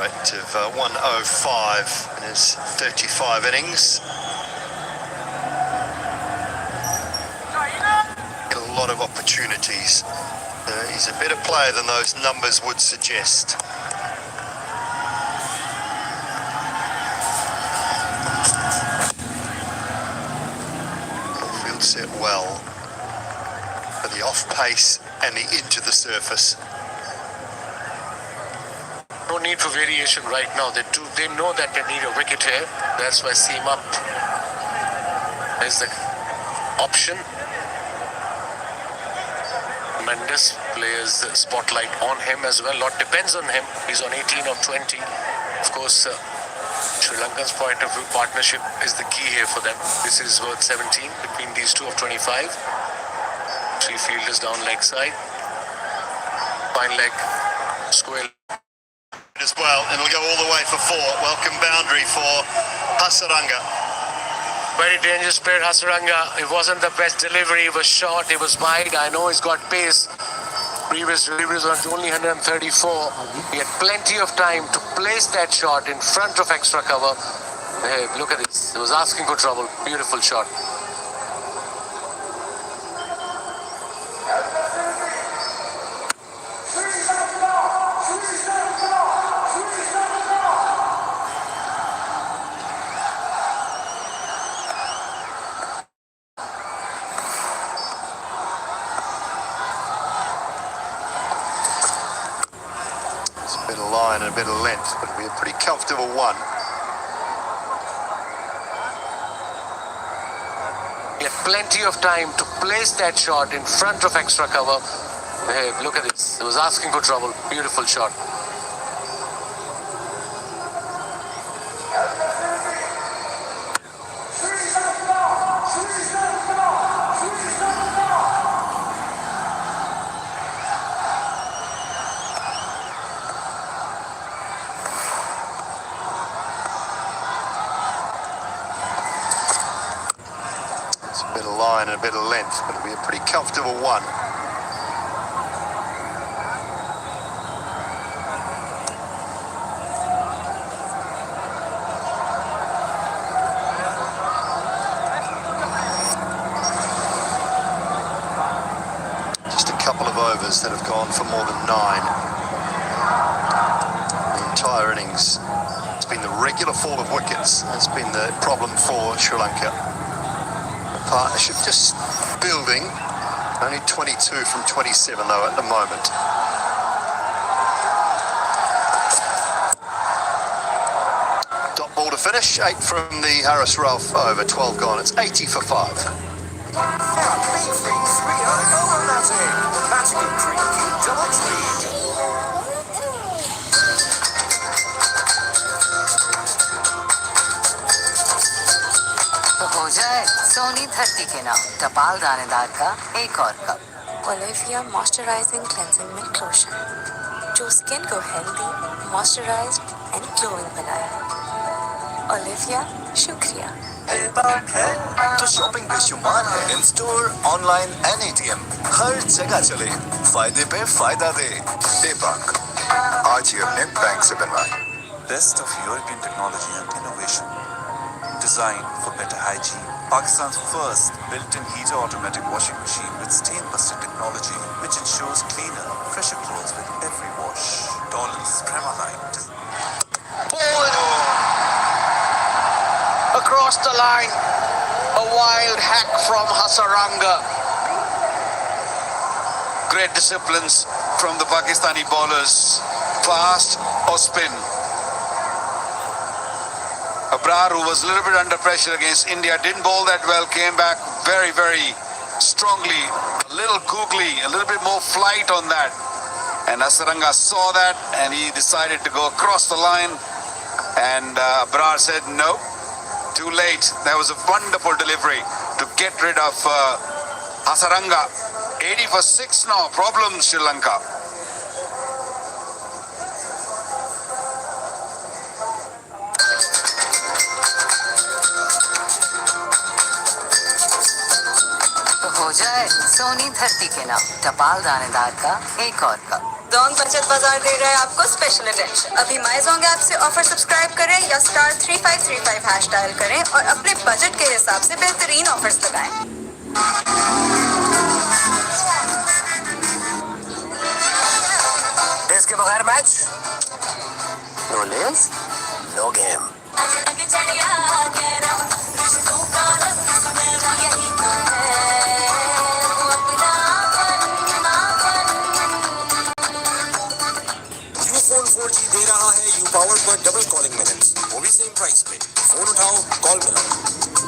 rate of 105 in his 35 innings. Get a lot of opportunities. He's a better player than those numbers would suggest. Field set well for the off pace and the into the surface. No need for variation right now. They know that they need a wicket here. That's why seam up is the option. Mendes plays spotlight on him as well. Lot depends on him. He's on 18 of 20. Of course, Sri Lanka's point of view, partnership is the key here for them. This is worth 17 between these two of 25. Three fielders down leg side. Fine leg, square as well, and it'll go all the way for 4. Welcome boundary for Hasaranga. Very dangerous player, Hasaranga. It wasn't the best delivery. It was short, it was wide. I know he's got pace. Previous deliveries were only 134. He had plenty of time to place that shot in front of extra cover. Hey, look at this. He was asking for trouble. Beautiful shot. A bit of line and a bit of length, but it'll be a pretty comfortable one. He had plenty of time to place that shot in front of extra cover. Hey, look at this. He was asking for trouble. Beautiful shot. A bit of line and a bit of length, but it'll be a pretty comfortable one. Just a couple of overs that have gone for more than 9. The entire innings, it's been the regular fall of wickets that's been the problem for Sri Lanka. Partnership just building. Only 22 from 27 though at the moment. Dot ball to finish. 8 from the Harris Ralph over. 12 gone. It's 80 for 5. हो जाए सोनी धरती के नाम टपाल दानेदार का एक और cup Olivia moisturising cleansing milk lotion जो स्किन को हेल्दी, मॉइस्चराइज्ड एंड ग्लोइंग बनाए। ओलिविया, शुक्रिया। तो शॉपिंग बेशुमार है। In store, online and ATM हर जगह चले। फायदे पे फायदा दे। बैंक आज ही अपने बैंक से बनवाएं। Best of European technology and innovation. Designed for better hygiene. Pakistan's first built-in heater automatic washing machine with stain-busting technology, which ensures cleaner, fresher clothes with every wash. Dolan's Premaline. Across the line, a wild hack from Hasaranga. Great disciplines from the Pakistani bowlers. Fast or spin. Abrar, who was a little bit under pressure against India, didn't bowl that well, came back very, very strongly, a little googly, a little bit more flight on that. And Hasaranga saw that and he decided to go across the line. And Abrar said, no, too late. That was a wonderful delivery to get rid of Hasaranga. 80 for 6 now, problems Sri Lanka. हो जाए सोनी धरती के नाम टपाल दानेदार का एक और कप डॉन बचत बाजार दे रहा है आपको स्पेशल अटेंशन। अभी माइजोंग ऐप से ऑफर सब्सक्राइब करें या *3535 हैश डायल करें और अपने बजट के हिसाब से बेहतरीन ऑफर्स लगाएं। इसके बगैर match no less no game. Ufone 4G दे रहा है यू पावर पर डबल कॉलिंग मिनट्स, वो भी सेम प्राइस पे। फोन उठाओ, कॉल मिलाओ,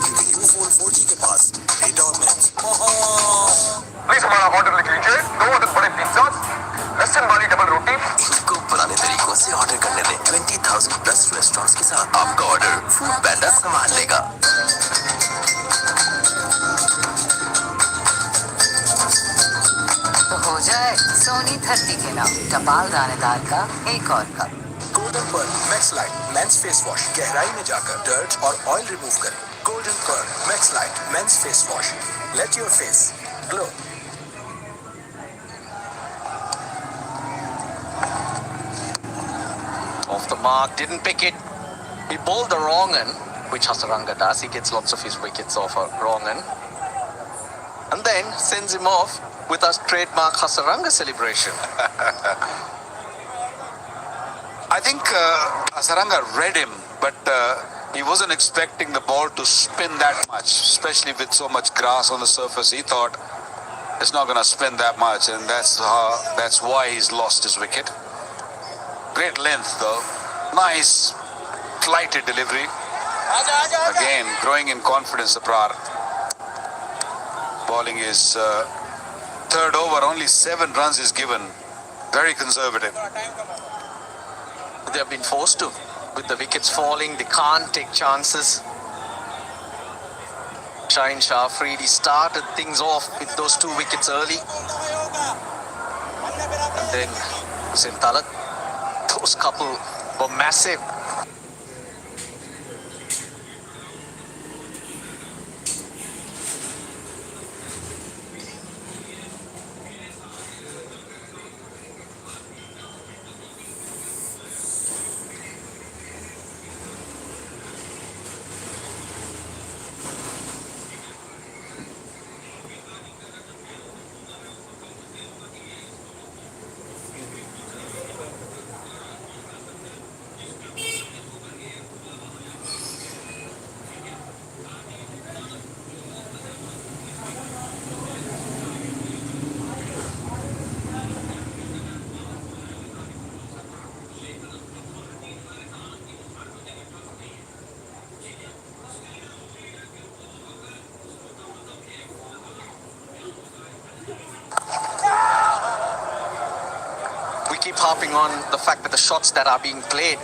क्योंकि यूफोन 4G के पास डेटा और मिनट्स। प्लीज हमारा ऑर्डर लिख लीजिए। 2 बड़े पिज्जा, लहसुन वाली डबल रोटी। इसको पुराने तरीकों से ऑर्डर करने दें। 20,000 प्लस रेस्टोरेंट्स के साथ आपका ऑर्डर फूड पैंडा संभाल लेगा। तो हो जाए सोनी धरती के नाम टपाल दानेदार का एक और cup. Golden pearl max light men's face wash गहराई में जाकर डर्ट और ऑयल रिमूव करें। Golden pearl max light men's face wash, let your face glow. Off the mark, didn't pick it. He bowled the wrong end, which Hasaranga does. He gets lots of his wickets off a wrong end. And then sends him off with our trademark Hasaranga celebration. I think Asaranga read him, but he wasn't expecting the ball to spin that much, especially with so much grass on the surface. He thought it's not going to spin that much, and that's why he's lost his wicket. Great length though, nice flighted delivery. Again, growing in confidence, Aprar. Bowling is third over, only 7 runs is given. Very conservative. They have been forced to. With the wickets falling, they can't take chances. Shaheen Shah Afridi started things off with those 2 wickets early. And then Hussain Talat, those couple were massive. We keep harping on the fact that the shots that are being played,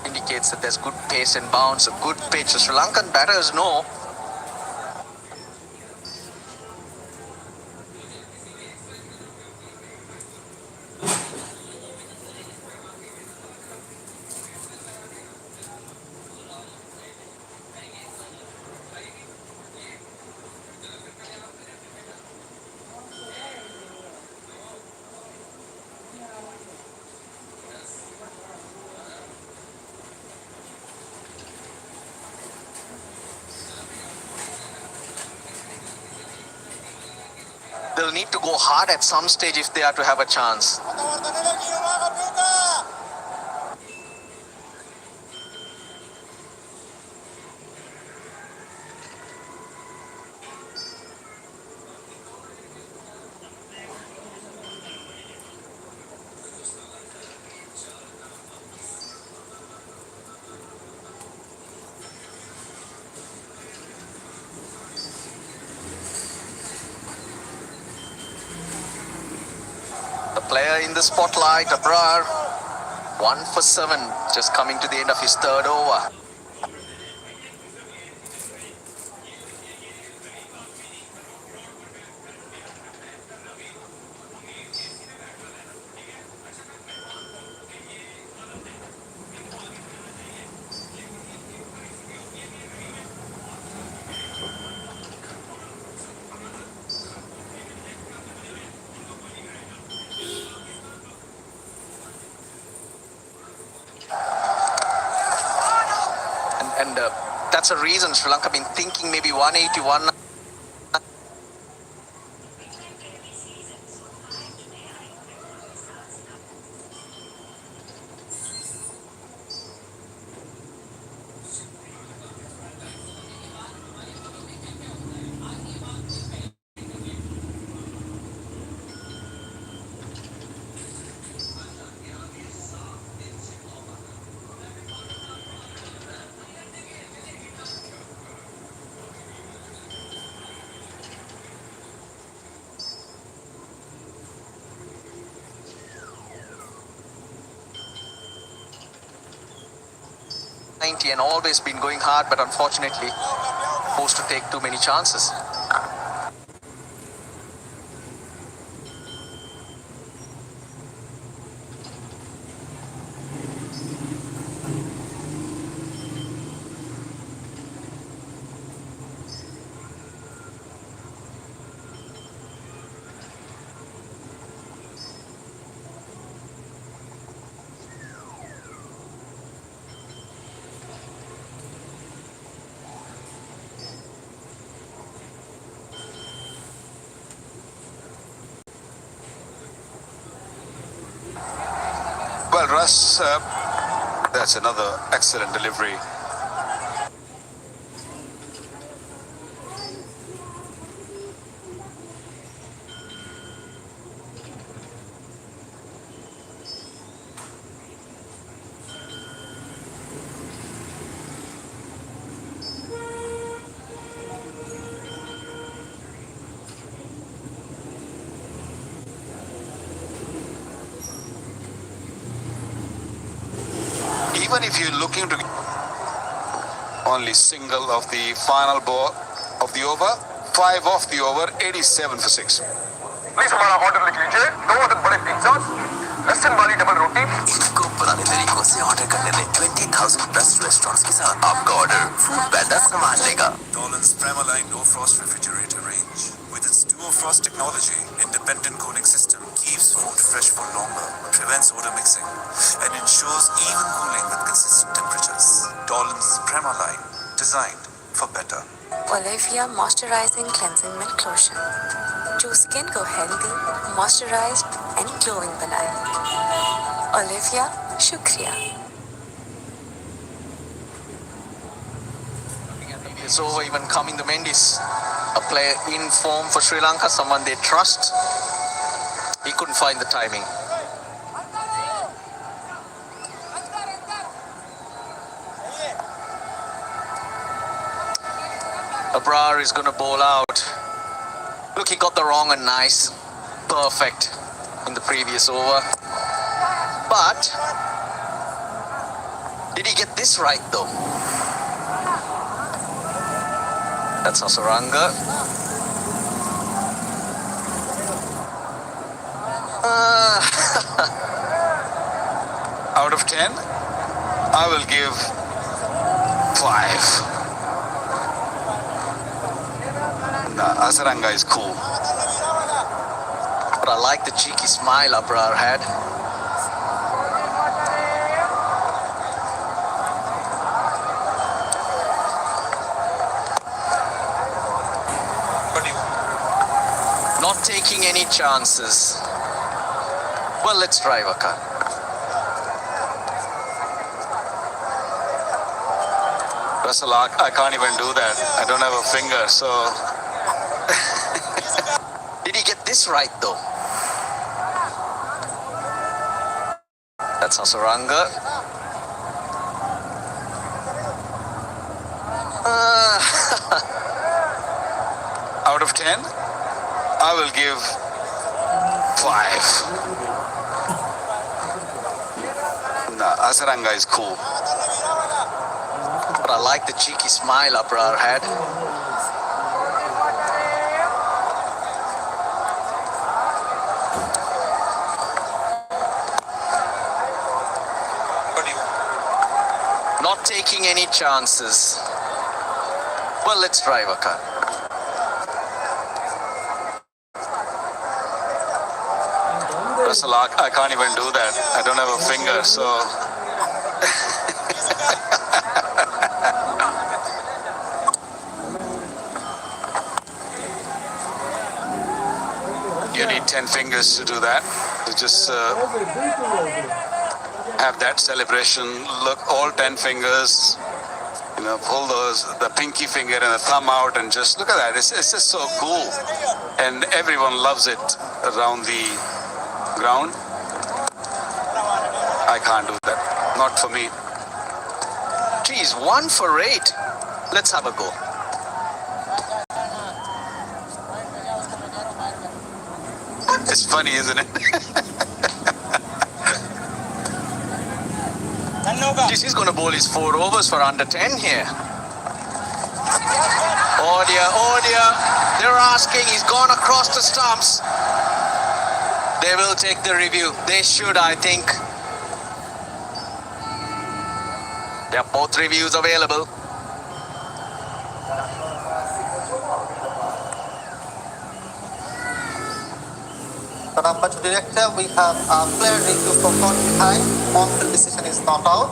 indicates that there's good pace and bounce, a good pitch. The Sri Lankan batters know. They'll need to go hard at some stage if they are to have a chance. in the spotlight. Abrar, 1 for 7, just coming to the end of his third over. And that's a reason Sri Lanka been thinking maybe 181. And always been going hard, but unfortunately forced to take too many chances. Well, Russ, that's another excellent delivery. Even if you're looking to only single of the final ball of the over, 5 off the over, 87 for 6. Please हमारा order लिख लीजिए 2 अदद बड़े pizza लहसुन वाली double रोटी इनको पुराने तरीकों से ऑर्डर करने में 20,000 प्लस रेस्टोरेंट्स के साथ आपका ऑर्डर फूड पैंडा संभाल लेगा। Dolan's Premaline No Frost Refrigerator range. With its dual frost technology, independent cooling system keeps food fresh for longer, prevents odor mixing, and ensures even cooling with consistent temperatures. Dolan's Premaline, designed for better. Olivia Moisturizing Cleansing Milk Lotion, जो skin को healthy, moisturised and glowing बनाए। Olivia, शुक्रिया। It's over, even coming the Mendes, a player in form for Sri Lanka, someone they trust. He couldn't find the timing. Abrar is going to bowl out. Look, he got the wrong and nice. Perfect in the previous over. But did he get this right though? That's Hasaranga. Out of 10, I will give 5. Hasaranga is cool. But I like the cheeky smile Abrar had. Not taking any chances. Well, let's try Waka. Russell, I can't even do that. I don't have a finger, so... Did he get this right though? That's Hasaranga. Out of 10, I will give 5. Hasaranga is cool. But I like the cheeky smile Abrar had. Not taking any chances. Well, let's try Vakar. Russell, I can't even do that. I don't have a finger, so. You need 10 fingers to do that. To just have that celebration. Look, all 10 fingers. You know, pull the pinky finger and the thumb out and just look at that. It's just so cool. And everyone loves it around the ground. I can't do that. Not for me. Geez, 1 for 8. Let's have a go. It's funny, isn't it? Geez, he's going to bowl his 4 overs for under 10 here. Oh dear. They're asking. He's gone across the stumps. They will take the review. They should, I think. There are both reviews available. But director, we have a clear review for caught behind. On-field decision is not out.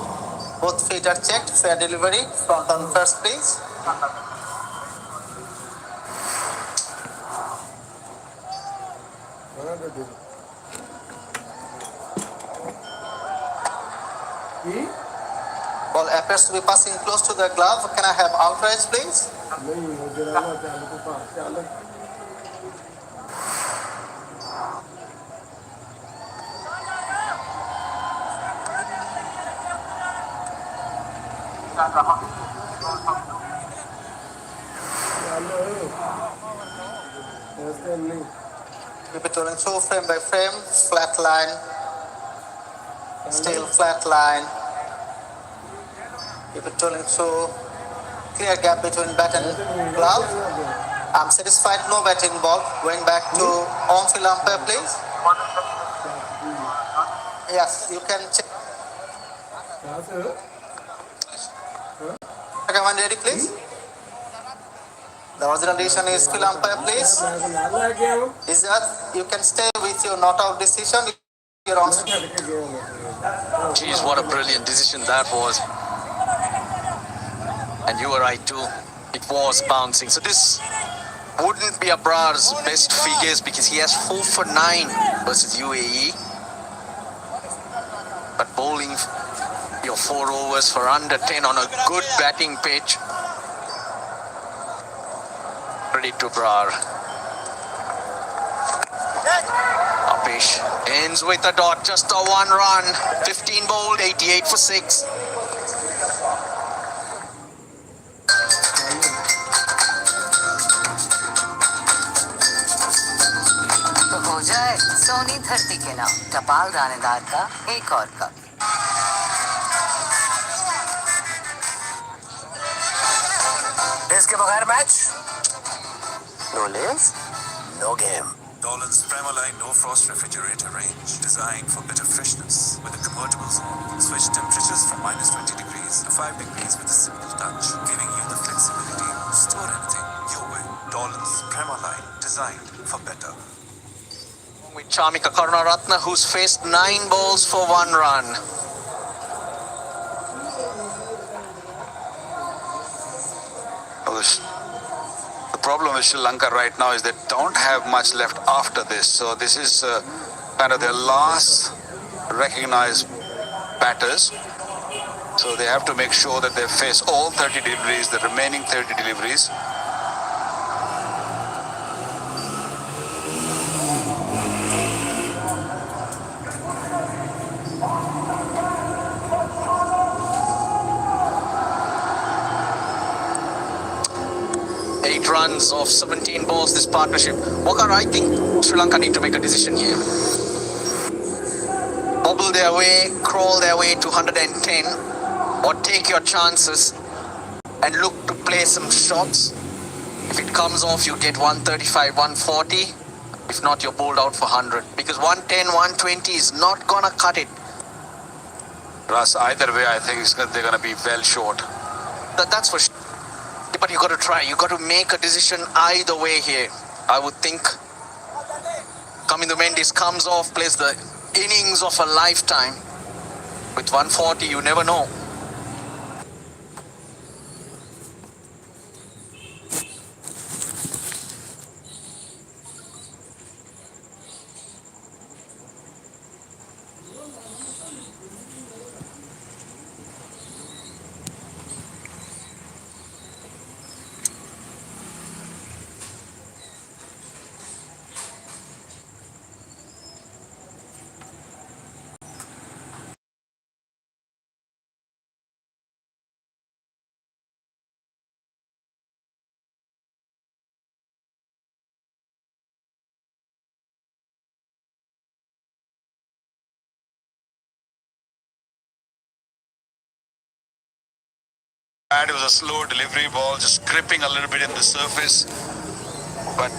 Both feet are checked. Fair delivery. Front on first, please. Ball appears to be passing close to the glove. Can I have outrage, please? Keep it rolling through frame by frame, flat line, still flat line. Keep it rolling through, clear gap between bat and glove. I'm satisfied, no batting ball. Going back to on-field umpire, please. Yes, you can check. Okay, one ready, please. The original decision is field umpire, please. Is that you can stay with your not out decision. You're on. Geez, what a brilliant decision that was. And you were right too. It was bouncing. So this wouldn't be Abrar's best figures because he has 4 for 9 versus UAE. But bowling your 4 overs for under 10 on a good batting pitch. Credit to Abrar. Apish ends with a dot, just a 1 run. 15 bowled, 88 for 6. तो हो जाए सोनी धरती के नाम टपाल दानेदार का एक और कप इसके बगैर match no less no game Dolan's Premaline No Frost Refrigerator range, designed for better freshness. With a convertible zone, switch temperatures from -20 degrees to 5 degrees with a simple touch, giving you the flexibility to store anything your way. Dolan's Premaline, designed for better. With Chamika Karunaratne, who's faced 9 balls for 1 run. The problem with Sri Lanka right now is they don't have much left after this. So this is kind of their last recognized batters. So they have to make sure that they face all 30 deliveries, the remaining 30 deliveries. Runs of 17 balls this partnership. Wakar, I think Sri Lanka need to make a decision here. hobble their way, crawl their way to 110, or take your chances and look to play some shots. If it comes off, you get 135, 140. If not, you're bowled out for 100. Because 110, 120 is not gonna cut it. Russ, either way, I think they're going to be well short. That's for sure. But you got to try. You got to make a decision either way here. I would think Kamindu Mendis comes off, plays the innings of a lifetime. With 140, you never know. It was a slow delivery ball, just gripping a little bit in the surface. But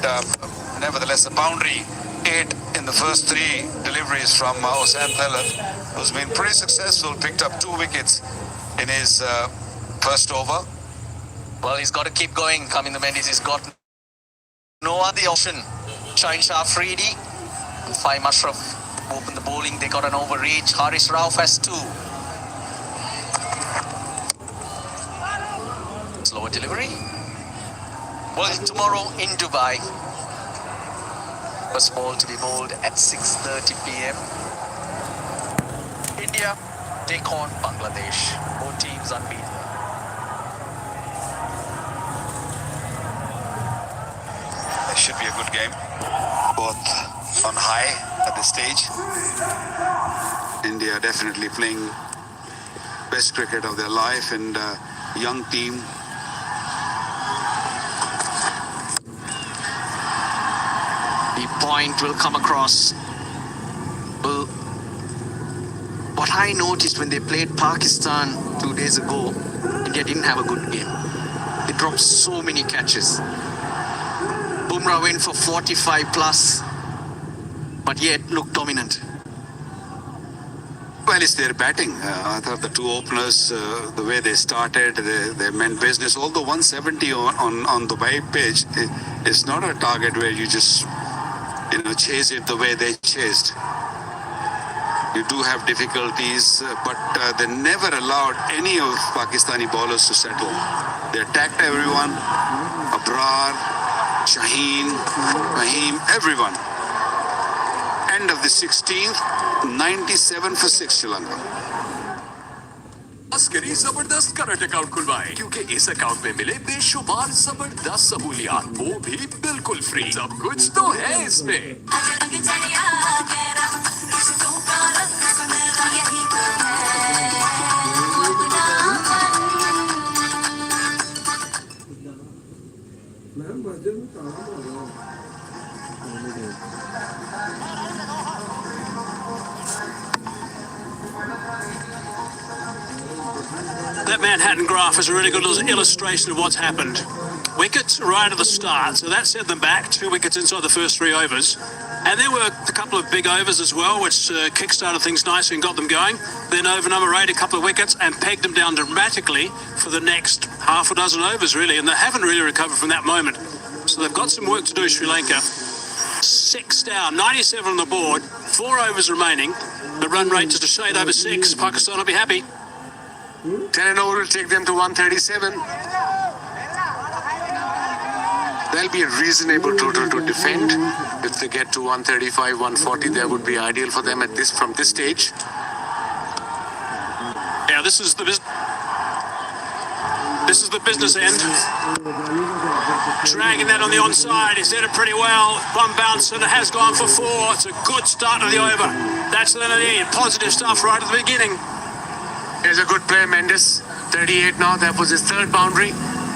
nevertheless, the boundary 8 in the first 3 deliveries from Hossain Thalat, who's been pretty successful, picked up 2 wickets in his first over. Well, he's got to keep going. Kamindu Mendis, he's got no other option. Shaheen Shah Afridi and Fahim Ashraf open the bowling. They got an overreach. Haris Rauf has 2. Slower delivery. Well, tomorrow in Dubai. First ball to be bowled at 6:30 p.m. India take on Bangladesh. Both teams unbeaten. It should be a good game. Both on high at this stage. India definitely playing best cricket of their life, and young team. The point will come across. Well, what I noticed when they played Pakistan 2 days ago, India didn't have a good game. They dropped so many catches. Bumrah went for 45 plus, but yet looked dominant. Well, it's their batting. I thought the 2 openers, the way they started, they meant business. Although 170 on the Dubai pitch is not a target where you just chase it the way they chased. You do have difficulties, but they never allowed any of Pakistani bowlers to settle. They attacked everyone. Abrar, Shaheen, Fahim, everyone. End of the 16th, 97 for 6 Sri Lanka. Askari जबरदस्त current account खुलवाएं क्योंकि इस account में मिले बेशुमार जबरदस्त सहूलियात वो भी बिल्कुल फ्री। सब कुछ तो है इसमें। That Manhattan graph is a really good illustration of what's happened. Wickets right at the start, so that set them back 2 wickets inside the first 3 overs. And there were a couple of big overs as well, which kick-started things nicely and got them going. Then over number 8, a couple of wickets and pegged them down dramatically for the next half a dozen overs, really. And they haven't really recovered from that moment. So they've got some work to do, Sri Lanka. 6 down, 97 on the board, 4 overs remaining. The run rate just a shade over 6. Pakistan will be happy. 10 over will take them to 137. There'll be a reasonable total to defend. If they get to 135, 140, that would be ideal for them from this stage. Yeah, this is the business end. Dragging that on the onside. He's did it pretty well. One bounce and it has gone for 4. It's a good start to the over. That's the need. Positive stuff right at the beginning. Here's a good play, Mendes. 38 now. That was his 3rd boundary.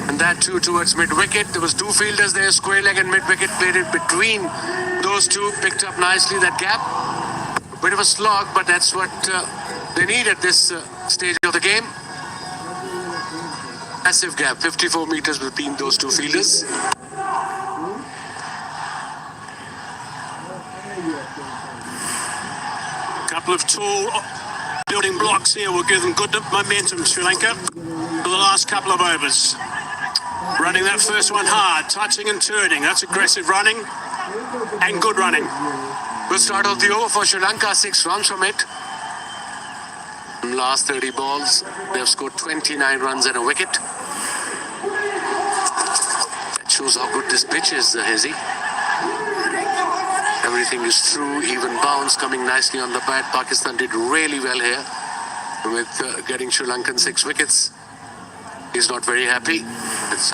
And that too towards mid-wicket. There was 2 fielders there, square leg and mid-wicket. Played it between those 2. Picked up nicely that gap. Bit of a slog, but that's what they need at this stage of the game. Massive gap, 54 meters between those two fielders. Couple of tall building blocks here will give them good momentum, Sri Lanka, for the last couple of overs. Running that first one hard, touching and turning. That's aggressive running and good running. Good start of the over for Sri Lanka, 6 runs from it. In last 30 balls, they've scored 29 runs and a wicket. That shows how good this pitch is, Hezi. Everything is through, even bounce coming nicely on the bat. Pakistan did really well here with getting Sri Lankan 6 wickets. He's not very happy. It's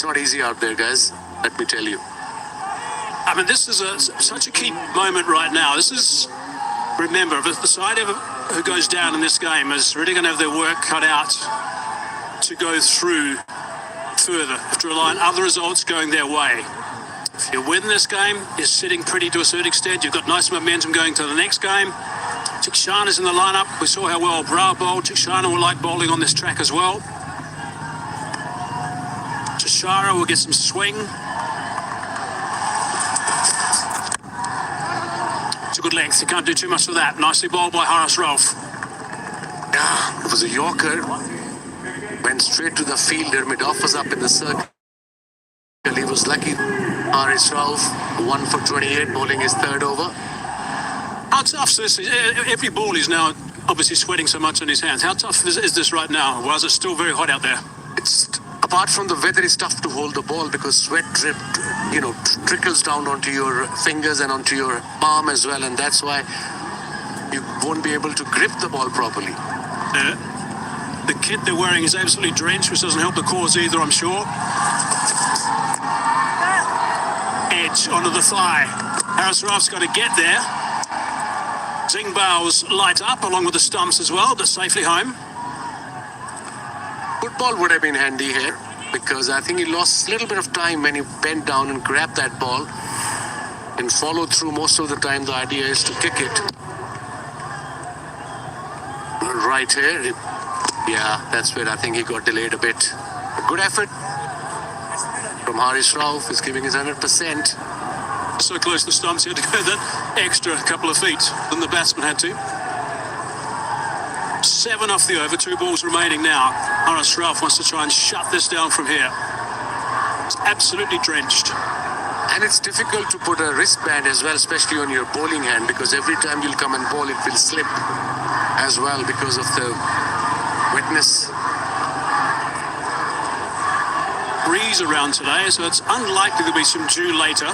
not easy out there, guys. Let me tell you. I mean, this is such a key moment right now. This is, remember, if the side who goes down in this game is really going to have their work cut out to go through further, have to rely on other results going their way. If you win this game, you're sitting pretty to a certain extent. You've got nice momentum going to the next game. Tikshana's in the lineup. We saw how well Brow bowled. Tikshana will like bowling on this track as well. Tashara will get some swing. It's a good length. You can't do too much with that. Nicely bowled by Haris Rauf. Yeah, it was a Yorker. Went straight to the fielder. Mid-off was up in the circle. He was lucky. Haris Rauf, 1 for 28, bowling his 3rd over. How tough is this? Every ball is now obviously sweating so much on his hands. How tough is this right now? Or is it still very hot out there? It's, apart from the weather, it's tough to hold the ball because sweat trickles down onto your fingers and onto your palm as well, and that's why you won't be able to grip the ball properly. The kit they're wearing is absolutely drenched, which doesn't help the cause either, I'm sure. Edge onto the thigh. Haris Rauf's got to get there. Zingbao's light up along with the stumps as well, but safely home. Football would have been handy here because I think he lost a little bit of time when he bent down and grabbed that ball and followed through. Most of the time the idea is to kick it. Right here, yeah, that's where I think he got delayed a bit. Good effort from Haris Rauf. Is giving his 100%. So close to the stumps, he had to go that extra couple of feet than the batsman had to. 7 off the over, 2 balls remaining now. Haris Rauf wants to try and shut this down from here. It's absolutely drenched. And it's difficult to put a wristband as well, especially on your bowling hand, because every time you'll come and bowl, it will slip as well because of the wetness. Breeze around today, so it's unlikely there'll be some dew later.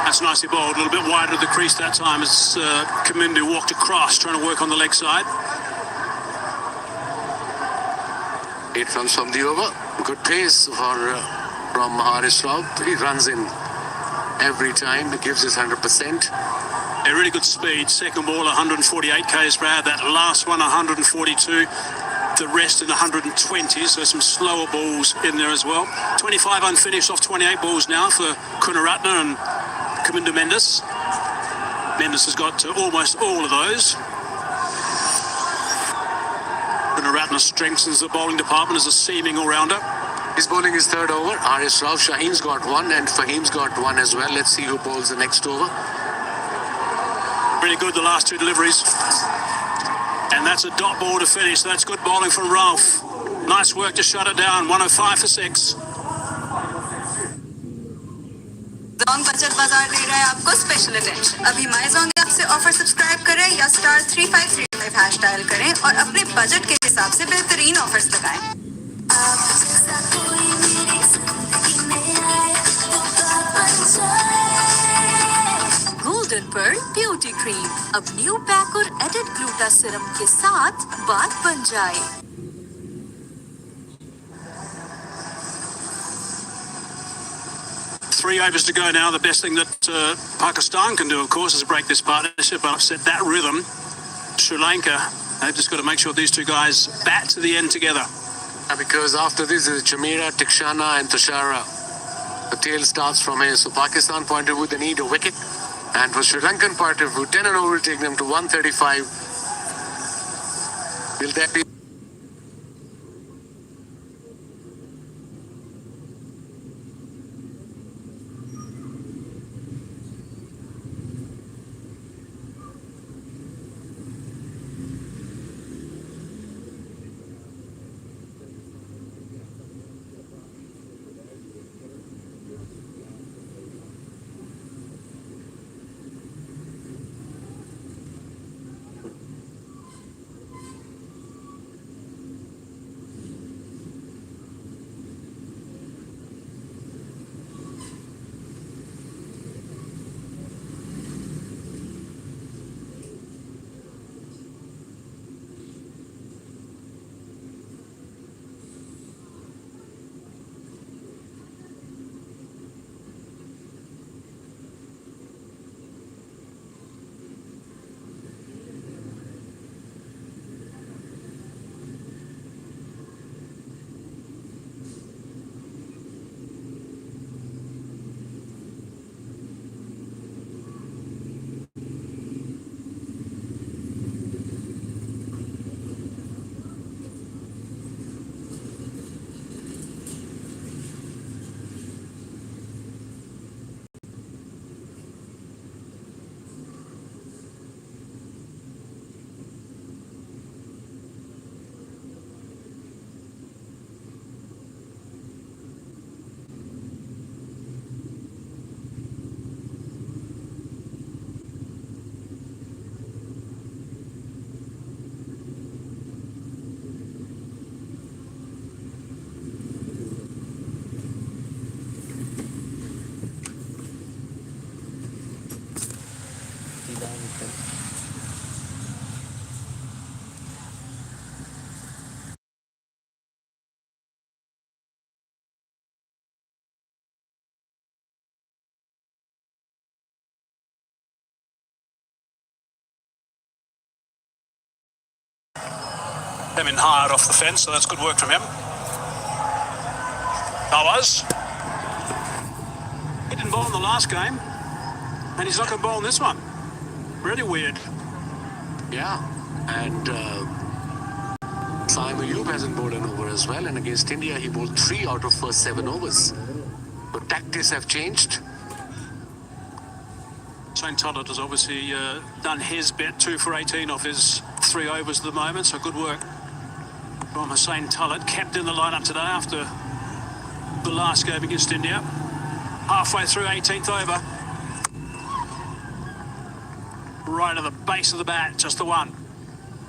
That's nicely bowled, a little bit wider of the crease that time as Kamindu walked across, trying to work on the leg side. 8 runs from the over. Good pace from Haris Rauf. He runs in every time. He gives his 100%. A really good speed. Second ball, 148 k's per hour. That last one, 142. The rest in 120, so some slower balls in there as well. 25 unfinished off 28 balls now for Kunaratne and Kamindu Mendes. Mendes has got to almost all of those. Kunaratne strengthens the bowling department as a seaming all-rounder. He's bowling his 3rd over. Haris Rauf, Shaheen's got 1 and Fahim's got 1 as well. Let's see who bowls the next over. Really good, the last 2 deliveries. And that's a dot ball to finish. That's good bowling from Rauf. Nice work to shut it down. 105 for 6. Zong बचत बाजार दे रहा है आपको special attention. अभी my dzong app से offer subscribe करें या *3535 हैश डायल करें और अपने बजट के हिसाब से बेहतरीन ऑफर्स लगाएं। गोल्डन पर्ल ब्यूटी क्रीम अब न्यू पैक और एडेड ग्लूटा सीरम के साथ बात बन जाए। 3 overs to go now. The best thing that Pakistan can do, of course, is break this partnership and upset that rhythm. Sri Lanka, they've just got to make sure these 2 guys bat to the end together. Because after this is Chamira, Tikshana and Tashara. The tail starts from here. So Pakistan point of view, they need a wicket. And for Sri Lankan point of view, 10 and over will take them to 135. Will that be? Him in hard off the fence, so that's good work from him. Towers. He didn't bowl in the last game, and he's not going to bowl in this one. Really weird. Yeah, and Saim Ayub hasn't bowled an over as well, and against India he bowled 3 out of first 7 overs. So tactics have changed. Shane Tollett has obviously done his bit, 2 for 18 off his 3 overs at the moment, so good work from Hussain Tollett, kept in the lineup today after the last game against India. Halfway through 18th over. Right at the base of the bat, just the one.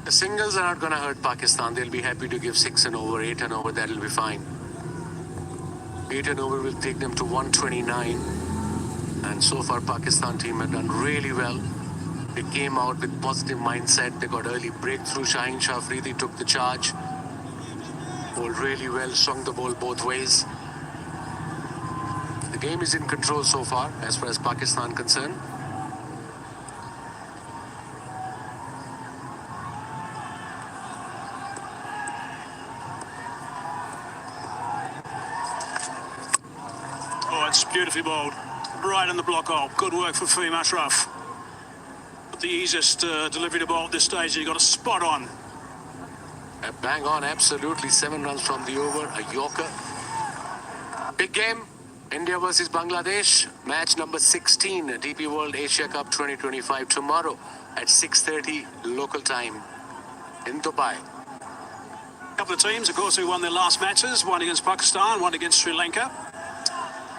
The singles are not going to hurt Pakistan. They'll be happy to give 6 and over, 8 and over, that'll be fine. 8 and over will take them to 129. And so far Pakistan team have done really well. They came out with positive mindset. They got early breakthrough. Shaheen Shah Afridi took the charge. Bowled really well, swung the ball both ways. The game is in control so far as far as Pakistan concerned. Oh, it's beautifully bowled. Right in the block hole. Good work for Fahim Ashraf. The easiest delivery to bowl at this stage. He got a spot on. Bang on, absolutely. 7 runs from the over, a yorker. Big game, India versus Bangladesh. Match number 16, DP World Asia Cup 2025 tomorrow at 6:30 local time in Dubai. A couple of teams, of course, who won their last matches. One against Pakistan, one against Sri Lanka.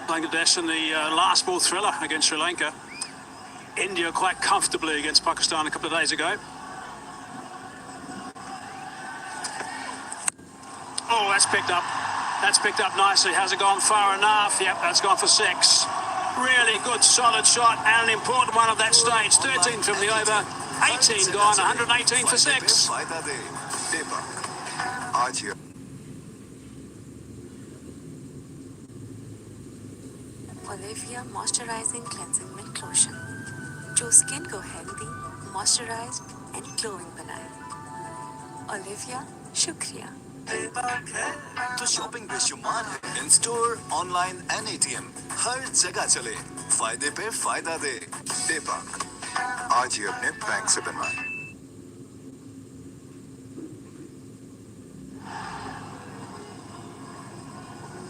Bangladesh in the last ball thriller against Sri Lanka. India quite comfortably against Pakistan a couple of days ago. Oh, that's picked up. That's picked up nicely. Has it gone far enough? Yep, that's gone for 6. Really good, solid shot, and an important one at that stage. 13 from the over, 18 gone, 118 for 6. Olivia Moisturizing Cleansing Mint Lotion, जो skin को healthy, moisturised and glowing बनाए. Olivia, शुक्रिया. पेपाक है तो shopping बेशुमार है। In store, online and ATM, हर जगह चले, फायदे पे फायदा दे। पेपाक, आज ही अपने बैंक से बनवाएं।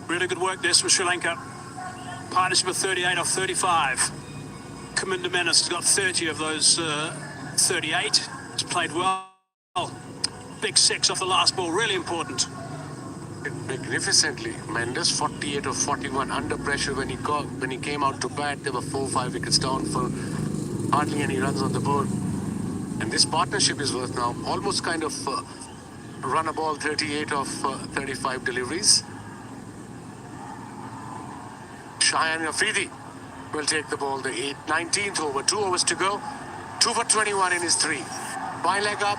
Really good work this for Sri Lanka. Partnership of 38 off 35. Kaminda Menace has got 30 of those 38. He's played well. Big six off the last ball, really important. Magnificently. Mendes 48 of 41 under pressure when he came out to bat. There were 4-5 wickets down for hardly any runs on the board. And this partnership is worth now almost kind of run a ball 38 of 35 deliveries. Shayan Afridi will take the ball, the 19th over, 2 overs to go, 2 for 21 in his 3. By leg up,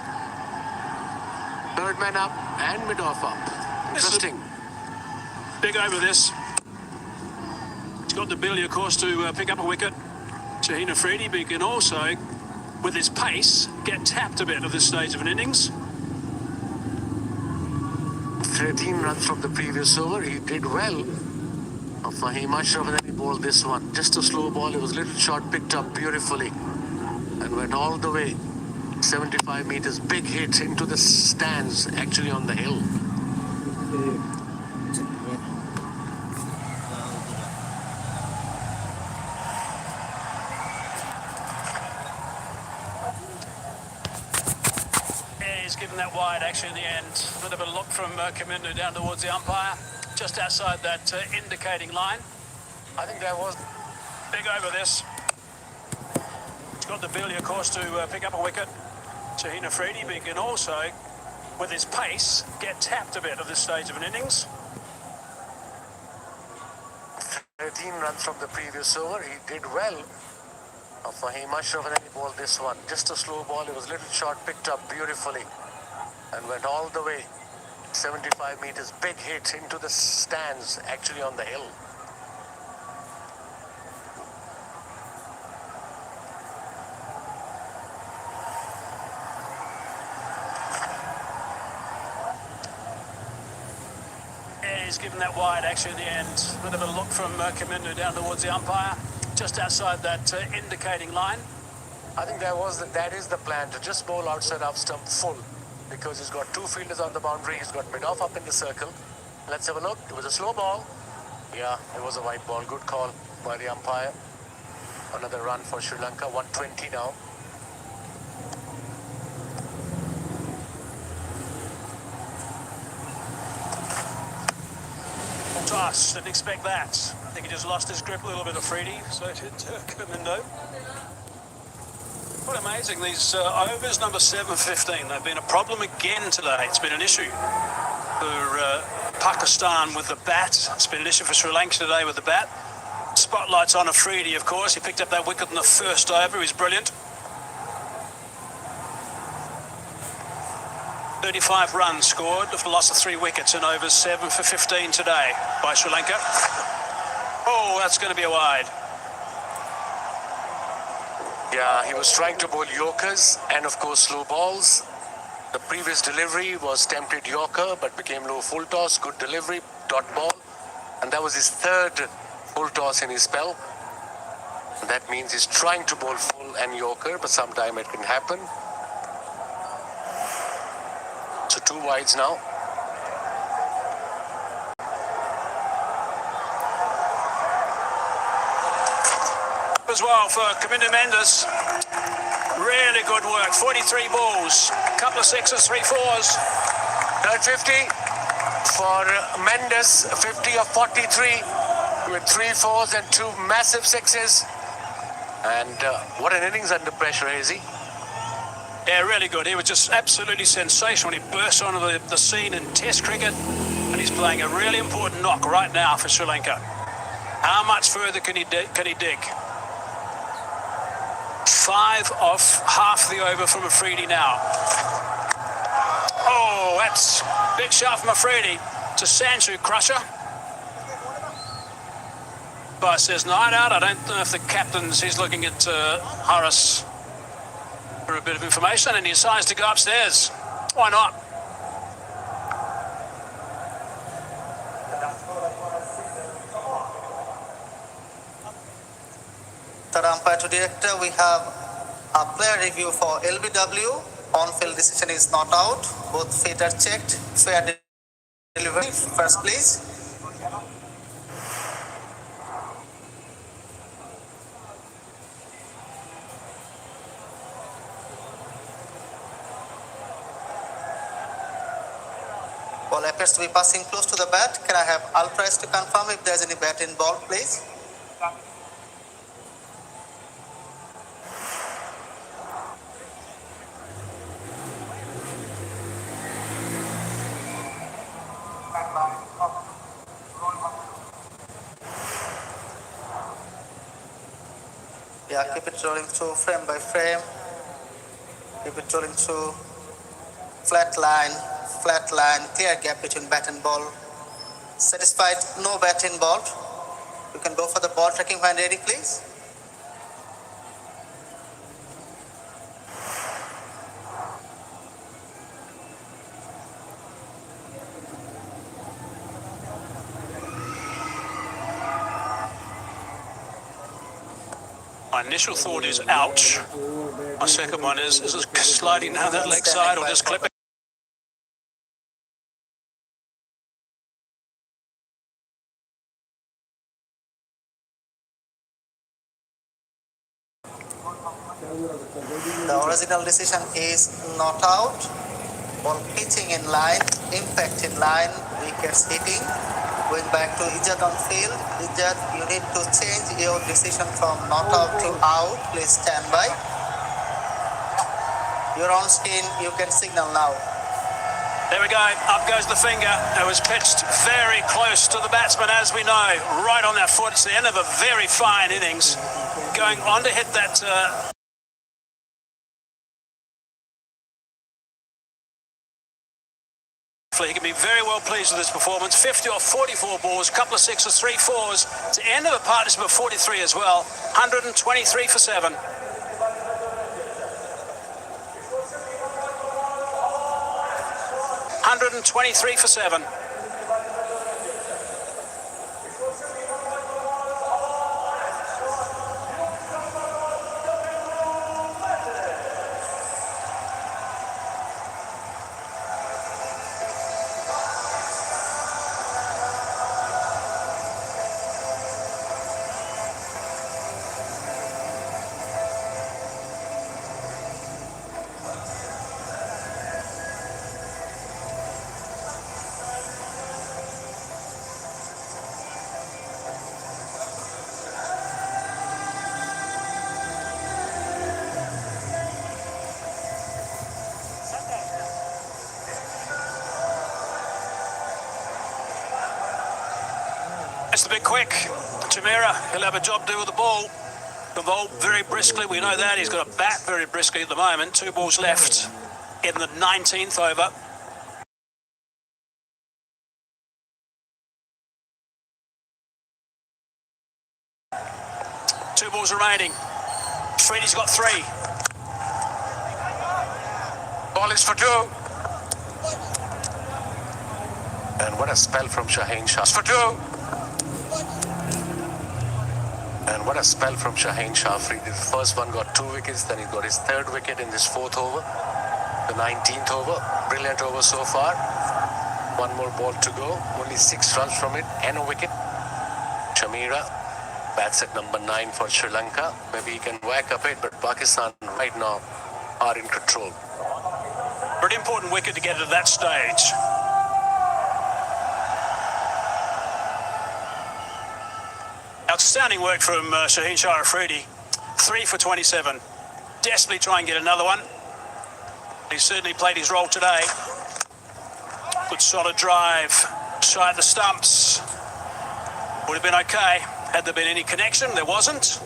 third man up, and mid off up. Interesting. Big over this. He's got the ability, of course, to pick up a wicket. Shaheen Afridi, but he can also, with his pace, get tapped a bit at this stage of an innings. 13 runs from the previous over. He did well. Fahim Ashraf, and then he bowled this one. Just a slow ball. It was a little short, picked up beautifully and went all the way. 75 meters. Big hit into the stands, actually on the hill. Yeah, he's given that wide actually in the end. A bit of a look from Kamindu down towards the umpire. Just outside that indicating line. I think that was big over this. He's got the ability, of course, to pick up a wicket. Shaheen Afridi, but he can also, with his pace, get tapped a bit at this stage of an innings. 13 runs from the previous over. He did well. Fahim Ashraf, and then he bowled this one. Just a slow ball. It was a little short, picked up beautifully and went all the way. 75 meters, big hit into the stands, actually on the hill. Yeah, he's given that wide actually in the end. A bit of a look from Kamindu down towards the umpire, just outside that indicating line. I think that is the plan, to just bowl outside off stump full. Because he's got 2 fielders on the boundary, he's got mid-off up in the circle. Let's have a look. It was a slow ball. Yeah, it was a white ball. Good call by the umpire. Another run for Sri Lanka, 120 now. Toss, didn't expect that. I think he just lost his grip a little bit of Afridi, so did Kamindu. Quite amazing, these overs, number 7-15, they've been a problem again today. It's been an issue for Pakistan with the bat. It's been an issue for Sri Lanka today with the bat. Spotlight's on Afridi, of course. He picked up that wicket in the first over. He was brilliant. 35 runs scored after the loss of 3 wickets in overs 7 for 15 today by Sri Lanka. Oh, that's going to be a wide. Yeah, he was trying to bowl Yorkers and, of course, slow balls. The previous delivery was tempted Yorker, but became low full toss. Good delivery, dot ball. And that was his 3rd full toss in his spell. That means he's trying to bowl full and Yorker, but sometime it can happen. So 2 wides now. As well for Kamindu Mendes. Really good work. 43 balls, a couple of 6s, 3 4s. Third 50 for Mendes, 50 of 43 with 3 4s and 2 massive 6s. And what an innings under pressure, Hazy. Yeah, really good. He was just absolutely sensational. He burst onto the scene in Test cricket, and he's playing a really important knock right now for Sri Lanka. How much further can he dig? 5 off half the over from Afridi now. Oh, that's big shot from Afridi to Sanju Crusher. But says night out. I don't know if the captain's, he's looking at Horace for a bit of information, and he decides to go upstairs. Why not? Third umpire to director, we have a player review for LBW. On-field decision is not out. Both feet are checked. Fair delivery. First, please. Ball appears to be passing close to the bat. Can I have umpires to confirm if there is any bat involved, please? Yeah, keep it rolling through frame by frame. Keep it rolling through. Flat line, clear gap between bat and ball. Satisfied, no bat involved. You can go for the ball tracking when ready, please. My initial thought is ouch. My second one is it sliding down that leg side or just clipping? The original decision is not out. Ball pitching in line, impact in line, wickets hitting. Going back to Ijat on field. Ijat, you need to change your decision from not out to out. Please stand by. You're on screen, you can signal now. There we go, up goes the finger. It was pitched very close to the batsman, as we know, right on that foot. It's the end of a very fine innings. Going on to hit that... He can be very well pleased with his performance. 50 off 44 balls, couple of sixes, 3 4s. It's the end of a partnership of 43 as well. 123 for 7. 123 for 7. It's a bit quick. Tamira, he'll have a job to do with the ball. Involved very briskly, we know that. He's got a bat very briskly at the moment. 2 balls left in the 19th over. Two balls remaining. Freddie's got 3. Ball is for 2. And what a spell from Shaheen Shah. For 2. And what a spell from Shaheen Shah. The first one got 2 wickets, then he got his 3rd wicket in this 4th over. The 19th over. Brilliant over so far. 1 more ball to go. Only 6 runs from it and a wicket. Shamira bats at number 9 for Sri Lanka. Maybe he can whack up it, but Pakistan right now are in control. Pretty important wicket to get to that stage. Outstanding work from Shaheen Shah Afridi. 3 for 27. Desperately try and get another one. He's certainly played his role today. Good solid drive. Side the stumps. Would have been okay had there been any connection. There wasn't.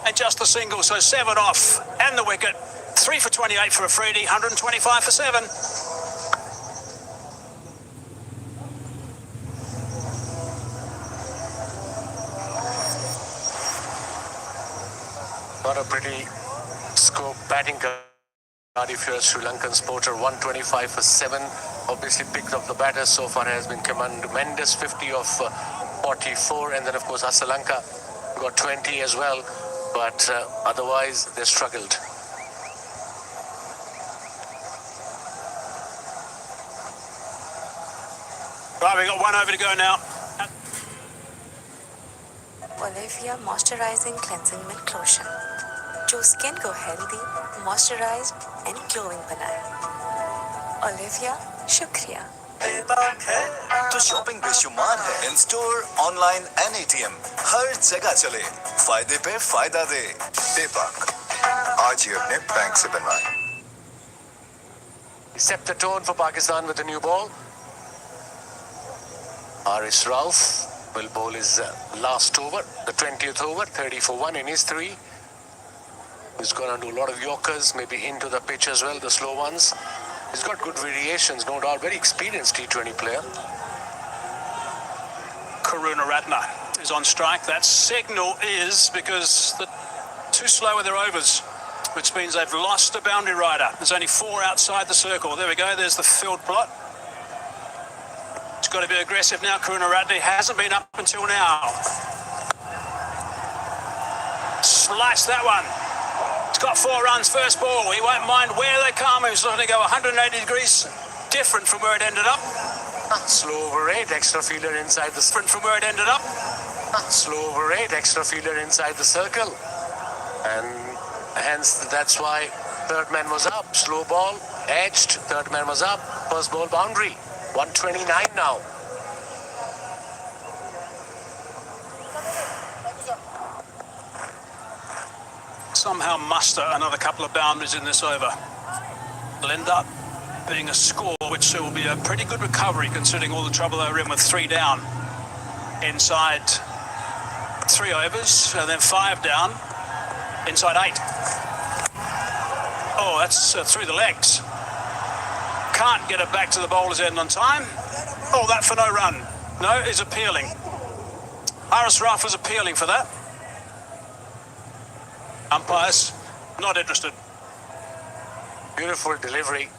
And just the single, so 7 off. And the wicket. 3 for 28 for Afridi. 125 for 7. Not a pretty scope batting card if you're a Sri Lankan supporter. 125 for 7. Obviously picked up the batters so far has been tremendous. 50 of 44. And then of course Sri Lanka got 20 as well. but otherwise they struggled. Right, we've got one over to go now. Olivia Moisturizing Cleansing Milk Lotion जो skin को healthy, moisturised and glowing बनाए। Olivia, शुक्रिया। तो shopping बेशुमार है in store, online and ATM, हर जगह चले, फायदे पे फायदा दे। दीपक, आज ही अपने बैंक से बनवाएं। He set the tone for Pakistan with a new ball. Haris Rauf will bowl his last over, the 20th over, 30 for 1 in his 3. He's going to do a lot of yorkers, maybe into the pitch as well, the slow ones. He's got good variations, no doubt. Very experienced T20 player. Karunaratne is on strike. That signal is because the too slow with their overs, which means they've lost a boundary rider. There's only 4 outside the circle. There we go. There's the field plot. It's got to be aggressive now. Karunaratne hasn't been up until now. Slice that one. It's got 4 runs, first ball. He won't mind where they come. He's looking to go 180 degrees different from where it ended up. Slow over 8, extra fielder inside the different from where it ended up. Slow over 8, extra fielder inside the circle. And hence that's why third man was up. Slow ball, edged, third man was up. First ball boundary. 129 now. Somehow muster another couple of boundaries in this over. Will end up being a score which will be a pretty good recovery considering all the trouble they were in with 3 down inside 3 overs and then 5 down inside 8. Oh, that's through the legs. Can't get it back to the bowler's end on time. Oh, that for no run. No, is appealing. Haris Rauf was appealing for that. Umpires, not interested. Beautiful delivery.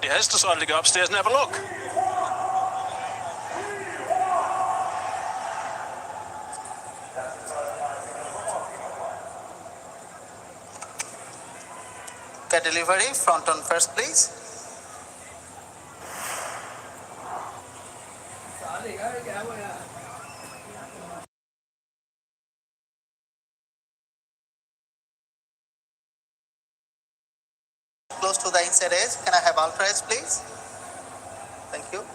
He has decided to go upstairs and have a look. The delivery, front on first, please. Close to the inside edge. Can I have ultra edge, please? Thank you.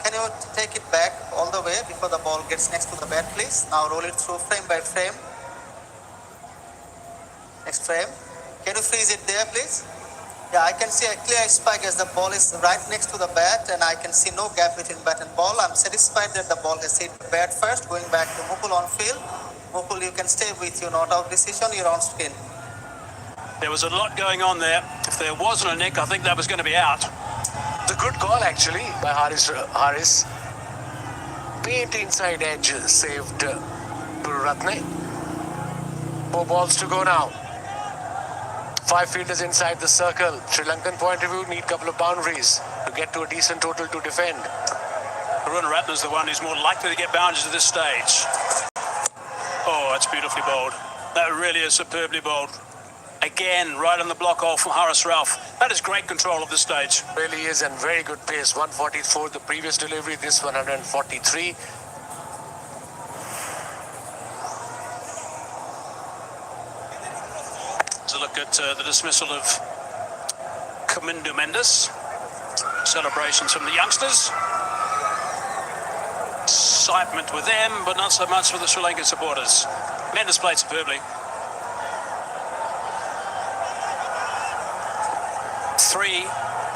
Can you take it back all the way before the ball gets next to the bat, please? Now roll it through frame by frame. Next frame. Can you freeze it there, please? Yeah, I can see a clear spike as the ball is right next to the bat and I can see no gap between bat and ball. I'm satisfied that the ball has hit the bat first. Going back to Mukul on field. Mukul, you can stay with your not out decision. You're on spin. There was a lot going on there. If there wasn't a nick, I think that was going to be out. It's a good call actually by Haris. Paint inside edge saved Karunaratne. 4 balls to go now. 5 fielders inside the circle. Sri Lankan point of view need a couple of boundaries to get to a decent total to defend. Karunaratne is the one who's more likely to get boundaries at this stage. Oh, that's beautifully bowled. That really is superbly bowled. Again, right on the block hole from Haris Rauf. That is great control of this stage. Really is, and very good pace. 144 the previous delivery, this 143. Let's look at the dismissal of Kamindu Mendes. Celebrations from the youngsters. Excitement with them, but not so much for the Sri Lankan supporters. Mendes played superbly. 3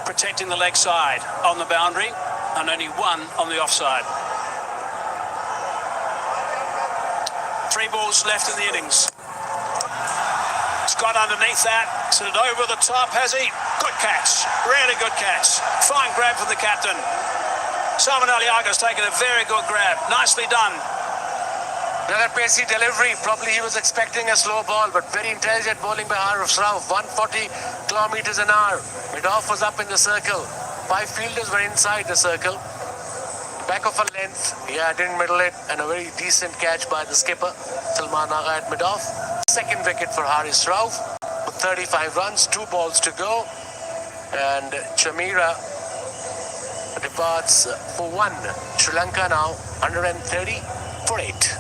protecting the leg side on the boundary and only 1 on the offside. 3 balls left in the innings. It's got underneath that, sent it over the top, has he? Good catch, really good catch. Fine grab from the captain. Salman Aliaga's taken a very good grab, nicely done. Another pacey delivery. Probably he was expecting a slow ball, but very intelligent bowling by Harif Rauf. 140 kilometers an hour. Mid-off was up in the circle. 5 fielders were inside the circle. Back of a length. Yeah, didn't middle it. And a very decent catch by the skipper, Salman Agha at mid-off. Second wicket for Haris Rauf with 35 runs. 2 balls to go. And Chamira departs for 1. Sri Lanka now 130 for 8.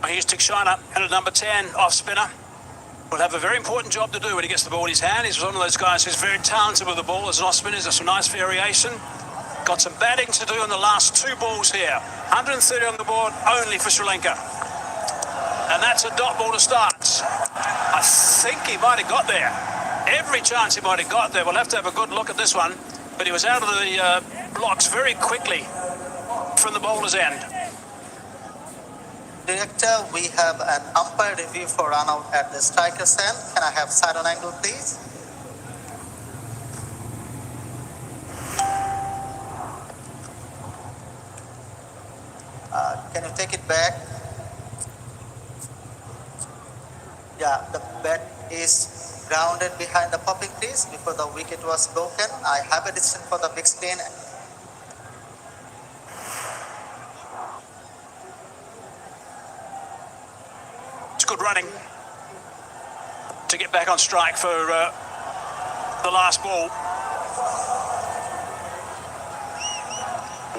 Here's Tikshana, and at number 10, off spinner. Will have a very important job to do when he gets the ball in his hand. He's one of those guys who's very talented with the ball as an off spinner. There's some nice variation. Got some batting to do in the last 2 balls here. 130 on the board only for Sri Lanka. And that's a dot ball to start. I think he might have got there. Every chance he might have got there. We'll have to have a good look at this one. But he was out of the blocks very quickly from the bowler's end. Director, we have an umpire review for run out at the striker's end. Can I have side on angle, please? Can you take it back? Yeah, the bat is grounded behind the popping crease before the wicket was broken. I have a decision for the big screen. Good running to get back on strike for the last ball.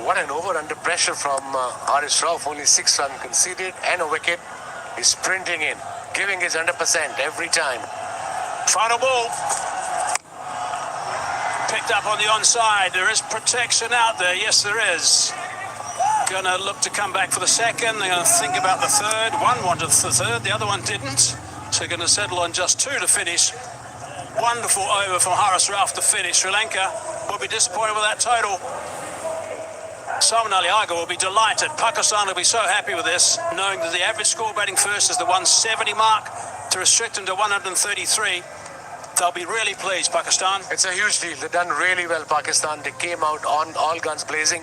What an over under pressure from Haris Rauf. Only 6 runs conceded and a wicket. He's sprinting in, giving his 100% every time. Final ball. Picked up on the onside. There is protection out there. Yes, there is. Going to look to come back for the second. They're going to think about the third. One wanted the third, the other one didn't. So they're going to settle on just 2 to finish. Wonderful over from Haris Rauf to finish. Sri Lanka will be disappointed with that total. Salman Agha will be delighted. Pakistan will be so happy with this, knowing that the average score batting first is the 170 mark. To restrict them to 133, they'll be really pleased, Pakistan. It's a huge deal. They've done really well, Pakistan. They came out on all guns blazing.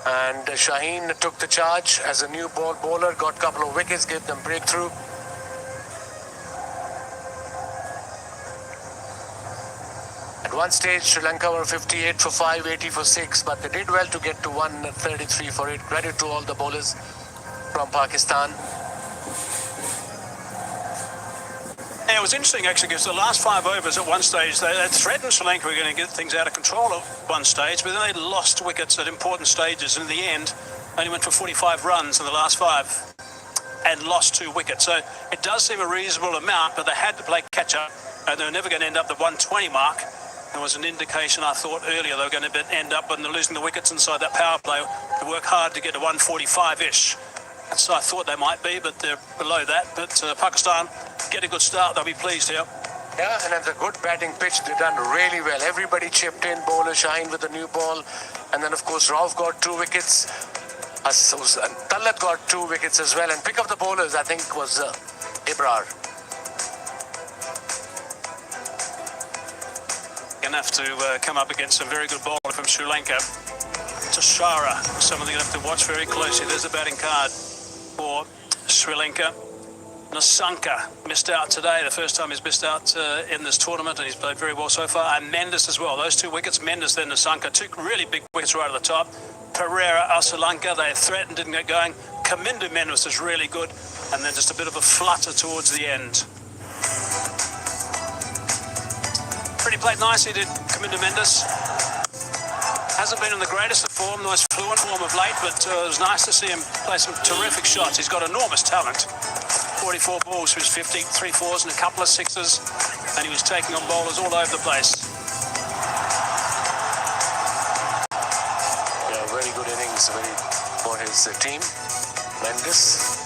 And Shaheen took the charge as a new ball bowler, got a couple of wickets, gave them breakthrough. At one stage, Sri Lanka were 58 for 5, 80 for 6, but they did well to get to 133 for 8. Credit to all the bowlers from Pakistan. Yeah, it was interesting actually because the last 5 overs at one stage they threatened Sri Lanka were going to get things out of control at one stage, but then they lost wickets at important stages, and in the end only went for 45 runs in the last 5 and lost 2 wickets. So it does seem a reasonable amount, but they had to play catch up and they were never going to end up the 120 mark. There was an indication, I thought earlier, they were going to end up when they're losing the wickets inside that power play to work hard to get to 145-ish. And so I thought they might be, but they're below that. But Pakistan get a good start. They'll be pleased here. Yeah, and it's a good batting pitch. They've done really well. Everybody chipped in. Bowler Shaheen with the new ball. And then, of course, Rauf got 2 wickets. And Tallat got 2 wickets as well. And pick up the bowlers, I think, was Ibrar. Going to have to come up against some very good bowler from Sri Lanka. Tashara, someone they're going to have to watch very closely. There's a batting card for Sri Lanka. Nasanka missed out today, the first time he's missed out in this tournament, and he's played very well so far. And Mendes as well. Those 2 wickets, Mendes then Nasanka, 2 really big wickets right at the top. Pereira, Asalanka, they threatened, didn't get going. Kamindu Mendes is really good, and then just a bit of a flutter towards the end. Pretty played nicely, did Kamindu Mendes. Hasn't been in the greatest of form, the most fluent form of late, but it was nice to see him play some terrific shots. He's got enormous talent. 44 balls for his 50, 3 fours and a couple of sixes, and he was taking on bowlers all over the place. Yeah, very good innings for his team. Mendes.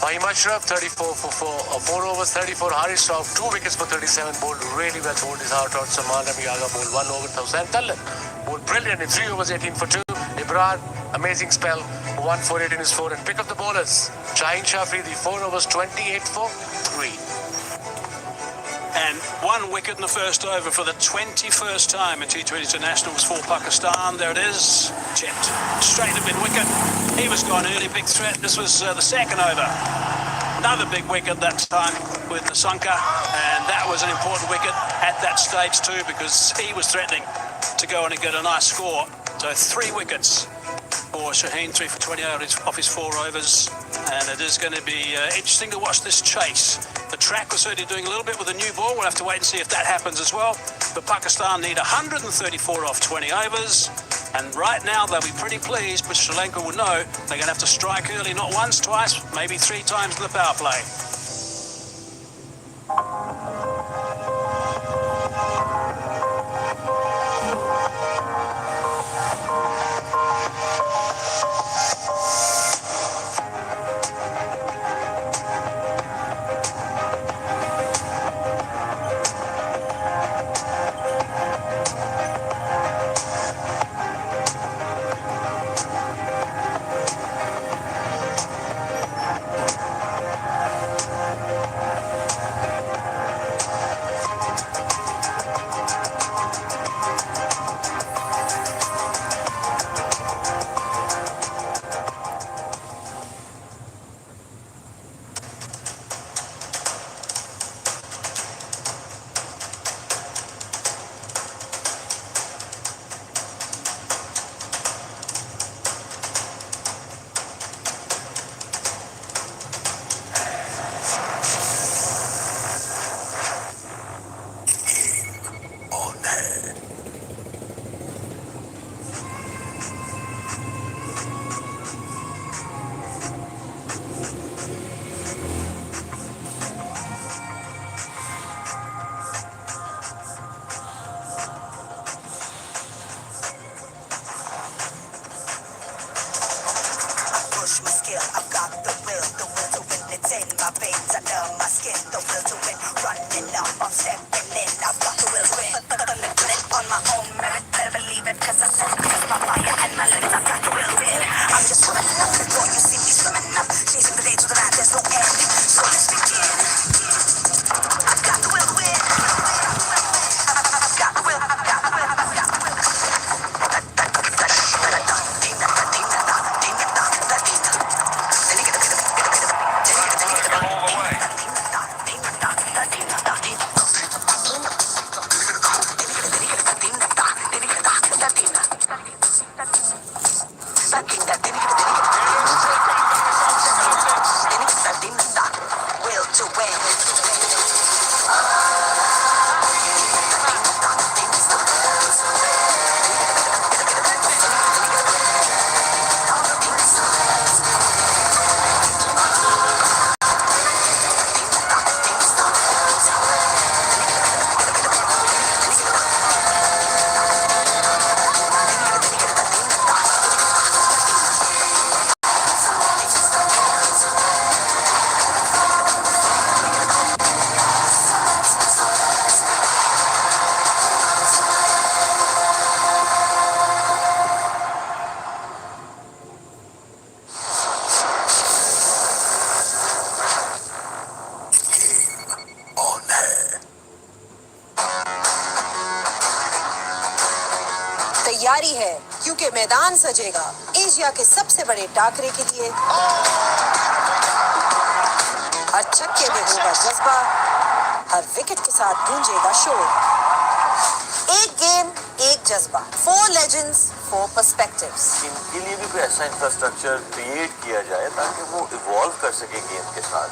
Ahmad Shraf, 34 for 4 overs, 34. Harish Rauf, 2 wickets for 37. Bowled really well, bowled his heart out. Salman Ravi bowled 1 over. Tawsan Tallan bowled brilliant in 3 overs, 18 for 2. Ibrar, amazing spell, 1 for 8 in his 4. And pick up the bowlers. Shaheen Shafri, the 4 overs, 28 for 3. And 1 wicket in the first over for the 21st time in T20 Internationals for Pakistan. There it is. Chipped straight to mid-wicket. He was gone early, big threat. This was the second over. Another big wicket that time with Lanka, and that was an important wicket at that stage too, because he was threatening to go in and get a nice score. So 3 wickets for Shaheen, 3 for 20 off his 4 overs, and it is going to be interesting to watch this chase. The track was certainly doing a little bit with a new ball. We'll have to wait and see if that happens as well. But Pakistan need 134 off 20 overs, and right now they'll be pretty pleased, but Sri Lanka will know they're going to have to strike early, not once, twice, maybe 3 times in the power play. तैयारी है क्योंकि मैदान सजेगा Asia के सबसे बड़े टाकरे के लिए। हर छक्के में होगा जज्बा, हर विकेट के साथ गूंजेगा शोर। एक गेम, एक जज्बा, 4 legends, 4 perspectives। इनके लिए भी कोई ऐसा इंफ्रास्ट्रक्चर क्रिएट किया जाए ताकि वो इवॉल्व कर सके गेम के साथ,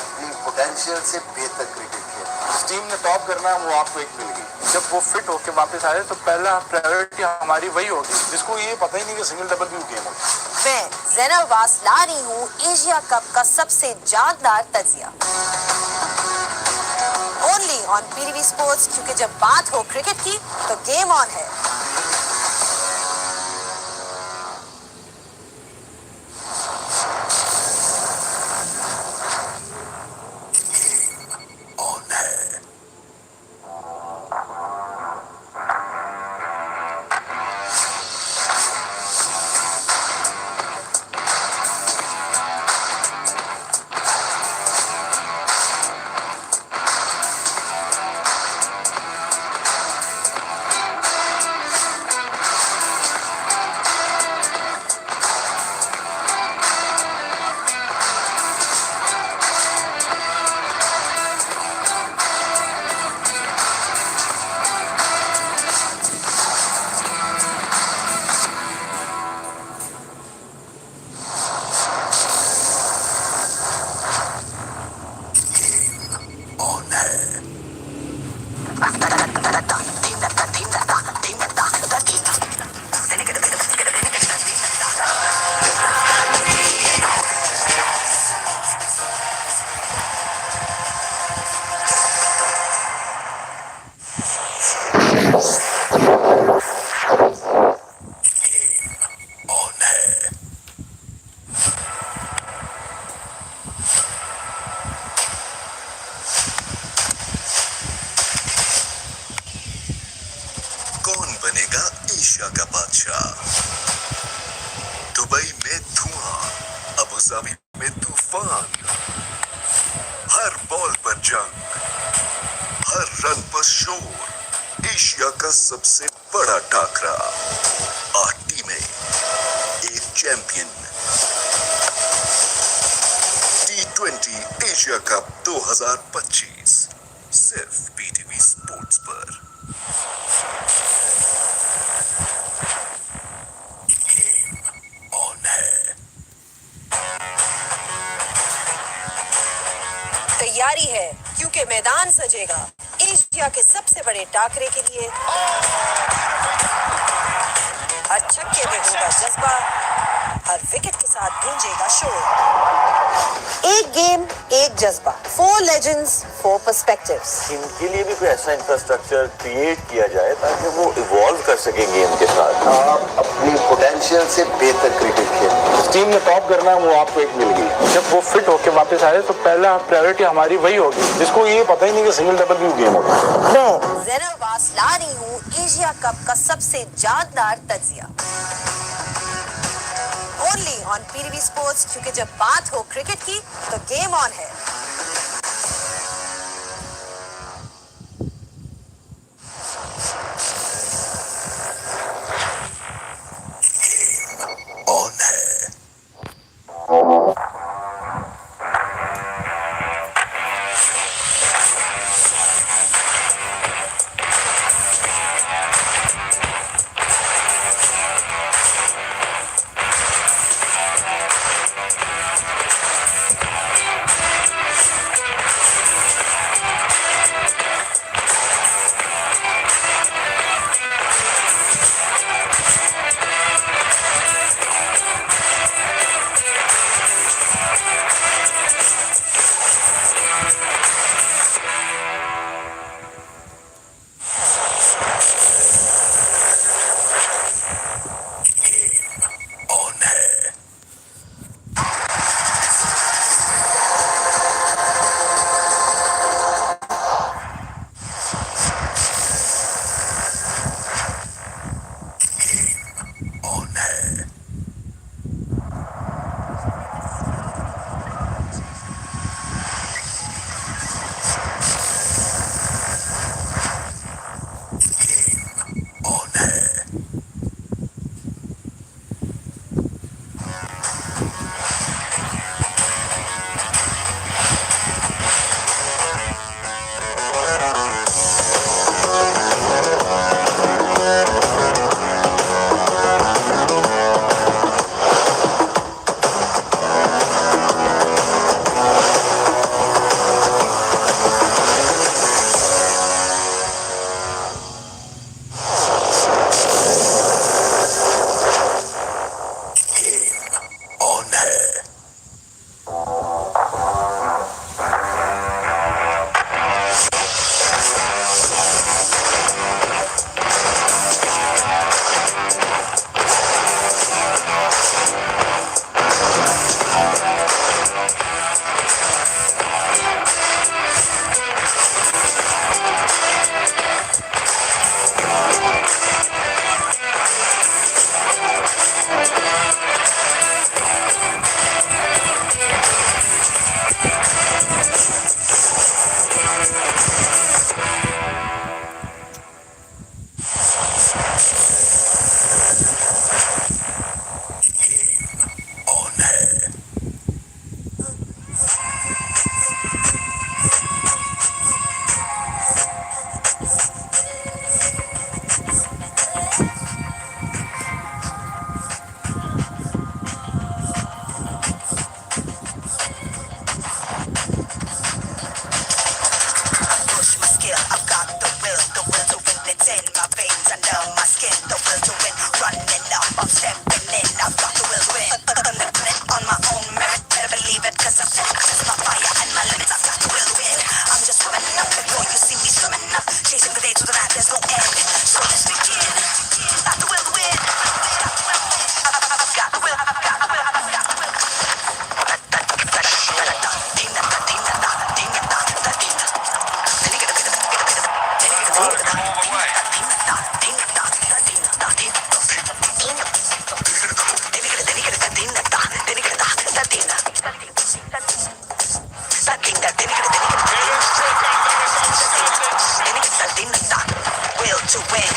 अपनी पोटेंशियल से बेहतर क्रिकेट खेल। टीम ने टॉप करना है वो आपको एक मिल गई। जब वो फिट होके वापस आए तो पहला प्रायोरिटी हमारी वही होगी, जिसको ये पता ही नहीं कि सिंगल डबल भी गेम होगी। मैं ज़ैनब अब्बास ला रही हूँ एशिया कप का सबसे जानदार तजिया ओनली ऑन पीटीवी स्पोर्ट्स, क्योंकि जब बात हो क्रिकेट की तो गेम ऑन है। कौन बनेगा एशिया का बादशाह? दुबई में धुआं, अबू धाबी में तूफान, हर बॉल पर जंग, हर रन पर शोर। एशिया का सबसे बड़ा टाकरा, 8 टीमें, एक चैंपियन। T20 एशिया कप 2025 सिर्फ पीटीवी स्पोर्ट्स पर। तैयारी है क्योंकि मैदान सजेगा एशिया के सबसे बड़े टाकरे के लिए। हर छक्के में होगा जज्बा, हर विकेट के साथ गूंजेगा शोर। एक गेम एक जज्बा, 4 legends 4 perspectives। इनके लिए भी कोई ऐसा इंफ्रास्ट्रक्चर क्रिएट किया जाए ताकि वो इवॉल्व कर सके गेम के साथ। आप अपनी पोटेंशियल से बेहतर क्रिकेट खेलें। जिस टीम ने टॉप करना है वो आपको एक मिल गई। जब वो फिट होके वापस आए तो पहला प्रायोरिटी हमारी वही होगी, जिसको ये पता ही नहीं कि सिंगल डबल भी गेम होगी। मैं ज़ैनब अब्बास ला रही हूँ एशिया कप का सबसे जानदार तजिया ओनली ऑन पीटीवी स्पोर्ट्स, क्योंकि जब बात हो क्रिकेट की तो गेम ऑन है। day to the night, there's no end. So let's begin. Got the will to win. Got the will, got the will, got the will. Will to win.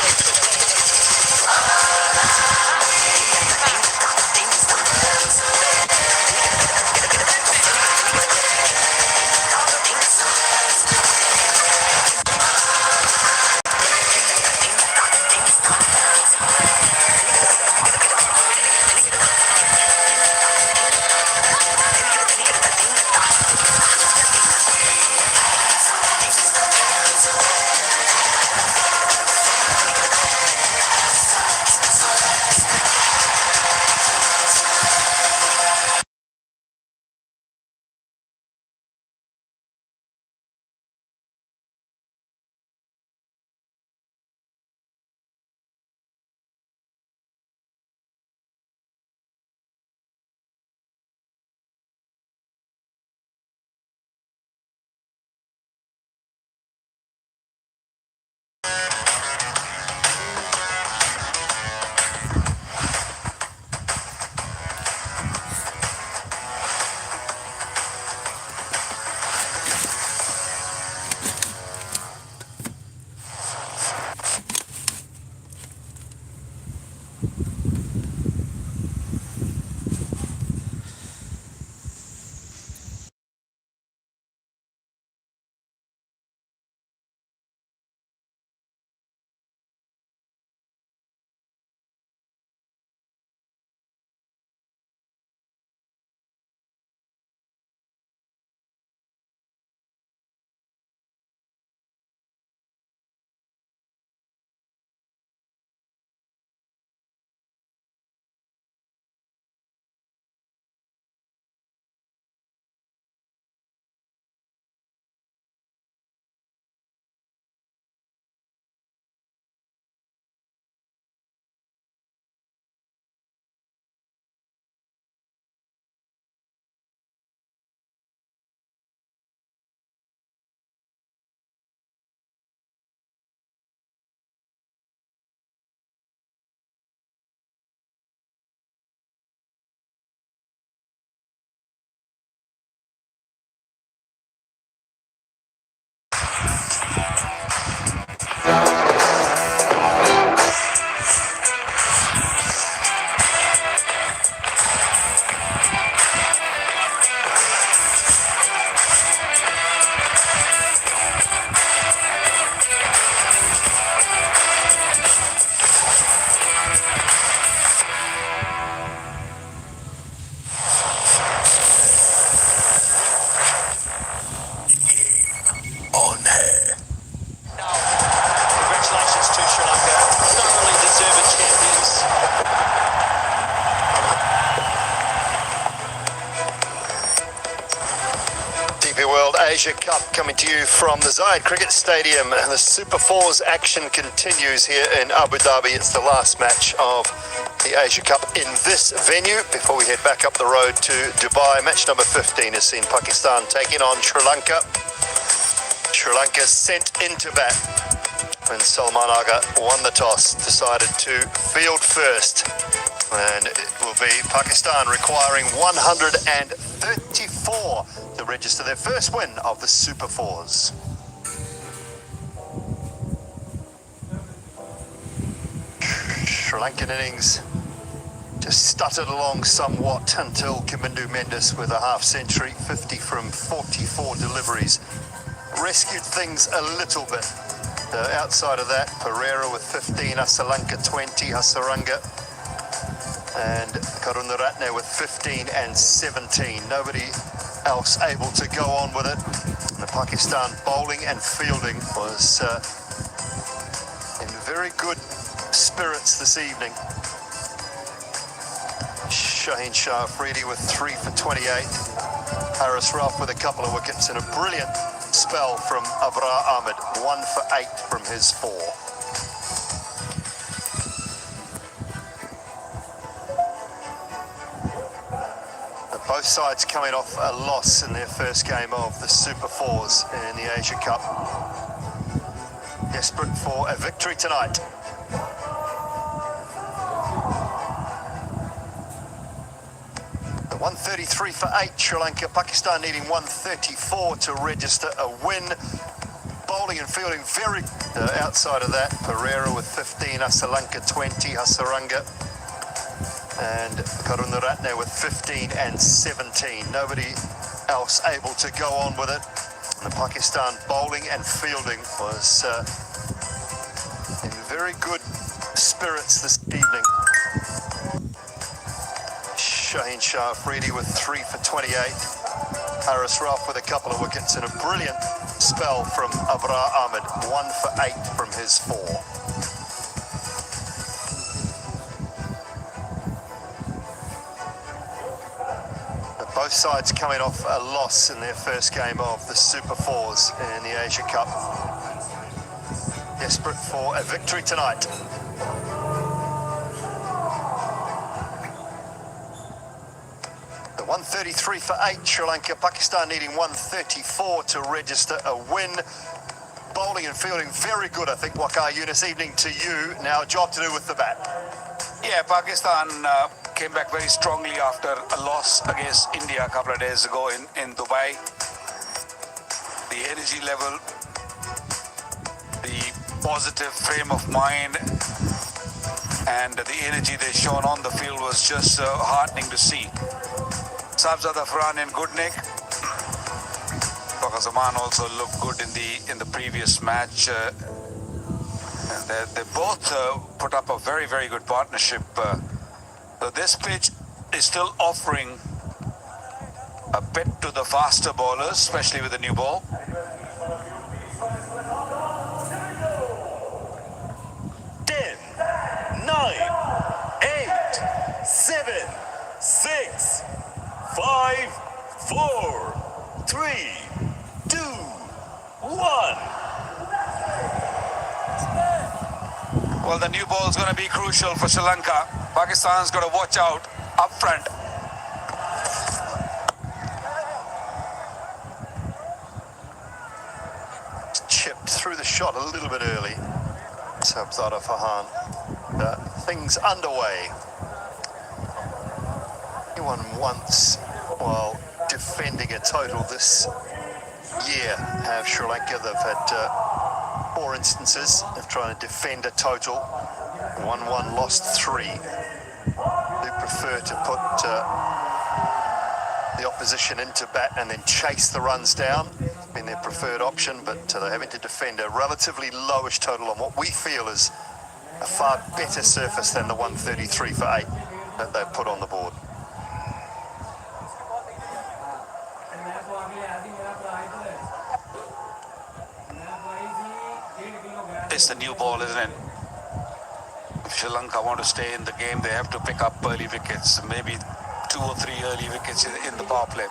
Congratulations to Sri Lanka. Thoroughly deserved champions. DP World Asia Cup coming to you from the Zayed Cricket Stadium. The Super Fours action continues here in Abu Dhabi. It's the last match of the Asia Cup in this venue before we head back up the road to Dubai. Match number 15 has seen Pakistan taking on Sri Lanka. Sri Lanka sent into bat when Salman Aga won the toss, decided to field first. And it will be Pakistan requiring 134 to register their first win of the Super Fours. Sri Lankan innings just stuttered along somewhat until Kamindu Mendes with a half century, 50 from 44 deliveries. Rescued things a little bit. Outside of that, Pereira with 15, Asalanka 20, Hasaranga and Karunaratne with 15 and 17. Nobody else able to go on with it. The Pakistan bowling and fielding was in very good spirits this evening. Shaheen Shah Afridi with 3 for 28. Haris Ralph with a couple of wickets and a brilliant spell from Abrar Ahmed, 1 for 8 from from his 4. Both sides coming off a loss in their first game of the Super Fours in the Asia Cup. Desperate for a victory tonight. The 133 for 8, Sri Lanka. Pakistan needing 134 to register a win. Bowling and fielding very outside of that. Pereira with 15, Asalanka 20, Hasaranga and Karunaratne with 15 and 17. Nobody else able to go on with it. And the Pakistan bowling and fielding was in very good spirits this evening. Shaheen Shah Afridi with 3 for 28. Haris Rauf with a couple of wickets and a brilliant spell from Abrar Ahmed. 1 for 8 from his 4. Both sides coming off a loss in their first game of the Super Fours in the Asia Cup. Desperate for a victory tonight. The 133 for 8, Sri Lanka. Pakistan needing 134 to register a win. Bowling and fielding very good, I think, Waqar Younis. Evening to you. Now a job to do with the bat. Yeah, Pakistan came back very strongly after a loss against India a couple of days ago in Dubai. The energy level, the positive frame of mind, and the energy they shown on the field was just heartening to see. Sabzada Farhan in good nick. Fakhar Zaman also looked good in the previous match. They both put up a very, very good partnership. So this pitch is still offering a bit to the faster bowlers, especially with the new ball. Ten, 9, 8, 7, 6, 5, 4, 3, 2, 1. Well, the new ball is going to be crucial for Sri Lanka. Pakistan's got to watch out up front. Chipped through the shot a little bit early. Sabzada Farhan. Things underway. Anyone once, while defending a total this year, have Sri Lanka. They've had 4 instances of trying to defend a total. 1-1, lost 3. They prefer to put the opposition into bat and then chase the runs down. Been their preferred option, but they're having to defend a relatively lowish total on what we feel is a far better surface than the 133 for 8 that they've put on the board. It's the new ball, isn't it? If Sri Lanka want to stay in the game, they have to pick up early wickets, maybe 2 or 3 early wickets in the power play.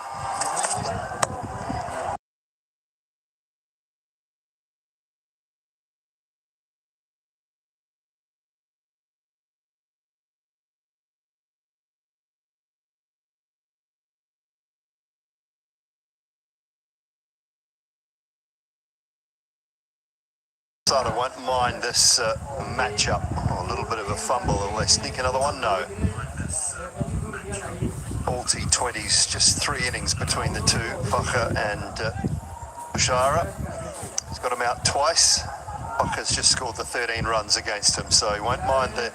I won't mind this matchup. Oh, a little bit of a fumble. Will they sneak another one? No. All T20s, just 3 innings between the two, Fakhar and Bushara. He's got him out twice. Fakhar's just scored the 13 runs against him, so he won't mind the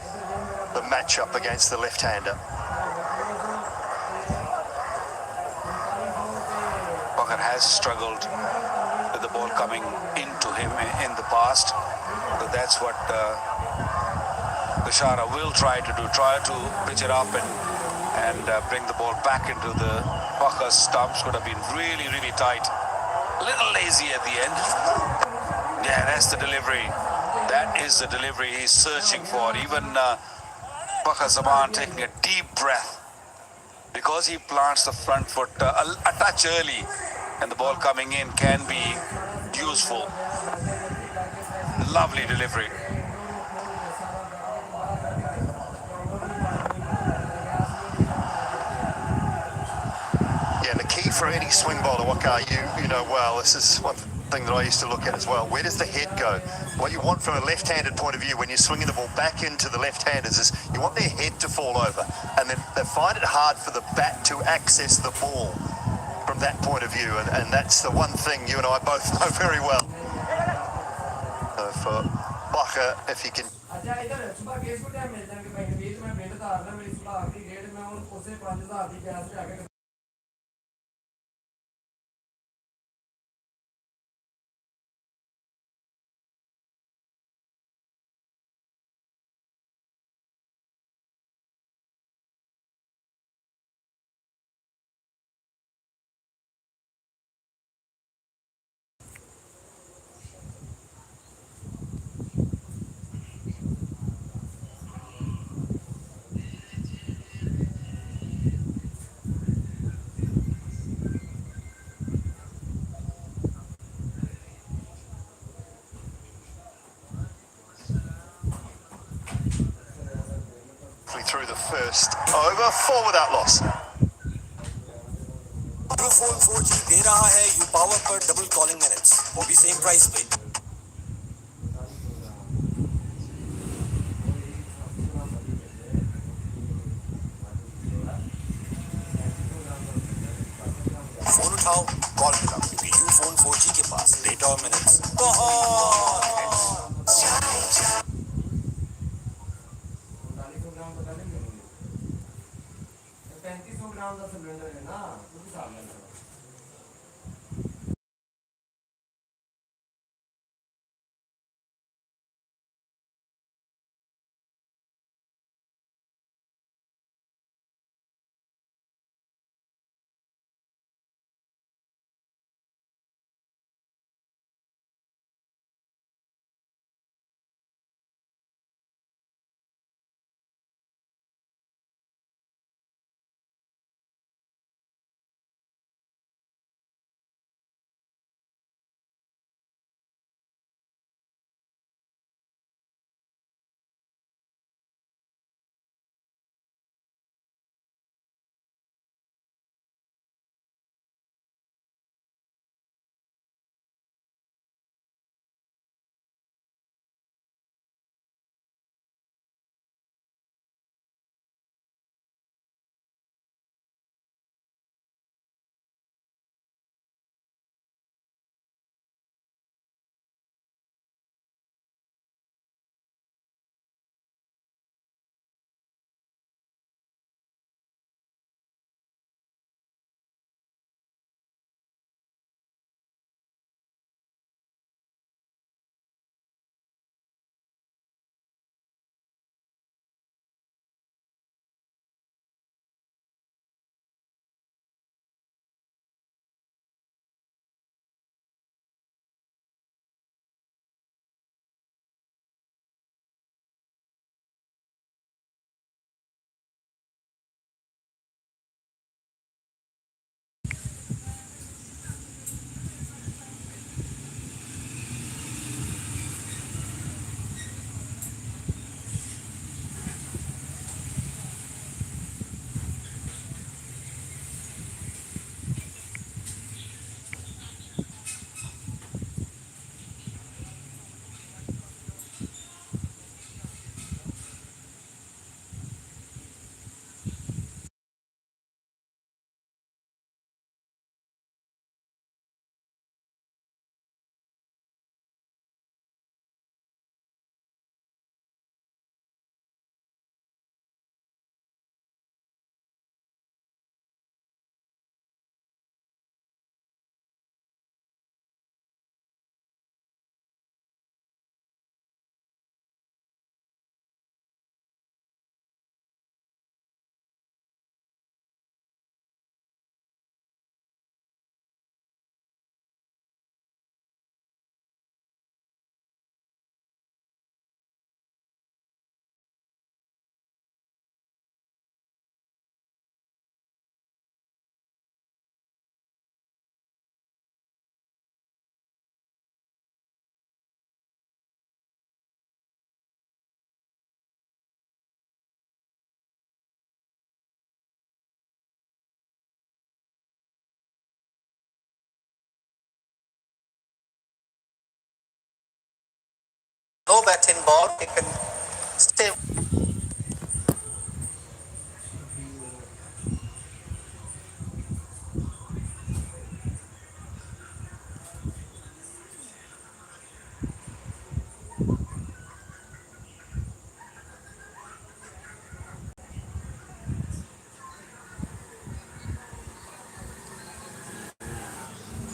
matchup against the left-hander. Fakhar has struggled with the ball coming into him in the past. So that's what Bushara will try to do, try to pitch it up and bring the ball back into the Fakhar's stumps. Could have been really, really tight. A little lazy at the end. Yeah, that's the delivery. That is the delivery he's searching for. Even Fakhar Zaman taking a deep breath because he plants the front foot a touch early, and the ball coming in can be useful. Lovely delivery. Yeah, and the key for any swing bowler, Waka, you know well, this is one thing that I used to look at as well. Where does the head go? What you want from a left-handed point of view when you're swinging the ball back into the left-handers is you want their head to fall over. And then they find it hard for the bat to access the ball from that point of view. And that's the one thing you and I both know very well. So for Bacher, if he can through the first over, 4 without loss. Phone 4G दे रहा है U power पर double calling minutes वो भी same price पे phone उठाओ call मिलाओ क्योंकि यू फोन 4G के पास डेटा और मिनट्स बहुत no bat and ball. You can stay.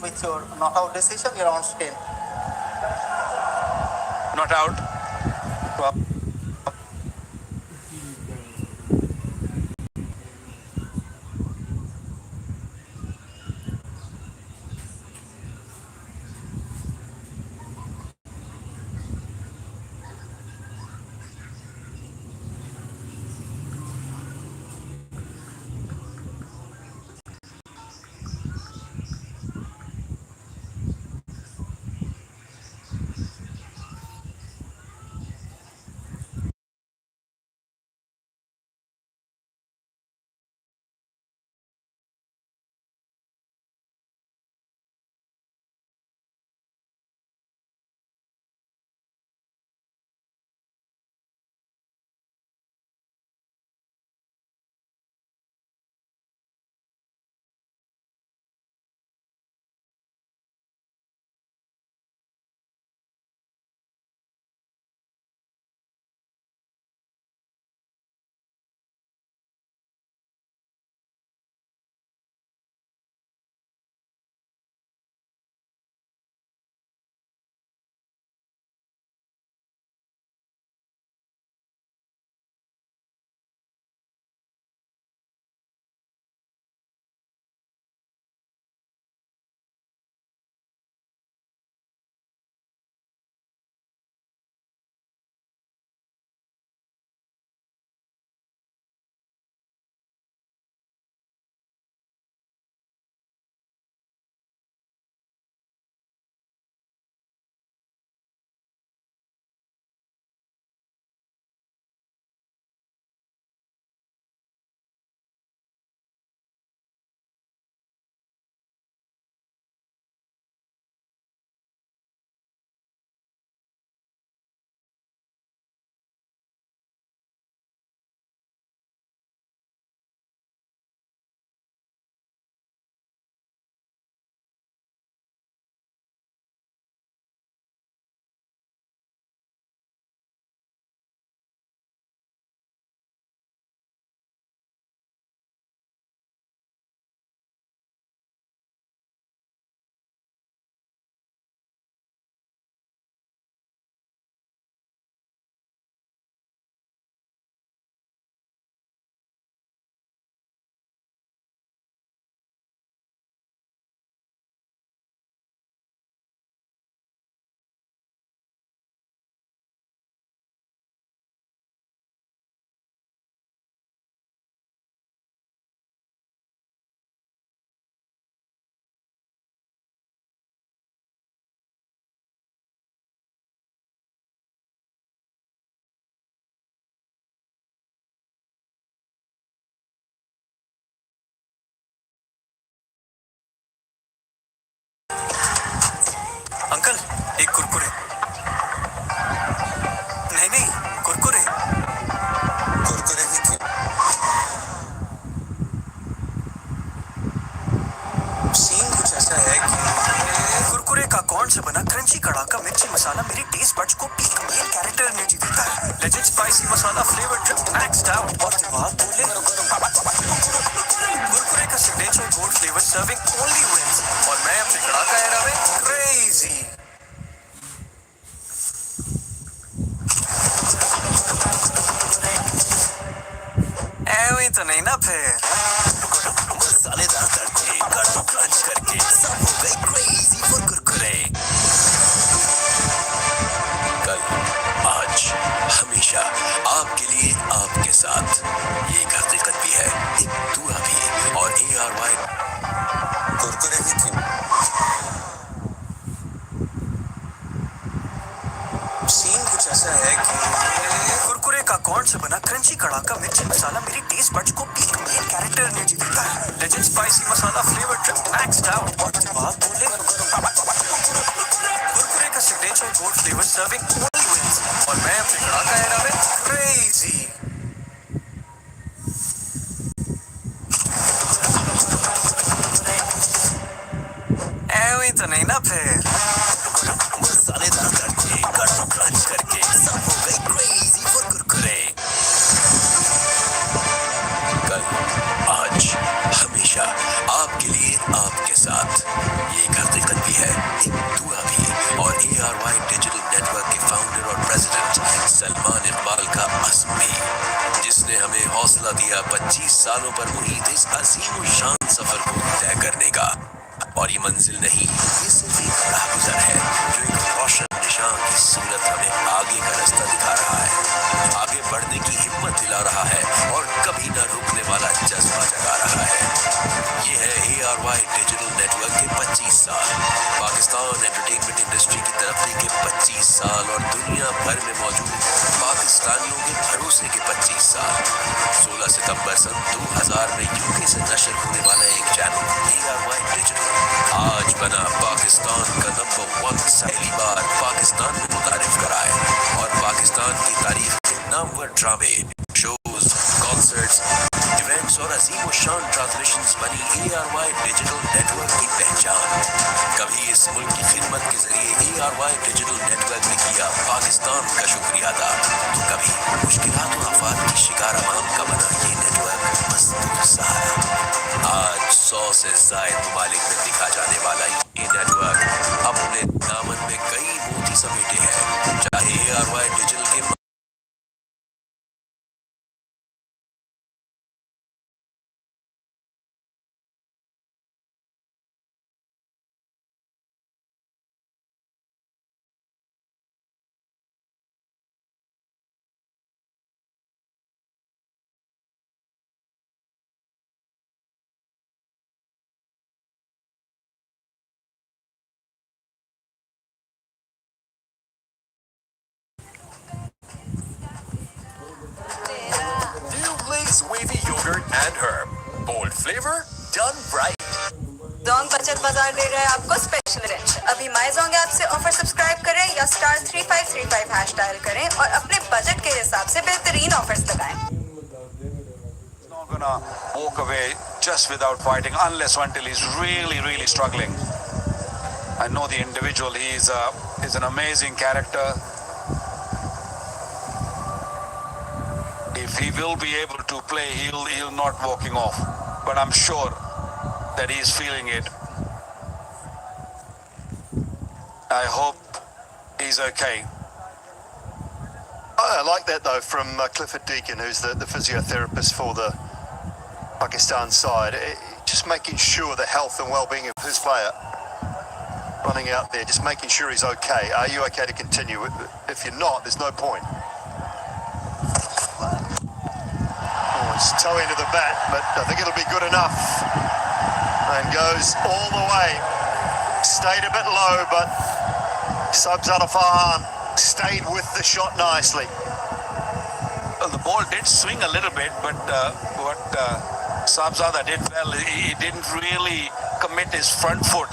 With your not out decision, you're on spin. Not out. Uncle एक कुरकुरे नहीं नहीं कुरकुरे कुरकुरे ही क्यों सीन कुछ ऐसा है कि कुरकुरे का कॉर्न से बना क्रंची कड़ाका मिर्ची मसाला मेरी टेस्ट बड्स को पीक मेन कैरेक्टर एनर्जी देता है legend spicy masala flavour drip maxed out और जवाब बोले कुरकुरे का signature gold flavour serving only wins और मैं अपने कड़ाका एरा में क्रेजी ऐਵੇਂ तो नहीं ना फिर मसालेदार तड़के कड़क क्रंच करके सब हो गई क्रेजी फॉर कुरकुरे कल आज हमेशा आपके लिए आपके साथ ये एक हकीकत भी है एक दुआ भी और ARY कुरकुरे ही क्यों सीन कुछ ऐसा है कि कुरकुरे का कॉर्न से बना क्रंची कड़ाका मिर्ची मसाला मेरी टेस्ट बड्स को पीक मेन कैरेक्टर एनर्जी देता है legend spicy masala flavour drip maxed out और जवाब बोले कुरकुरे का signature gold flavour serving only wins और मैं अपने कड़ाका एरा में क्रेजी। ऐवी तो नहीं ना फिर। मसालेदार तड़के, कड़क क्रंच करके सब हो गई क्रेजी फॉर कुरकुरे। कल, आज, हमेशा आपके लिए, आपके साथ ये एक हकीकत भी है, एक दुआ भी। और ARY डिजिटल नेटवर्क के फाउंडर और प्रेसिडेंट सलमान इकबाल का अज़्म भी, जिसने हमें हौसला दिया 25 सालों पर मुहित इस अजीम शान सफर को तय करने का। और ये मंजिल नहीं, ये सिर्फ एक राहगुजर है जो एक रोशन निशान की सूरत हमें आगे का रास्ता दिखा रहा है, आगे बढ़ने की हिम्मत दिला रहा है और कभी ना रुकने वाला जज्बा जगा रहा है। ये है ARY डिजिटल नेटवर्क के 25 साल, पाकिस्तान एंटरटेनमेंट इंडस्ट्री की तरक्की के 25 साल और दुनिया भर में मौजूद पाकिस्तानियों के भरोसे के 25 साल। 16 सितंबर सन 2000 में UK से नशर होने वाला एक चैनल ARY डिजिटल आज बना पाकिस्तान का नंबर 1, पहली बार पाकिस्तान में मुतारिफ कराए और पाकिस्तान की तारीफ के नामवर ड्रामे, शोज, कॉन्सर्ट्स, इवेंट्स और अजीम शान ट्रांसमिशंस बनी ARY डिजिटल नेटवर्क की पहचान। कभी इस मुल्क की खिदमत के जरिए ARY डिजिटल नेटवर्क ने किया पाकिस्तान का शुक्रिया अदा, तो कभी मुश्किलात और आफात की शिकार अवाम का बना ये नेटवर्क मजबूत सहारा। आज 100 से ज्यादा ममालिक में दिखा जाने वाला ये नेटवर्क अपने दामन में कई मोती समेटे हैं, चाहे ARY डिजिटल के Wavy yogurt and herb. Bold flavor, done right. Jong बचत बाजार दे रहा है आपको स्पेशल अटेंशन। अभी माइजोंग ऐप से ऑफर सब्सक्राइब करें या *3535 हैश डायल करें और अपने बजट के हिसाब से बेहतरीन ऑफर्स लगाएं। Not gonna walk away just without fighting unless or until he's really struggling. I know the individual. He's an amazing character. If he will be able to play, he'll not walking off. But I'm sure that he's feeling it. I hope he's okay. I like that though from Clifford Deacon, who's the physiotherapist for the Pakistan side. Just making sure the health and well-being of his player. Running out there, just making sure he's okay. Are you okay to continue? If you're not, there's no point. It's toe into the bat, but I think it'll be good enough. And goes all the way. Stayed a bit low, but Sabzada Farhan stayed with the shot nicely. Well, the ball did swing a little bit, but what Sabzada did well, he didn't really commit his front foot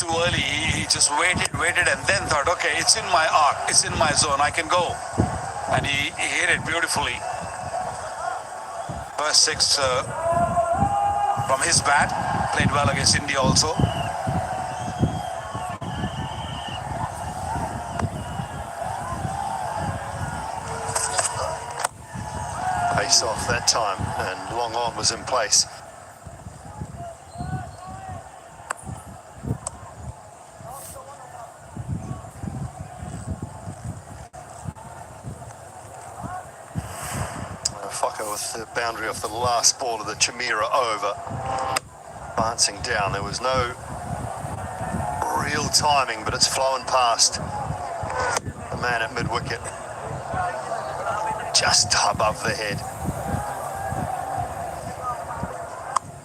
too early. He just waited and then thought, okay, it's in my arc, it's in my zone, I can go. And he hit it beautifully. First 6 from his bat, played well against India also. Pace off that time, and long on was in place. Fucker with the boundary off the last ball of the Chimera over. Advancing down, there was no real timing, but it's flowing past the man at mid-wicket. Just above the head.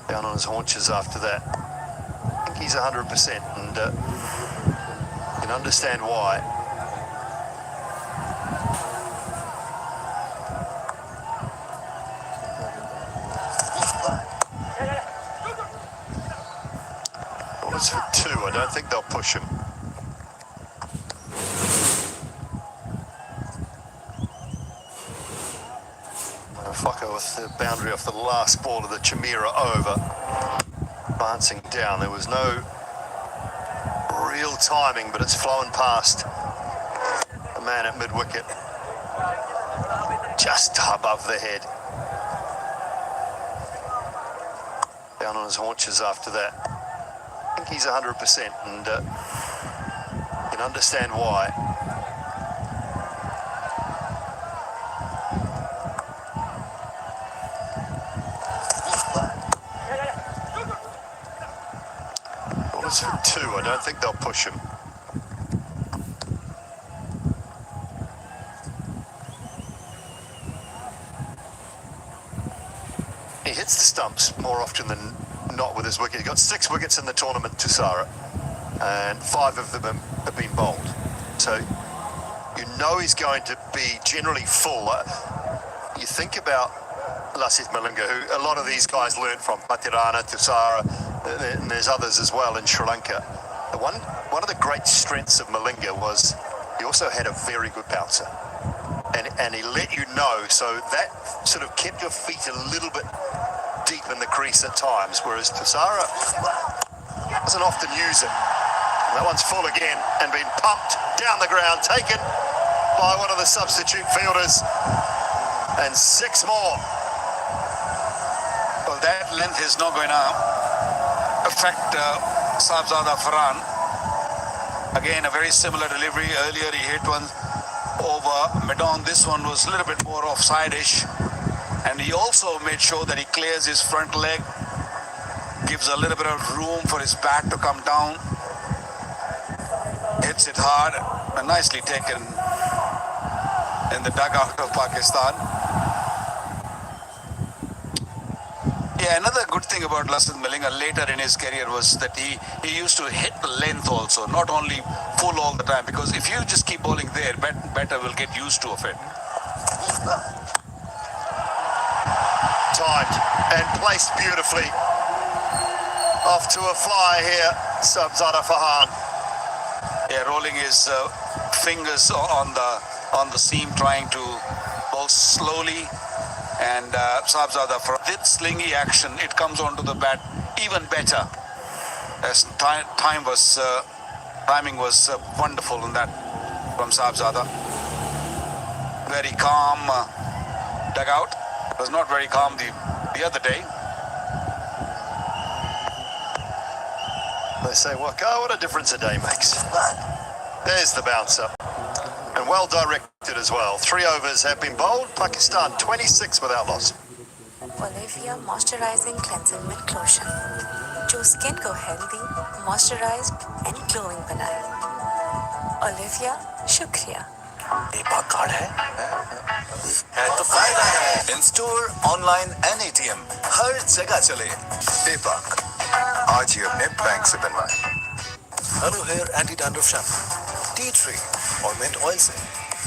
Down on his haunches after that. I think he's 100%, and you can understand why. Well, it's for 2. I don't think they'll push him. Fokker with the boundary off the last ball of the Chamira over. Advancing down. There was no real timing, but it's flown past the man at mid-wicket. Just above the head. Down on his haunches after that. I think he's 100% and you can understand why. Well, it's from 2. I don't think they'll push him. He hits the stumps more often than not with his wicket. He got 6 wickets in the tournament, Tussara, and 5 of them have been bowled. So you know he's going to be generally full. You think about Lasith Malinga, who a lot of these guys learned from, Patirana, Tussara, and there's others as well in Sri Lanka. One of the great strengths of Malinga was he also had a very good bouncer. And he let you know, so that sort of kept your feet a little bit deep in the crease at times, whereas Tussara doesn't often use it. And that one's full again and been pumped down the ground, taken by one of the substitute fielders, and 6 more. Well, that length is not going to affect Sahibzada Farhan. Again, a very similar delivery. Earlier he hit one over mid-on. This one was a little bit more offside-ish. And he also made sure that he clears his front leg, gives a little bit of room for his bat to come down. Hits it hard and nicely taken in the dugout of Pakistan. Yeah, another good thing about Lasith Malinga later in his career was that he used to hit the length also, not only full all the time, because if you just keep bowling there, batter will get used to it. Timed and placed beautifully. Off to a fly here, Sahibzada Farhan. Yeah, rolling his fingers on the seam, trying to bowl slowly. And Sahibzada Farhan, with slingy action, it comes onto the bat even better. As timing was wonderful in that from Sahibzada. Very calm dugout. It was not very calm the other day. They say, well, what a difference a day makes. There's the bouncer. And well directed as well. 3 overs have been bowled. Pakistan 26 without loss. Olivia Moisturizing Cleansing Milk Lotion, जो skin को healthy, moisturised and glowing बनाए. Olivia, शुक्रिया. PayPak card है तो फायदा है. In store, online and ATM, हर जगह चले. पेपाक, आज ही अपने बैंक से बनवाएं. Hello hair anti dandruff shampoo, tea tree और मिंट ऑयल से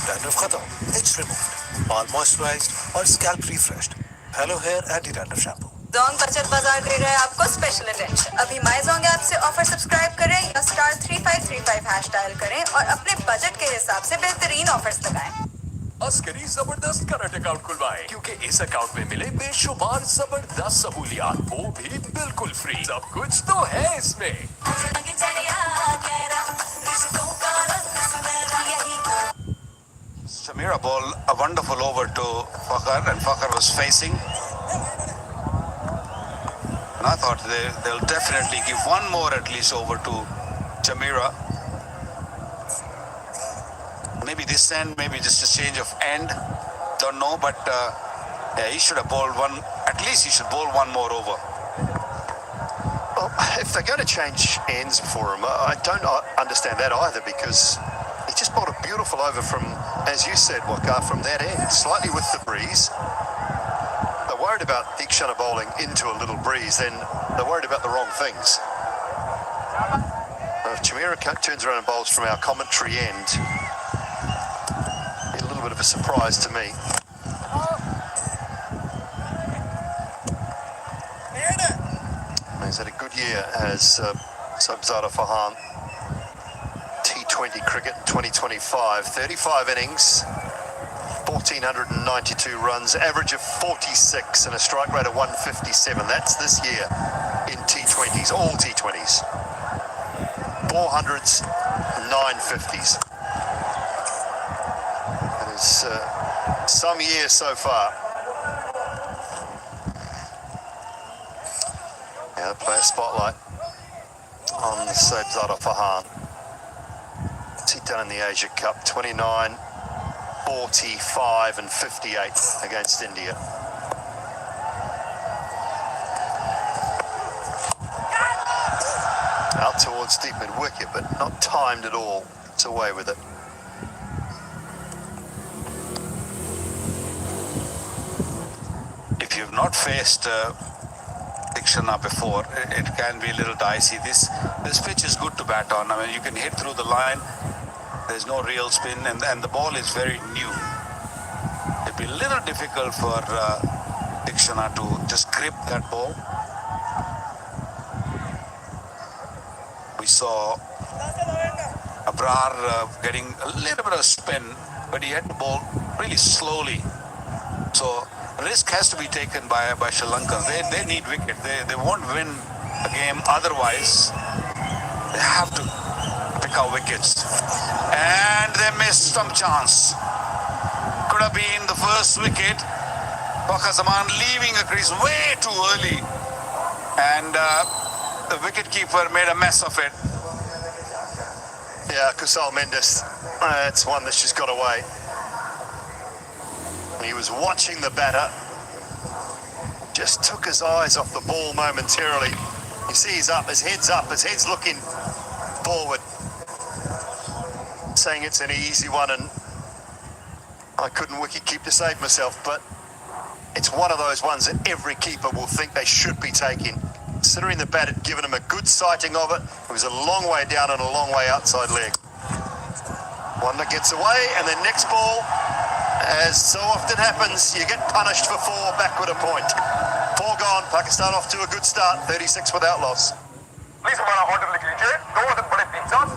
डैंड्रफ खत्म, इट्स रिमूव्ड, बाल मॉइस्चराइज्ड और scalp refreshed. Hello hair anti dandruff shampoo. जोंग बचत बाजार दे रहा है आपको स्पेशल अटेंशन. अभी माई जोंग ऐप से ऑफर सब्सक्राइब करें या *3535 डायल करें और अपने बजट के हिसाब से बेहतरीन ऑफर्स लगाएं. अस्करी जबरदस्त करंट अकाउंट खुलवाएं, क्योंकि इस अकाउंट में मिले बेशुमार जबरदस्त सहूलियात, वो भी बिल्कुल फ्री. सब कुछ तो है इसमें. Chamira ball a wonderful over to Fakhar, and Fakhar was facing. And I thought they'll definitely give one more at least over to Chamira. Maybe this end, maybe just a change of end. Don't know, but yeah, he should have bowled one. At least he should bowl one more over. Well, if they're going to change ends for him, I don't understand that either, because he just bowled a beautiful over from, as you said, Waqar, from that end, slightly with the breeze. They're worried about Deekshana bowling into a little breeze, then they're worried about the wrong things. Now, if Chamira turns around and bowls from our commentary end, a little bit of a surprise to me. He's had a good year as Sahibzada Farhan. T20 cricket in 2025, 35 innings, 1,492 runs, average of 46 and a strike rate of 157. That's this year in T20s, all T20s. 400s, 950s. That is some years so far. Yeah, player spotlight on Saibzada Fahan. What's he done in the Asia Cup? 29, 45 and 58 against India. Out towards deep mid wicket, but not timed at all. It's away with it. If you've not faced Dikshana before, it can be a little dicey. This pitch is good to bat on. I mean, you can hit through the line. There's no real spin, and the ball is very new. It'd be a little difficult for Dikshana to just grip that ball. We saw Abrar getting a little bit of spin, but he had the ball really slowly. So risk has to be taken by Sri Lanka. They need wicket. They won't win a game otherwise. They have to pick out wickets. And they missed some chance. Could have been the first wicket. Waqar Zaman leaving a crease way too early. And the wicketkeeper made a mess of it. Yeah, Kusal Mendes. It's one that's just got away. He was watching the batter. Just took his eyes off the ball momentarily. You see he's up, his head's looking forward. Saying it's an easy one and I couldn't wicket keep to save myself, but it's one of those ones that every keeper will think they should be taking. Considering the bat had given him a good sighting of it, it was a long way down and a long way outside leg. One that gets away, and then next ball, as so often happens, you get punished for 4 backward a point. 4 gone, Pakistan off to a good start, 36 without loss. Please हमारा order लिख लीजिए 2 अदद बड़े pizzas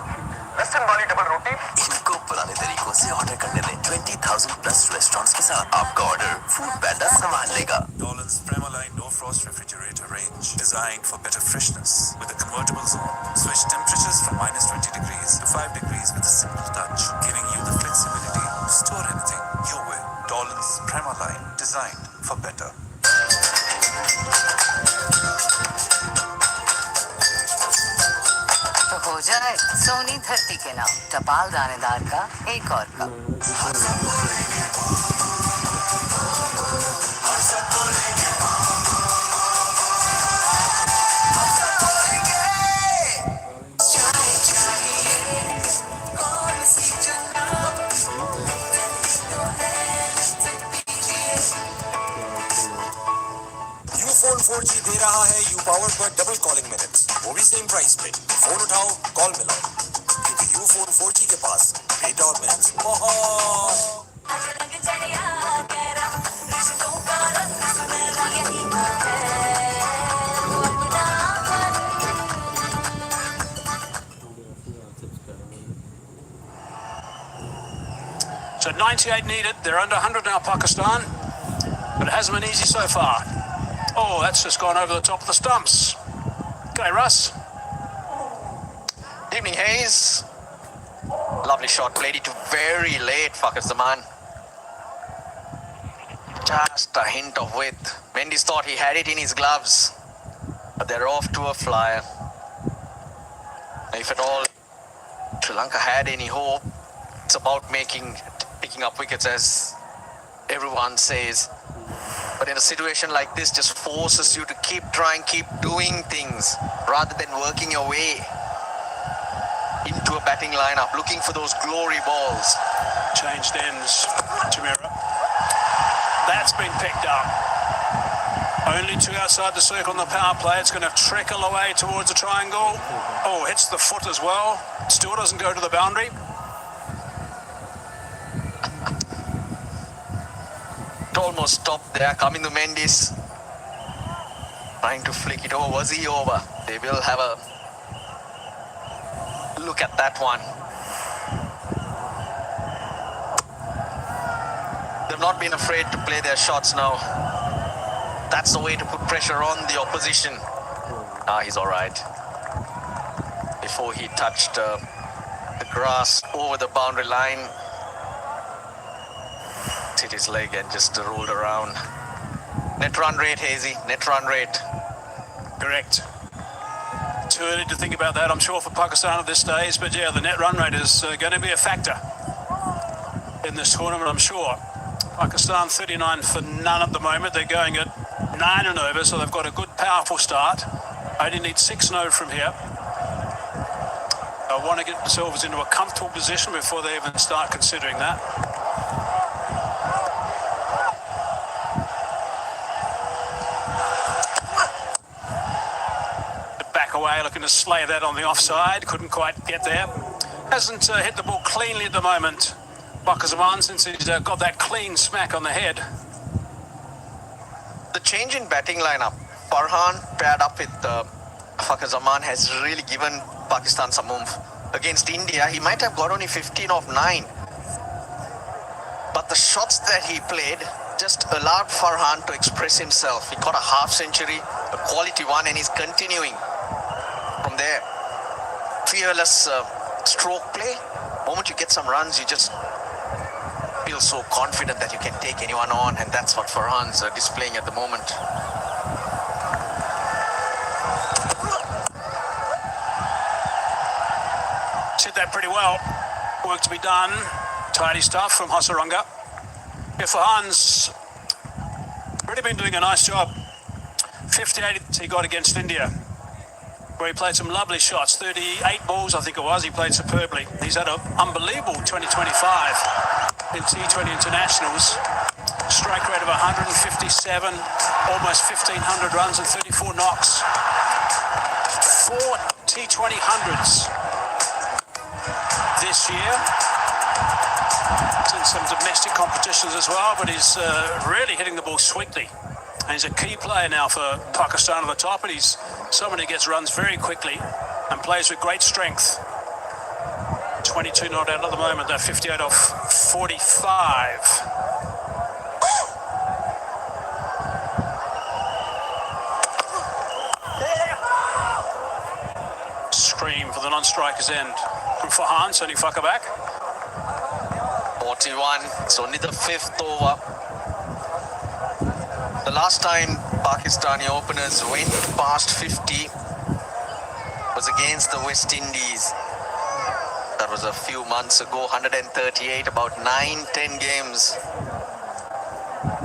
लहसुन वाली double रोटी इनको पुराने तरीकों से ऑर्डर करने में 20,000 प्लस रेस्टोरेंट्स के साथ आपका ऑर्डर फूड पैंडा संभाल लेगा. Dolan's Premaline No Frost Refrigerator range, designed for better freshness with a convertible zone. Switch temperatures from -20 degrees to 5 degrees with a simple touch, giving you the flexibility to store anything your way. Dolan's Premaline, designed for better. तो हो जाए सोनी धरती के नाम टपाल दानेदार का एक और कप. यूफोन 4G दे रहा है यू पावर पर डबल कॉलिंग मिनट्स, वो भी सेम प्राइस पे. फोन उठाओ, कॉल मिलाओ, क्योंकि यूफोन 4G के पास डेटा और मिनट्स बहुत. So 98 needed. They're under 100 now, Pakistan. But it hasn't been easy so far. Oh, that's just gone over the top of the stumps. G'day, Russ. Evening, Hayes. Lovely shot, played it very late, Waqar Zaman. Just a hint of width. Mendes thought he had it in his gloves, but they're off to a flyer. If at all Sri Lanka had any hope, it's about picking up wickets, as everyone says. But in a situation like this, just forces you to keep trying, keep doing things, rather than working your way into a batting lineup, looking for those glory balls. Changed ends, Tamira. That's been picked up. Only 2 outside the circle on the power play. It's going to trickle away towards the triangle. Oh, hits the foot as well. Still doesn't go to the boundary. It almost stopped there. Coming to Mendes, trying to flick it over. Was he over? They will have a look at that one. They've not been afraid to play their shots now. That's the way to put pressure on the opposition. He's all right. Before he touched the grass over the boundary line, hit his leg and just rolled around. Net run rate, Hazy. Net run rate. Correct. Too early to think about that, I'm sure, for Pakistan at this stage. But yeah, the net run rate is going to be a factor in this tournament, I'm sure. Pakistan 39 for none at the moment. They're going at 9 and over, so they've got a good, powerful start. Only need 6 and over from here. I want to get themselves into a comfortable position before they even start considering that. Back away, looking to slay that on the offside. Couldn't quite get there. Hasn't hit the ball cleanly at the moment, Zaman, since he's got that clean smack on the head. The change in batting lineup, Farhan paired up with Zaman, has really given Pakistan some oomph. Against India, he might have got only 15 of 9. But the shots that he played just allowed Farhan to express himself. He caught a half century, a quality one, and he's continuing from there. Fearless stroke play. The moment you get some runs, you just feel so confident that you can take anyone on, and that's what Farhan's displaying at the moment. Hit that pretty well. Work to be done. Tidy stuff from Hasaranga. Yeah, Farhan's really been doing a nice job. 58 he got against India, where he played some lovely shots. 38 balls, I think it was. He played superbly. He's had an unbelievable 2025 in T20 internationals. Strike rate of 157, almost 1,500 runs and 34 knocks. 4 T20 hundreds this year. It's in some domestic competitions as well, but he's really hitting the ball sweetly. And he's a key player now for Pakistan at the top, and he's someone who gets runs very quickly and plays with great strength. 22 not out at the moment, they're 58 off 45. Scream for the non-striker's end from Farhan, sending Fucker back. 41, it's only the 5th over. The last time Pakistani openers went past 50 was against the West Indies. That was a few months ago, 138, about 9-10 games.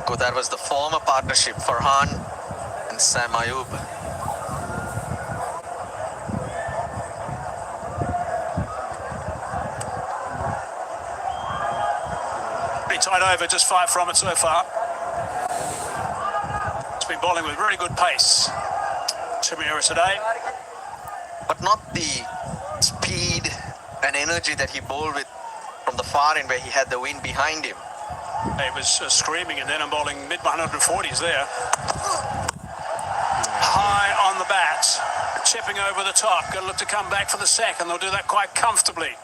So that was the former partnership, Farhan and Sam Ayub. Pretty tight over, just 5 from it so far. It's been bowling with very good pace, Shamira today. But not the speed and energy that he bowled with from the far end where he had the wind behind him. He was screaming, and then I'm bowling mid-140s there. High on the bat, chipping over the top. Got to look to come back for the second. They'll do that quite comfortably.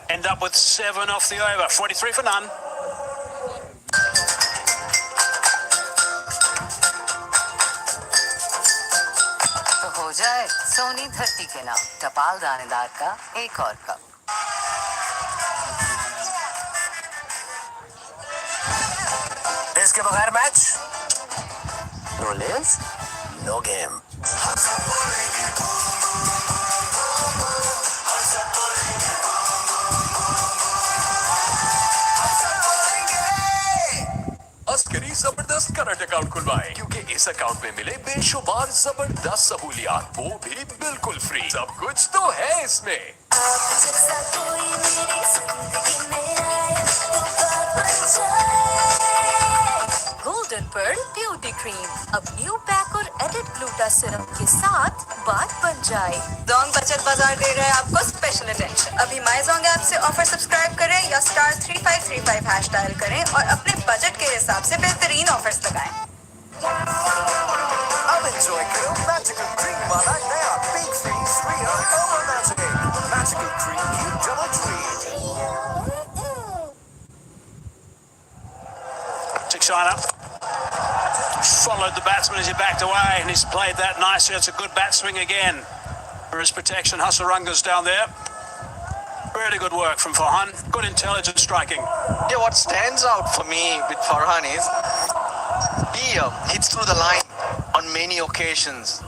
End up with 7 off the over. 43 for none. तो हो जाए सोनी धरती के नाम टपाल दानेदार का एक और कप। इसके बगैर match no less no game. Askari जबरदस्त करंट अकाउंट खुलवाए, क्योंकि इस अकाउंट में मिले बेशुमार जबरदस्त सहूलियात, वो भी बिल्कुल फ्री। सब कुछ तो है इसमें। गोल्डन पर्ल ब्यूटी क्रीम अब न्यू पैक और एडिड ग्लूटा सिरप के साथ बात बन जाए। जोंग बचत बाजार दे रहा है आपको स्पेशल अटेंशन। अभी माई जोंग ऐप से ऑफर सब्सक्राइब करें या *3535 हैश डायल करें और अपने बजट के हिसाब से बेहतरीन ऑफर्स लगाएं। अब एंजॉय करो मैजिकल क्रीम वाला नया big freeze free over magic magical cream की double treat. Tiksana followed the batsman as he backed away, and he's played that nicely. It's a good bat swing again for his protection. Hasaranga's down there. Really good work from Farhan. Good intelligent striking. Yeah, what stands out for me with Farhan is he hits through the line on many occasions.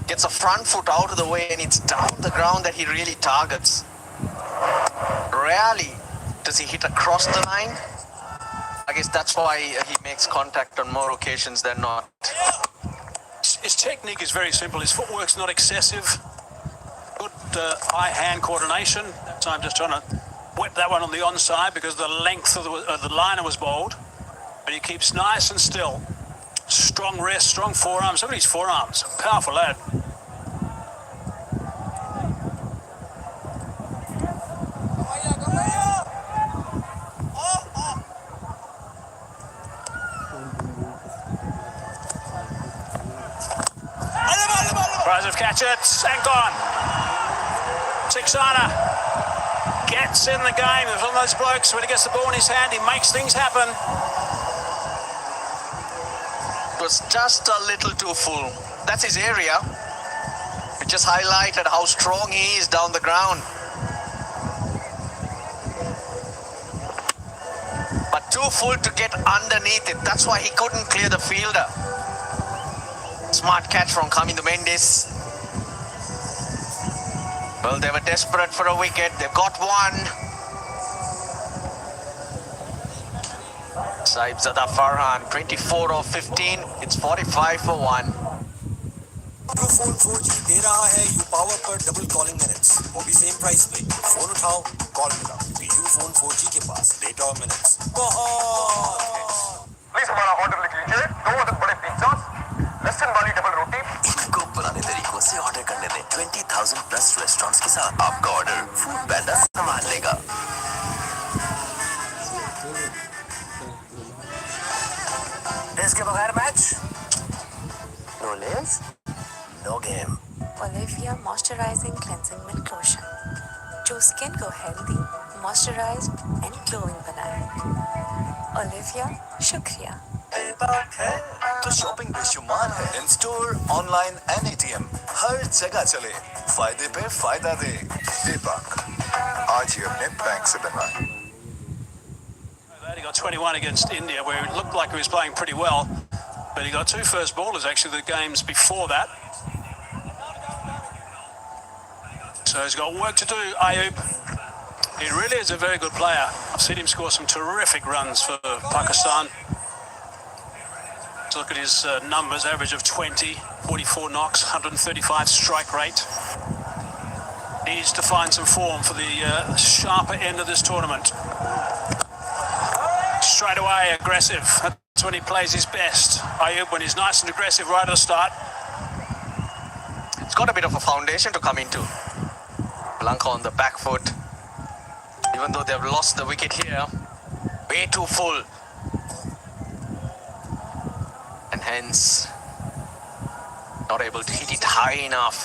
Gets a front foot out of the way, and it's down the ground that he really targets. Rarely does he hit across the line. I guess that's why he makes contact on more occasions than not. His technique is very simple. His footwork's not excessive. Good eye-hand coordination. That time just trying to whip that one on the onside because the length of the liner was bowled. But he keeps nice and still. Strong wrist, strong forearms. Look at his forearms. Powerful lad. Razov catch it, and gone. Tiksana gets in the game. He's one of those blokes, when he gets the ball in his hand, he makes things happen. It was just a little too full. That's his area. It just highlighted how strong he is down the ground. But too full to get underneath it. That's why he couldn't clear the fielder. Smart catch from Kamindo Mendes. Well, they were desperate for a wicket. They've got one. Saibzada Farhan, 24 of 15. It's 45 for 1. Ufone 4G दे रहा है U power पर double calling minutes, वो भी same price पे। Phone उठाओ, call मिलाओ। Ufone 4G के पास डेटा और मिनट्स बहुत। प्लीज हमारा ऑर्डर लिख लीजिए, 2 अदद बड़े पिज्जा, लहसुन वाली डबल रोटी। इनको पुराने तरीकों से ऑर्डर करने दें। 20,000 प्लस रेस्टोरेंट्स के साथ आपका ऑर्डर फूड पैंडा संभाल लेगा। इसके बगैर match no less no game. Olivia Moisturizing Cleansing Milk Lotion, जो स्किन को हेल्दी, मॉइस्चराइज्ड एंड ग्लोइंग बनाए। Olivia, शुक्रिया। तो शॉपिंग बेशुमार है। In store, online and ATM, हर जगह चले। फायदे पे फायदा दे। दीपक, आज ही अपने बैंक से बनवाएं। He got 21 against India, where it looked like he was playing pretty well, but he got 2 first ballers actually the games before that. So he's got work to do, Ayub. He really is a very good player. I've seen him score some terrific runs for Pakistan. Look at his numbers, average of 20, 44 knocks, 135 strike rate. Needs to find some form for the sharper end of this tournament. Straight away, aggressive. That's when he plays his best. Ayub, when he's nice and aggressive right at the start. It's got a bit of a foundation to come into. Lanka on the back foot. Even though they've lost the wicket here, way too full. And hence, not able to hit it high enough.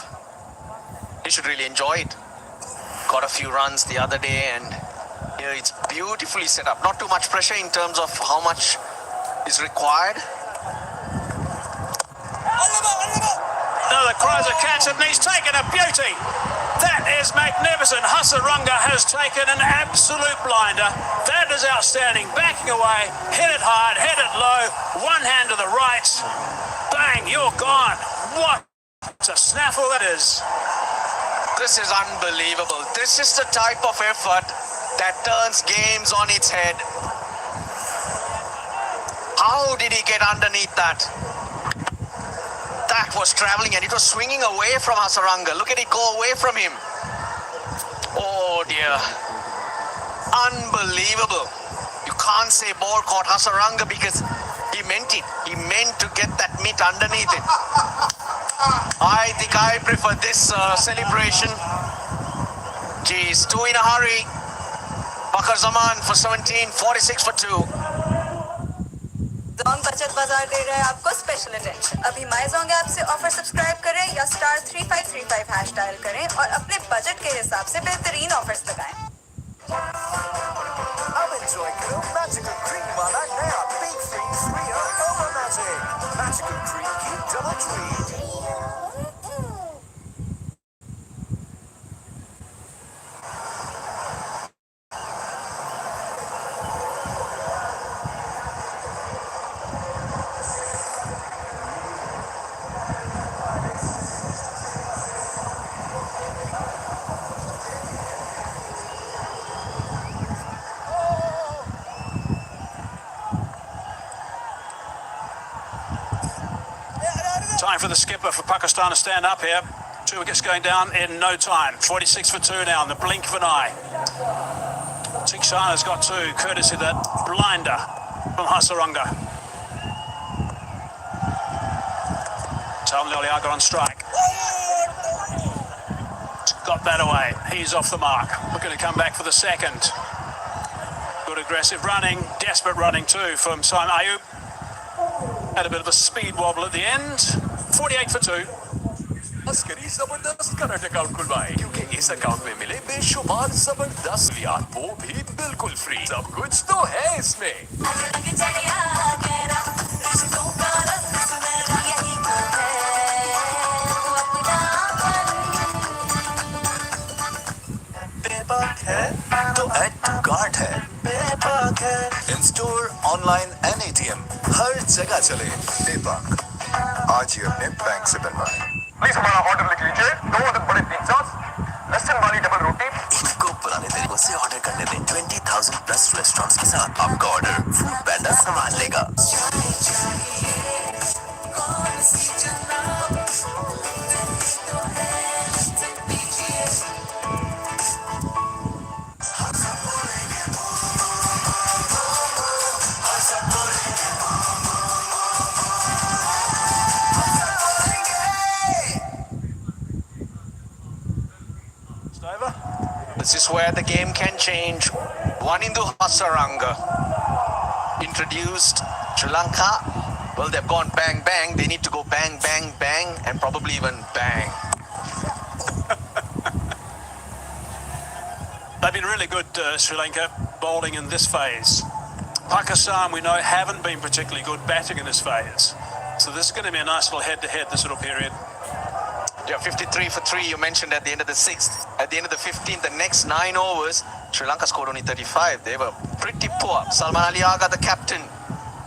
He should really enjoy it. Got a few runs the other day, and here it's beautifully set up. Not too much pressure in terms of how much is required. Another Kreiser catch, and he's taken a beauty. That is magnificent. Hasaranga has taken an absolute blinder. That is outstanding. Backing away, hit it hard, hit it low, one hand to the right. Bang, you're gone. What a snaffle that is. This is unbelievable. This is the type of effort that turns games on its head. How did he get underneath that? That was traveling, and it was swinging away from Hasaranga. Look at it go away from him. Oh dear. Unbelievable. You can't say ball caught Hasaranga because he meant it. He meant to get that mitt underneath it. I think I prefer this celebration. Geez, 2 in a hurry. Bakar Zaman for 17, 46 for 2. Jong बचत बाजार दे रहा है आपको special attention. अभी my Jong app से offer subscribe करें या *3535 हैश डायल करें और अपने बजट के हिसाब से बेहतरीन ऑफर्स लगाएं। अब एंजॉय करो मैजिकल क्रीम वाला नया Time for the skipper for Pakistan to stand up here. 2 wickets going down in no time. 46 for 2 now in the blink of an eye. Tiksana's got 2, courtesy of that blinder from Hasaranga. Talon Liliaga on strike. Got that away. He's off the mark. Looking to come back for the second. Good aggressive running, desperate running too from Saim Ayub. Had a bit of a speed wobble at the end. 48 for 2. Askari जबरदस्त current account खुलवाएं क्योंकि इस account में मिले बेशुमार जबरदस्त रियात वो भी बिल्कुल फ्री सब कुछ तो है इसमें बेबाक है तो ऐड टू कार्ट है बेबाक है in store online and ATM हर जगह चले बेबाक आज ही अपने बैंक से बनवाएं प्लीज हमारा ऑर्डर लिख लीजिए 2 बड़े पिज्जा लहसुन वाली डबल रोटी इनको पुराने तरीकों से ऑर्डर करने में 20,000 प्लस रेस्टोरेंट्स के साथ आपका ऑर्डर फूड पैंडा संभाल लेगा This is where the game can change. Wanindu Hasaranga introduced Sri Lanka. Well, they've gone bang, bang. They need to go bang, bang, bang, and probably even bang. They've been really good, Sri Lanka, bowling in this phase. Pakistan, we know, haven't been particularly good batting in this phase. So this is going to be a nice little head-to-head this little period. Yeah, 53 for 3 you mentioned at the end of the 6th. At the end of the 15th, the next 9 overs, Sri Lanka scored only 35. They were pretty poor. Salman Ali Agha, the captain,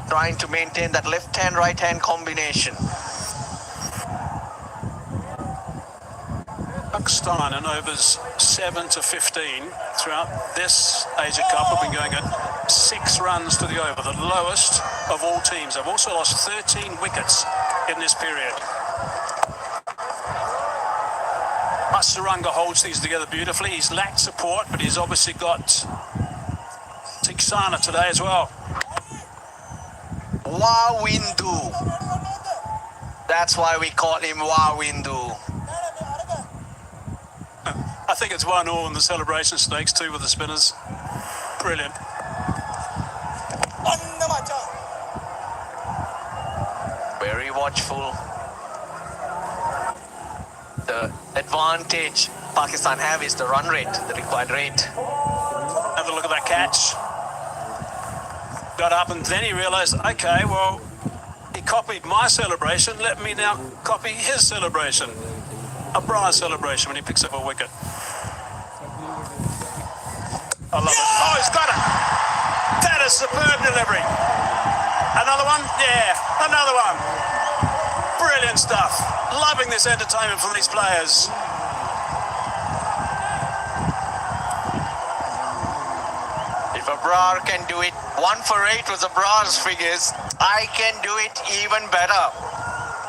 trying to maintain that left-hand, right-hand combination. Pakistan in overs 7 to 15 throughout this Asia Cup have been going at 6 runs to the over, the lowest of all teams. They've also lost 13 wickets in this period. Hasaranga holds things together beautifully. He's lacked support, but he's obviously got Tiksana today as well. Wawindu. That's why we call him Wawindu. I think it's 1-1 in the celebration stakes too with the spinners. Brilliant. Very watchful. The advantage Pakistan have is the run rate, the required rate. Have a look at that catch. Got up and then he realised, okay, well, he copied my celebration. Let me now copy his celebration. A Bryce celebration when he picks up a wicket. I love it. Oh, he's got it. That is superb delivery. Another one? Yeah, another one. Brilliant stuff. Loving this entertainment from these players. If Abrar can do it, 1 for 8 was Abrar's figures. I can do it even better.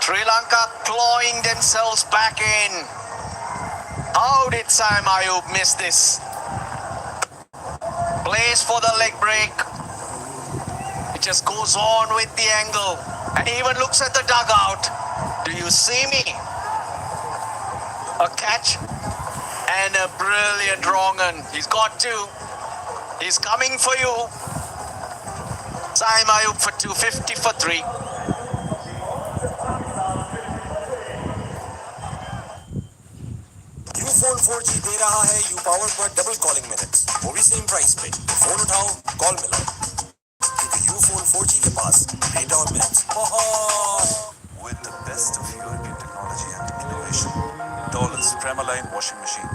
Sri Lanka clawing themselves back in. How did Saim Ayub miss this? Plays for the leg break. It just goes on with the angle. And he even looks at the dugout. Do you see me? A catch and a brilliant wrong un. He's got 2. He's coming for you. Saim Ayub for 2, 50 for 3. Ufone 4G दे रहा है U power पर double calling minutes वो भी same price पे phone उठाओ call मिलाओ क्योंकि यूफोन 4G के पास डेटा और minutes With the best of European technology and innovation, Dollars Premaline washing machine.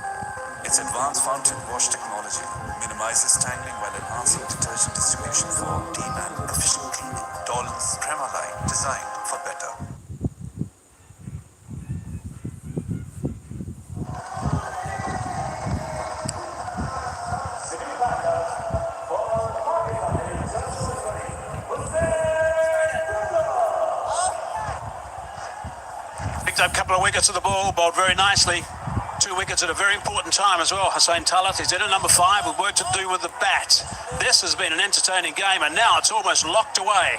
Its advanced fountain wash technology minimizes tangling while enhancing detergent distribution for deep and efficient cleaning. Dollars Premaline, designed for better. a couple of wickets at the ball, bowled very nicely. 2 wickets at a very important time as well. Hussain Talat is in at number 5 with work to do with the bat. This has been an entertaining game, and now it's almost locked away.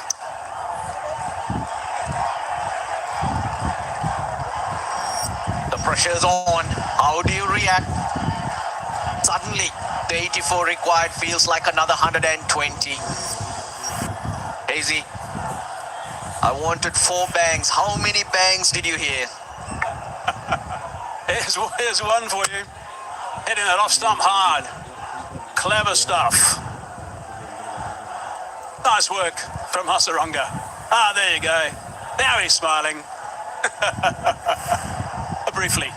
The pressure's on. How do you react? Suddenly, the 84 required feels like another 120. Hazy, I wanted 4 bangs. How many bangs did you hear? Here's one for you. Hitting it off stump hard. Clever stuff. Nice work from Hasaranga. Ah, there you go. Now he's smiling. Briefly.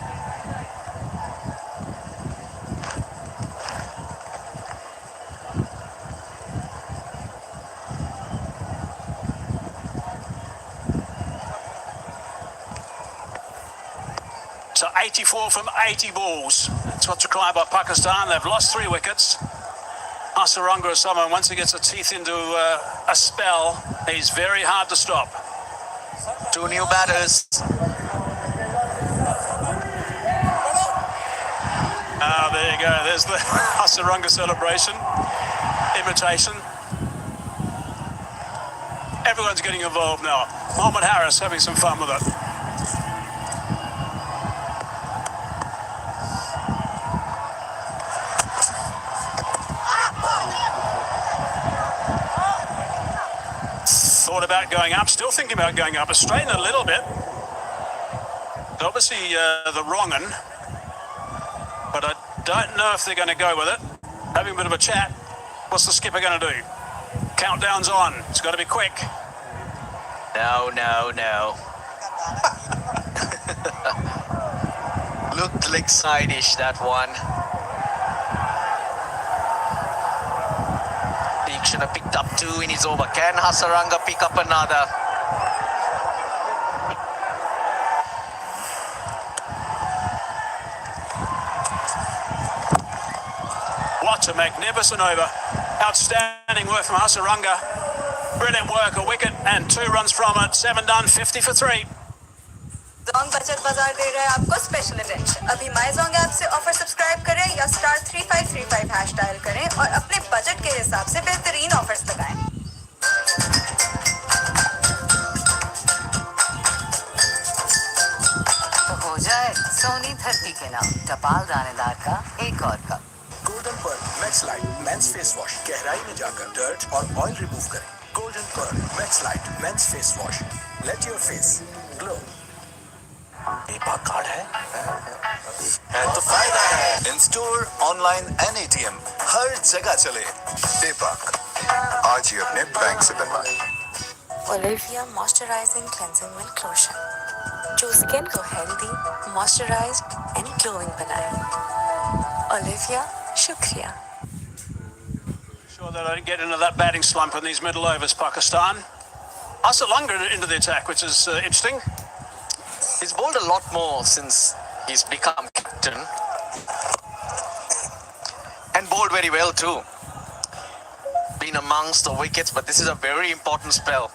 So 84 from 80 balls. That's what's required by Pakistan. They've lost 3 wickets. Hasaranga is someone, once he gets the teeth into a spell, he's very hard to stop. 2 new batters. Ah, there you go. There's the Hasaranga celebration. Imitation. Everyone's getting involved now. Mohammad Harris having some fun with it. Thought about going up, still thinking about going up. It's straightened a little bit. Obviously the wrong one, but I don't know if they're going to go with it. Having a bit of a chat. What's the skipper going to do? Countdown's on. It's got to be quick. No. Looked like side-ish, that one. Should have picked up 2 in his over. Can Hasaranga pick up another? What a magnificent over. Outstanding work from Hasaranga. Brilliant work, a wicket and 2 runs from it. 7 done, 50 for 3. Jong बचत बाजार दे रहा है आपको special attention. अभी my Jong app से offer subscribe करें या *3535 हैश डायल करें और अपने बजट के हिसाब से बेहतरीन ऑफर्स लगाएं। तो हो जाए सोनी धरती के नाम टपाल दानेदार का एक और cup. Golden pearl max light men's face wash गहराई में जाकर डर्ट और ऑयल रिमूव करें। Golden pearl max light men's face wash, let your face glow. PayPak card है तो फायदा है। In store, online and ATM हर जगह चले। पेपाक आज ही अपने बैंक से बनवाएं। Olivia Moisturizing Cleansing Milk Lotion, जो स्किन को हेल्दी, मॉइस्चराइज्ड एंड ग्लोइंग बनाए। Olivia, शुक्रिया। Sure they don't get into that batting slump in these middle overs, Pakistan. Hasaranga into the attack, which is interesting. He's bowled a lot more since he's become captain. And bowled very well too. Been amongst the wickets, but this is a very important spell.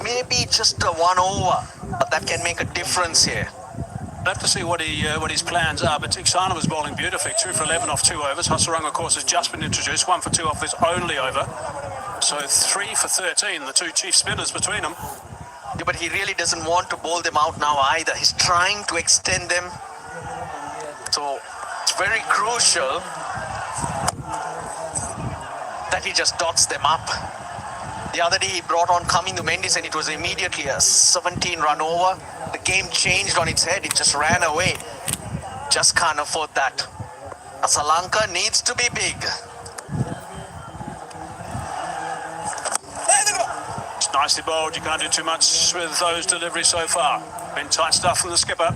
Maybe just a 1 over, but that can make a difference here. We'll have to see what his plans are, but Tiksana was bowling beautifully. 2 for 11 off 2 overs. Hasaranga, of course, has just been introduced. 1 for 2 off this only over. So 3 for 13, the 2 chief spinners between them. Yeah, but he really doesn't want to bowl them out now either. He's trying to extend them. So it's very crucial that he just dots them up. The other day he brought on Cumming to Mendes and it was immediately a 17-run over. The game changed on its head. It just ran away. Just can't afford that. Lanka needs to be big. Nicely bowled. You can't do too much with those deliveries so far. Been tight stuff from the skipper.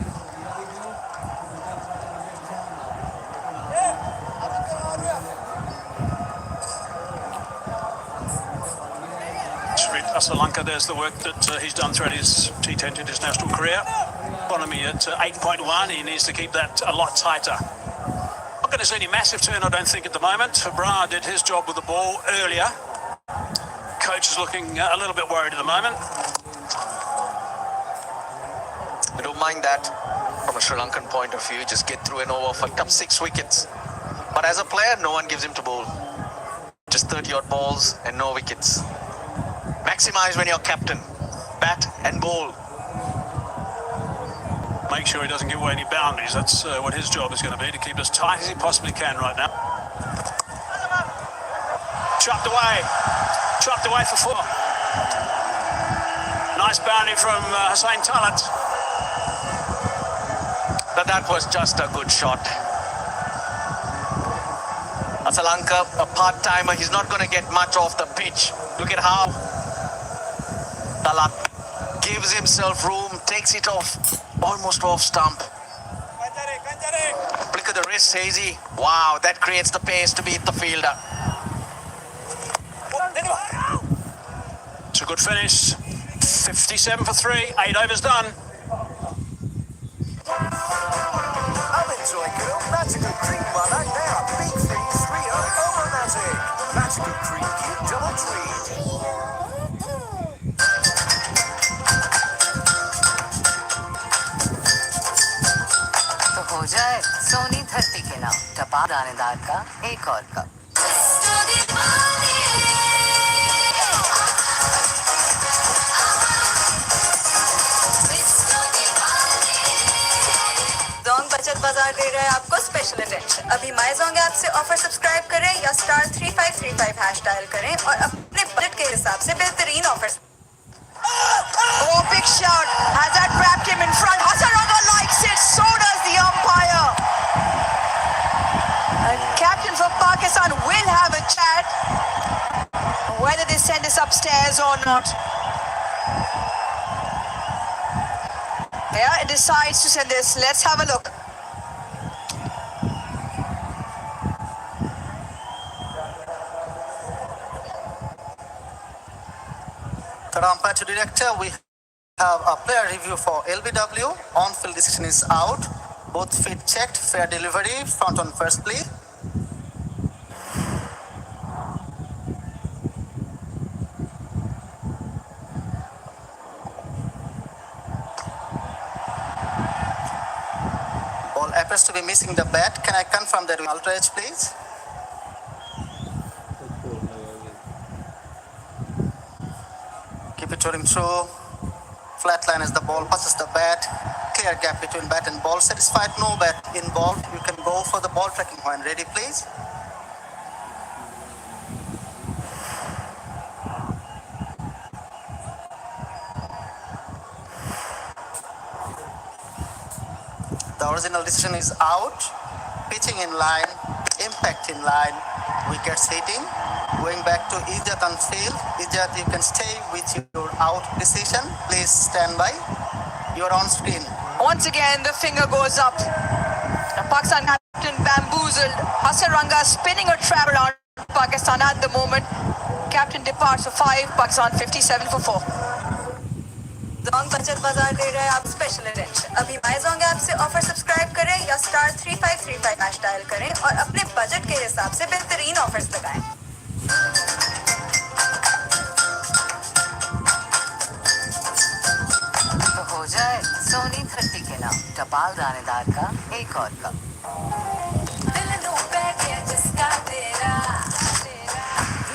Lanka, there's the work that he's done throughout his T20 international career. Economy at 8.1. He needs to keep that a lot tighter. Not going to see any massive turn, I don't think, at the moment. Bra did his job with the ball earlier. Coach is looking a little bit worried at the moment. You know, don't mind that from a Sri Lankan point of view. Just get through an over for up 6 wickets. But as a player, no one gives him to bowl. Just 30-odd balls and no wickets. Maximize when you're captain. Bat and bowl. Make sure he doesn't give away any boundaries. That's what his job is going to be, to keep as tight as he possibly can right now. Chopped away for 4. Nice boundary from Hussain Talat. But that was just a good shot. Lanka, a part-timer, he's not going to get much off the pitch. Look at how Talat gives himself room, takes it off, almost off stump. Flick of the wrist, Hazy. Wow, that creates the pace to beat the fielder. It's a good finish. 57 for 3, 8 overs done. I'm enjoying good Magical Cream while I'm there. Big freeze, 3 over magic. Magical Cream, keep double treat. तो हो जाए सोनी धरती के नाम टपा दानेदार का एक और कप। जोंग बचत बाजार दे रहा है आपको स्पेशल अटेंशन। अभी माय जोंग ऐप से ऑफर सब्सक्राइब करें या *3535 हैश डायल करें और अपने बजट के हिसाब से बेहतरीन offers. Oh, big shout. Has that wrapped him in front? Hasaranga likes it. So does the umpire. Captain for Pakistan will have a chat. Whether they send this upstairs or not. Yeah, it decides to send this. Let's have a look. Umpire to director, we have a player review for LBW. On-field decision is out. Both feet checked. Fair delivery. Front on first play. Ball appears to be missing the bat. Can I confirm that with ultra edge, please? Keep it rolling through. Flat line as the ball passes the bat. Clear gap between bat and ball. Satisfied, no bat involved. You can go for the ball tracking when ready, please. The original decision is out. Pitching in line, impact in line, wickets hitting. Going back to Ijat on field. Ijat, you can stay with your out decision. Please stand by. You're on screen. Once again, the finger goes up. Pakistan captain bamboozled. Hasaranga spinning a trap around Pakistan at the moment. Captain departs for 5. Pakistan 57 for 4. Jong बचत बाजार दे रहा है आप special attention. अभी my Jong app से offer subscribe करें या *3535 हैश डायल करें और अपने बजट के हिसाब से बेहतरीन ऑफर्स लगाएं। तो हो जाए सोनी धरती के नाम टपाल दानेदार का एक और cup.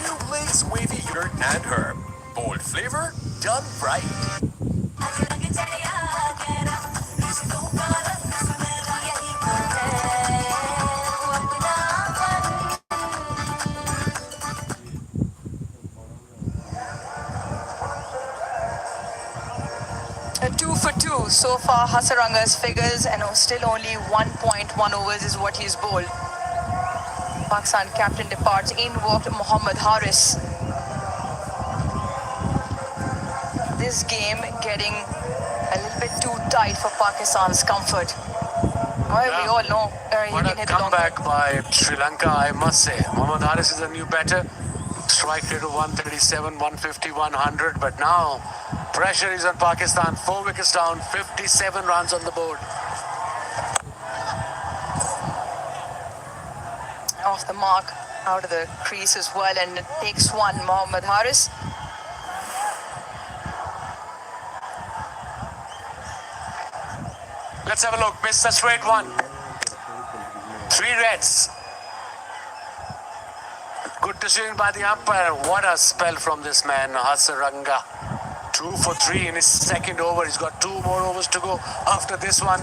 New Lay's wavy yogurt and herb. Bold flavor, done right. A 2 for 2 so far, Hasaranga's figures, and still only 1.1 overs is what he's bowled. Pakistan captain departs. In walked Mohammad Haris. This game getting a little bit too tight for Pakistan's comfort. Well, we all know he What can a hit the long comeback by Sri Lanka, I must say. Mohammad Haris is a new batter. Strike rate of 137, 150, 100. But now, pressure is on Pakistan. 4 wickets down, 57 runs on the board. off the mark, out of the crease as well, and it takes one, Mohammad Haris. Let's have a look. Missed a straight one. 3 reds. Good decision by the umpire. What a spell from this man, Hasaranga. 2 for 3 in his second over. He's got 2 more overs to go after this one.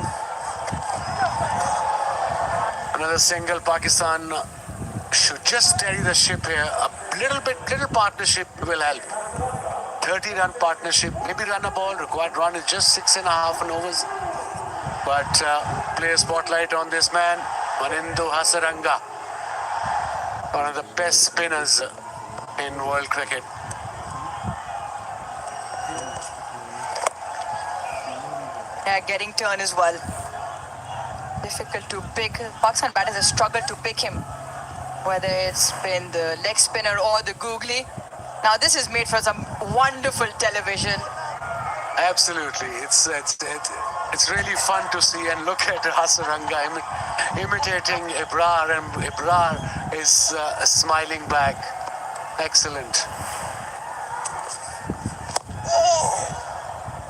Another single. Pakistan should just steady the ship here. A little partnership will help. 30-run partnership, maybe run a ball. Required run is just 6.5 in overs. But play a spotlight on this man, Manindu Hasaranga. One of the best spinners in world cricket. Yeah, getting turn as well. Difficult to pick. Pakistan batters have struggled to pick him, whether it's been the leg spinner or the googly. Now this is made for some wonderful television. Absolutely, it's really fun to see and look at Hasaranga imitating Ibrar, and Ibrar is smiling back. Excellent.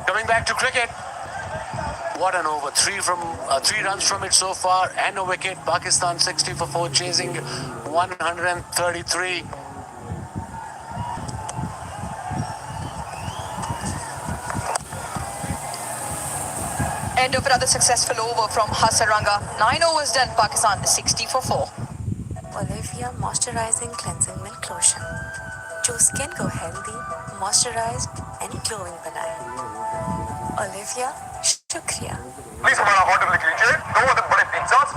Coming back to cricket. What an over. 3 runs from it so far and a wicket. Pakistan 60 for 4, chasing 133. End of another successful over from Hasaranga. 9 overs done, Pakistan 60 for 4. Olivia Moisturizing Cleansing Milk Lotion, जो skin को healthy, moisturised and glowing बनाए. Olivia, शुक्रिया. Please हमारा order लिख लीजिए. 2 बड़े pizzas,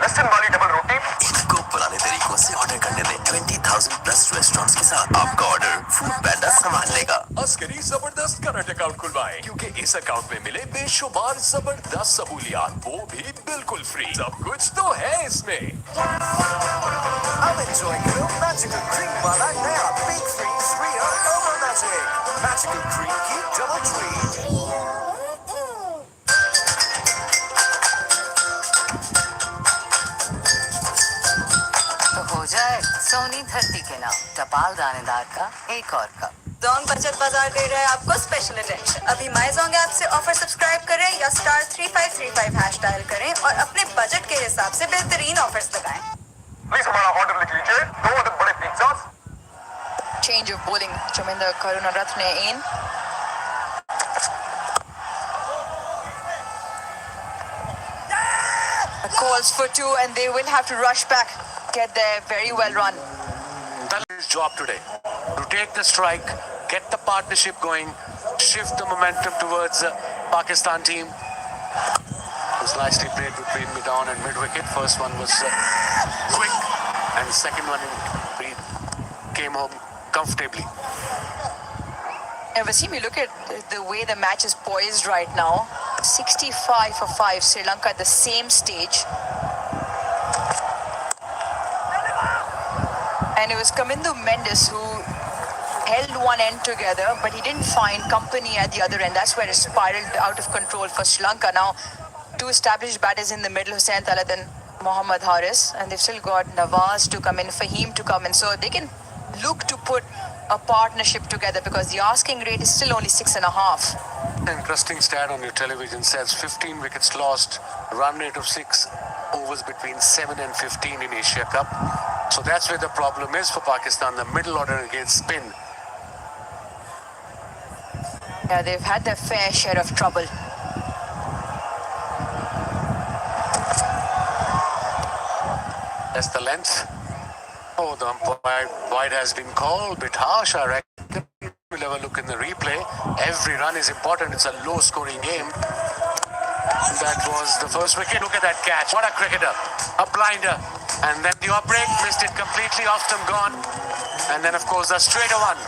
लहसुन वाली डबल रोटी. इनको पुराने तरीकों से ऑर्डर करने में 20,000 प्लस रेस्टोरेंट्स के साथ आपका ऑर्डर फूड पैंडा संभाल लेगा. अस्करी जबरदस्त करंट अकाउंट खुलवाएं, क्योंकि इस अकाउंट में मिले बेशुमार जबरदस्त सहूलियात, वो भी बिल्कुल फ्री. सब कुछ तो है इसमें. I'm enjoying Real Magical Cream वाला नया Big Freeze Rio Over Magic. Magical Cream की double treat. तो हो जाए सोनी धरती के नाम टपाल दानेदार का एक और कप. जोंग बचत बाजार दे रहा है आपको स्पेशल अटेंशन. अभी माई जोंग ऐप से ऑफर सब्सक्राइब करें या *3535 हैश डायल करें और अपने बजट के हिसाब से बेहतरीन ऑफर्स लगाएं. प्लीज हमारा ऑर्डर लिख लीजिए. 2 बड़े pizzas. Change of bowling. Chaminda Karunaratne in. Calls for 2 and they will have to rush back. Get there, very well run. That's his job today. To take the strike, get the partnership going, shift the momentum towards the Pakistan team. It was nicely played between mid-on and mid-wicket. First one was quick, and the second one came home comfortably. And Wasim, you look at the way the match is poised right now. 65 for 5, Sri Lanka at the same stage. And it was Kamindu Mendes who held one end together, but he didn't find company at the other end. That's where it spiraled out of control for Sri Lanka. Now, 2 established batters in the middle, Hussain Talat and Mohammad Haris, and they've still got Nawaz to come in, Fahim to come in, so they can look to put a partnership together because the asking rate is still only 6.5. Interesting stat on your television says 15 wickets lost, run rate of 6 overs between 7 and 15 in Asia Cup. So that's where the problem is for Pakistan, the middle order against spin. Yeah, they've had their fair share of trouble. That's the length. Oh, the umpire wide has been called. Bit harsh, I reckon. We'll have a look in the replay. Every run is important. It's a low-scoring game. That was the first wicket. Look at that catch. What a cricketer. A blinder. And then the off break. Missed it completely. Off them gone. And then, of course, a straighter one.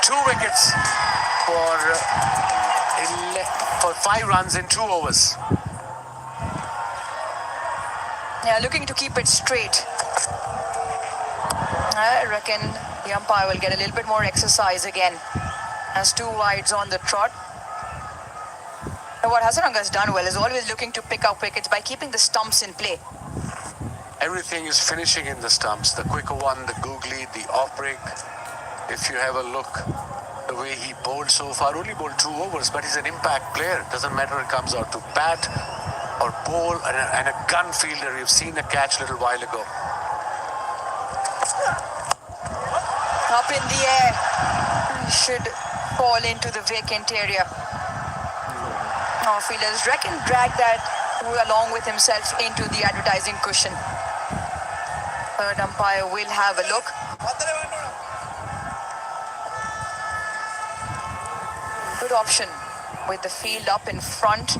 2 wickets for 5 runs in 2 overs. Yeah, looking to keep it straight. I reckon the umpire will get a little bit more exercise again. Has 2 wides on the trot. And what Hasaranga has done well is always looking to pick up wickets by keeping the stumps in play. Everything is finishing in the stumps. The quicker one, the googly, the off break. If you have a look, the way he bowled so far. Only bowled 2 overs, but he's an impact player. Doesn't matter if it comes out to bat or bowl, and a gun fielder. You've seen a catch a little while ago. Up in the air. Should fall into the vacant area. Fielders reckon drag that along with himself into the advertising cushion. Third umpire will have a look. Good option with the field up in front.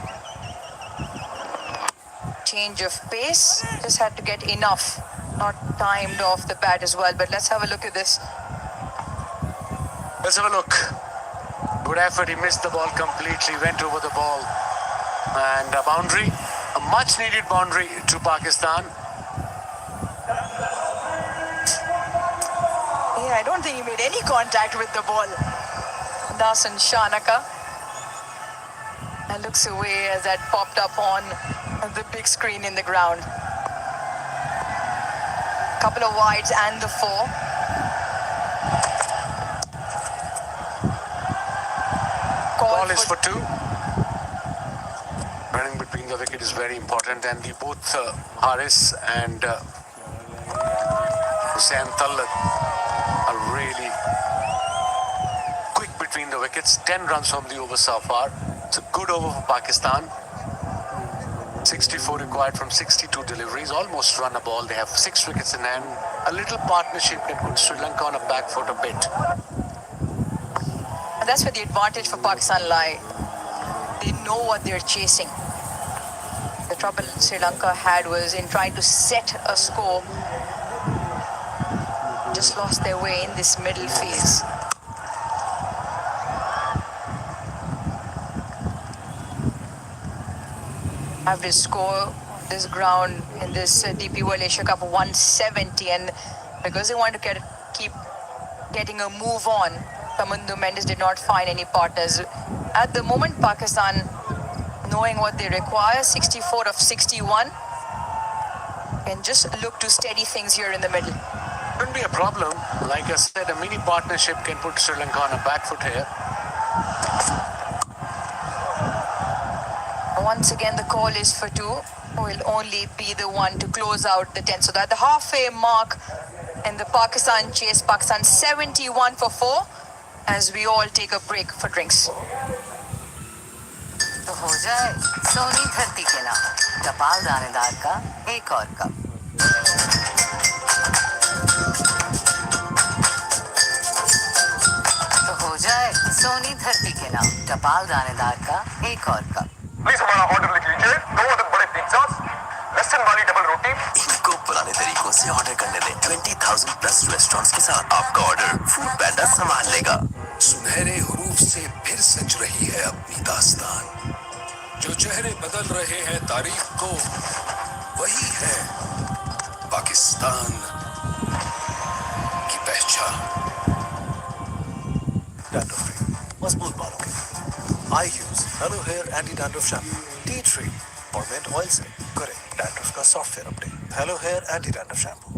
Change of pace. Just had to get enough. Not timed off the bat as well, but let's have a look at this. Let's have a look. Good effort. He missed the ball completely. Went over the ball. And a boundary. A much needed boundary to Pakistan. Yeah, I don't think he made any contact with the ball. Dasan Shanaka. And looks away as that popped up on the big screen in the ground. Couple of wides and the 4. Ball is for 2. Running between the wicket is very important, and both Haris and Hussain Tallat are really quick between the wickets. 10 runs from the over so far. It's a good over for Pakistan. 64 required from 62 deliveries. Almost run a ball. They have 6 wickets in hand. A little partnership can put Sri Lanka on a back foot a bit. And that's where the advantage for Pakistan lie. They know what they're chasing. The trouble Sri Lanka had was in trying to set a score. Just lost their way in this middle phase. Average score this ground in this DP World Asia Cup 170, and because they wanted to keep getting a move on, Tamandu Mendes did not find any partners. At the moment, Pakistan, knowing what they require, 64 of 61, can just look to steady things here in the middle. Wouldn't be a problem. Like I said, a mini partnership can put Sri Lanka on a back foot here. Once again, the call is for 2. Will only be the one to close out the 10. So that the halfway mark in the Pakistan chase. Pakistan 71 for 4 as we all take a break for drinks. तो हो जाए सोनी धरती के नाम टपाल दानेदार का एक और कप। तो हो जाए सोनी धरती के नाम टपाल दानेदार का एक और कप। प्लीज हमारा ऑर्डर लिख लीजिए 2 अदर बड़े पिज्जास, लहसुन वाली डबल रोटी। इनको पुराने तरीकों से ऑर्डर करने दें। 20,000 प्लस रेस्टोरेंट्स के साथ आपका ऑर्डर फूड पैंडा संभाल लेगा। सुनहरे हरूफ से फिर सज रही है अपनी दास्तान। जो चेहरे बदल रहे हैं तारीख को, वही है पाकिस्तान की पहचान। Dandruff free, मजबूत बालों के लिए I use Hello Hair Anti Dandruff Shampoo, Tea Tree और Mint Oil से करें dandruff का software update. Hello Hair Anti Dandruff Shampoo।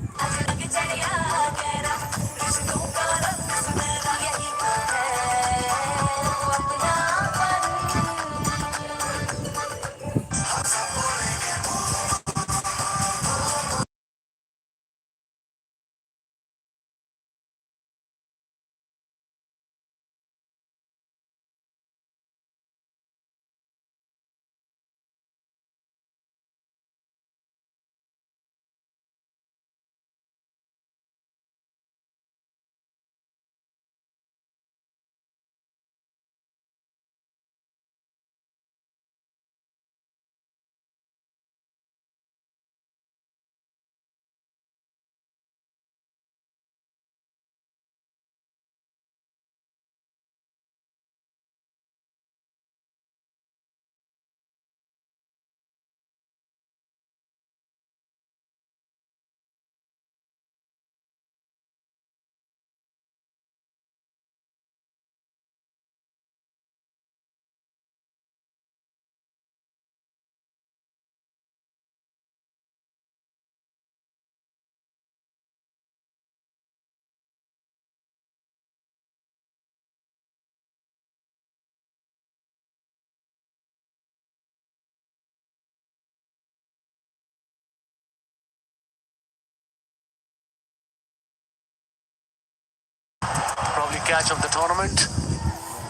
catch of the tournament.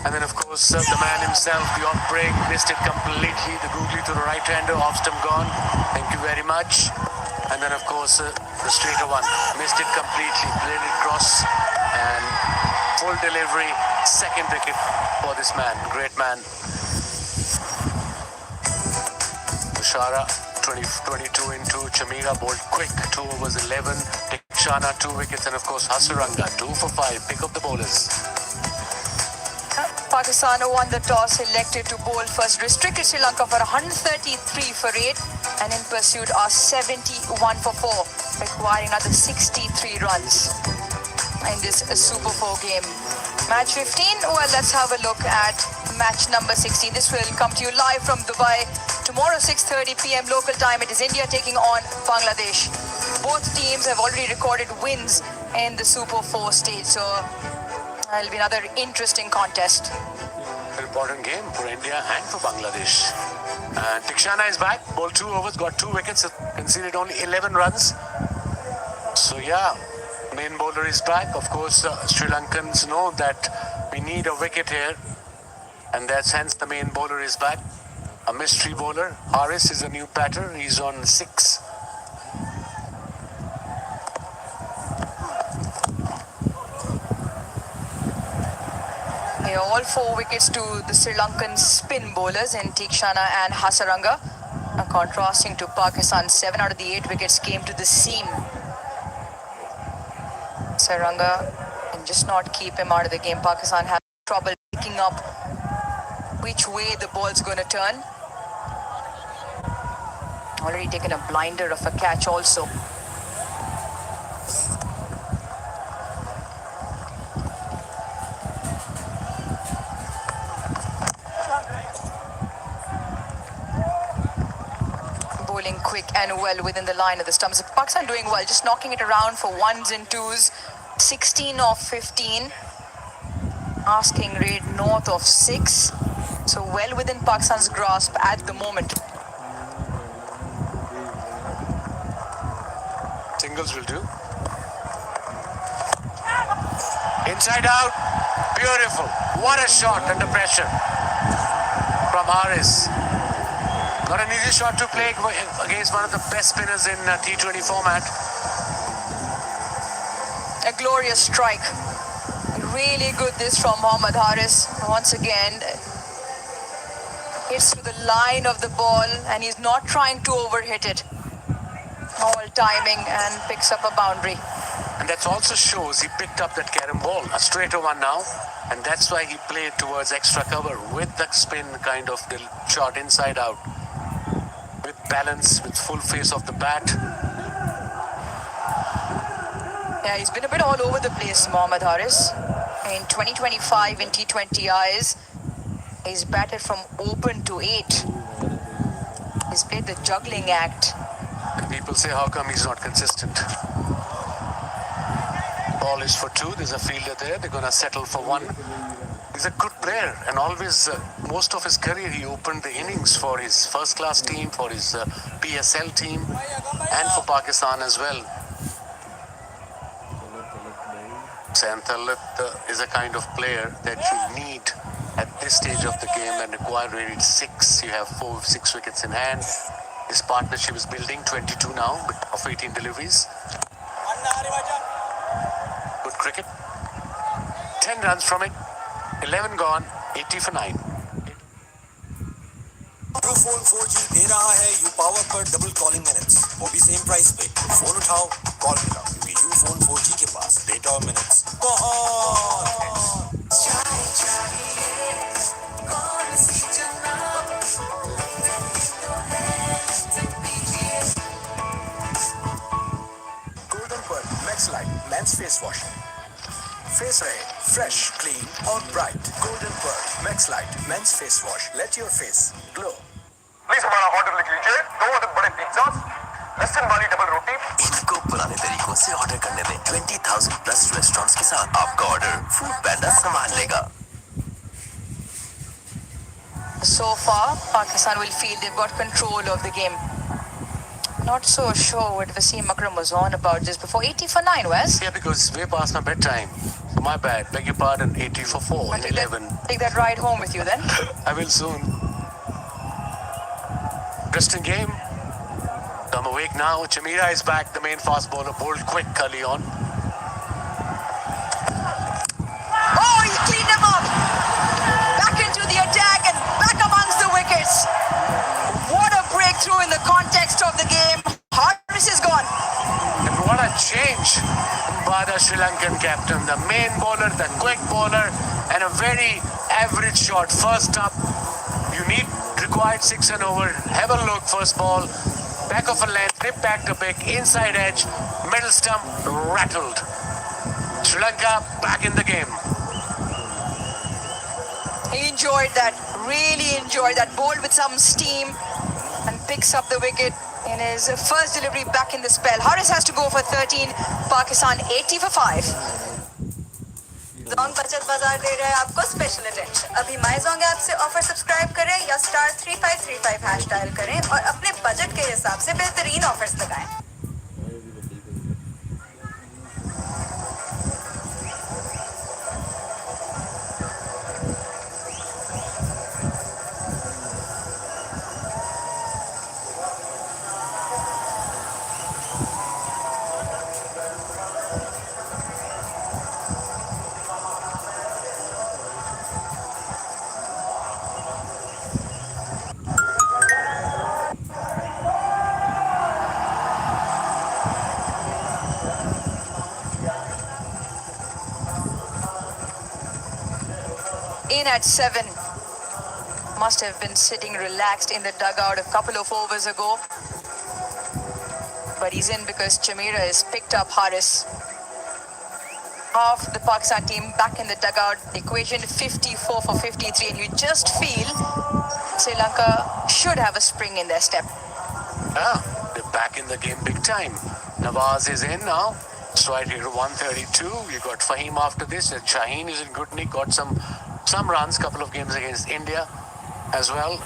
And then, of course, the man himself, the off break, missed it completely. The googly to the right-hander, off stump gone. Thank you very much. And then, of course, the straighter one, missed it completely, played it cross, and full delivery, second wicket for this man, great man. Tushara, 22 into Chamira, bowled quick, 2 overs 11. Tikshana, 2 wickets, and of course Hasaranga, 2 for 5. Pick up the bowlers. Pakistan won the toss, elected to bowl first, restricted Sri Lanka for 133 for 8, and in pursuit are 71 for 4, requiring another 63 runs in this Super 4 game. Match 15, well, let's have a look at match number 16. This will come to you live from Dubai. Tomorrow, 6:30 p.m. local time, it is India taking on Bangladesh. Both teams have already recorded wins in the Super 4 stage, so it'll be another interesting contest. An important game for India and for Bangladesh. Tikshana is back, bowled 2 overs, got 2 wickets, conceded only 11 runs. So yeah, main bowler is back. Of course, Sri Lankans know that we need a wicket here, and that's hence the main bowler is back. A mystery bowler. Haris is a new batter. He's on 6. Yeah, all 4 wickets to the Sri Lankan spin bowlers in Tikshana and Hasaranga. Contrasting to Pakistan, 7 out of the 8 wickets came to the seam. Hasaranga can just not keep him out of the game. Pakistan has trouble picking up which way the ball's going to turn. Already taken a blinder of a catch also. Bowling quick and well within the line of the stumps. Pakistan doing well, just knocking it around for 1s and 2s. 16 of 15. Asking rate north of 6. So well within Pakistan's grasp at the moment. Singles will do. Inside out. Beautiful. What a shot under pressure from Haris. Not an easy shot to play against one of the best spinners in T20 format. A glorious strike. Really good this from Mohammad Haris. Once again, hits through the line of the ball and he's not trying to overhit it. All timing and picks up a boundary. And that also shows he picked up that carom ball, a straighter one now, and that's why he played towards extra cover with the spin kind of the shot inside out, with balance, with full face of the bat. Yeah, he's been a bit all over the place, Mohammad Haris. In 2025 in T20Is, he's batted from open to 8. He's played the juggling act. And people say, how come he's not consistent? Ball is for 2. There's a fielder there. They're going to settle for 1. He's a good player, and always, most of his career, he opened the innings for his first-class team, for his PSL team, and for Pakistan as well. Santalat is a kind of player that you need at this stage of the game and require rated 6. You have 6 wickets in hand. His partnership is building, 22 now of 18 deliveries. Good cricket. 10 runs from it. 11 gone. 80 for 9. Ufone 4G दे रहा है U power पर double calling minutes, वो भी same price पे। Phone उठाओ, call मिलाओ, क्योंकि यूफोन 4G के पास डेटा और मिनट्स बहुत। Golden pearl max light men's face wash, face रहे फ्रेश, क्लीन और bright. Golden pearl max light men's face wash, let your face glow. Please हमारा ऑर्डर लिख लीजिए, 2 बड़े पिज्जा, लहसुन वाली डबल रोटी। इनको पुराने तरीकों से ऑर्डर करने में 20,000 प्लस रेस्टोरेंट्स के साथ आपका ऑर्डर फूड पैंडा संभाल लेगा। So far, Pakistan will feel they've got control of the game. Not so sure what Wasim Akram was on about just before. 80 for 9, Wes? Yeah, because it's way past my bedtime. My bad. Beg your pardon. 80 for 4 in 11. Take that ride home with you then. I will soon. Interesting game. I'm awake now. Chamira is back. The main fast bowler bowled quick early on. Oh, he cleaned him up. Back into the attack and back amongst the wickets. What a breakthrough in the context of the game. Harris is gone. And what a change by the Sri Lankan captain. The main bowler, the quick bowler, and a very average shot. First up, required 6 and over. Have a look, first ball. Back of a length, nip back to pick, inside edge, middle stump, rattled. Sri Lanka back in the game. He enjoyed that, really enjoyed that. Bowled with some steam and picks up the wicket in his first delivery back in the spell. Harris has to go for 13, Pakistan 80 for 5. Jong बचत बाजार दे रहा है आपको special attention. अभी माई Jong app से offer subscribe करें या *3535 हैश डायल करें और अपने बजट के हिसाब से बेहतरीन ऑफर्स लगाएं। In at 7. Must have been sitting relaxed in the dugout a couple of overs ago. But he's in because Chamira has picked up Harris. Half the Pakistan team back in the dugout. Equation 54 for 53. And you just feel Sri Lanka should have a spring in their step. Yeah, they're back in the game big time. Nawaz is in now. Strike here 132. You got Fahim after this. Shaheen is in good nick. Got some runs, couple of games against India as well.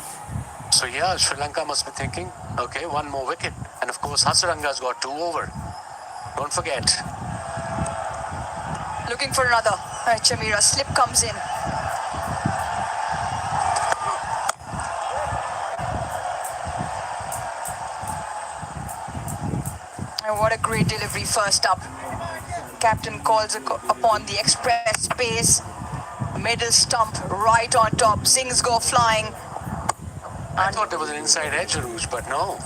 So yeah, Sri Lanka must be thinking, okay, one more wicket. And of course, Hasaranga's got 2 over. Don't forget. Looking for another. Chamira, slip comes in. And what a great delivery first up. Captain calls upon the express pace. Middle stump right on top. Sings go flying. I thought there was an inside edge, Rouge, but no.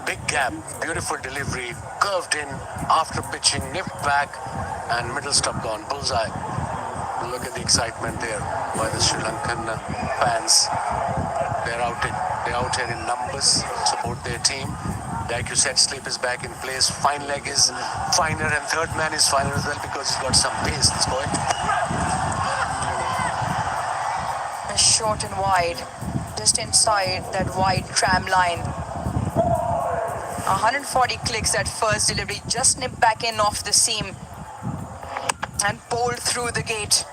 Big gap, beautiful delivery, curved in after pitching, nipped back, and middle stump gone. Bullseye. Look at the excitement there by the Sri Lankan fans. They're out here in numbers, support their team. Like you said, slip is back in place. Fine leg is finer, and third man is finer as well because he's got some pace. This boy. Short and wide, just inside that wide tram line. 140 clicks that first delivery, just nipped back in off the seam and bowled through the gate.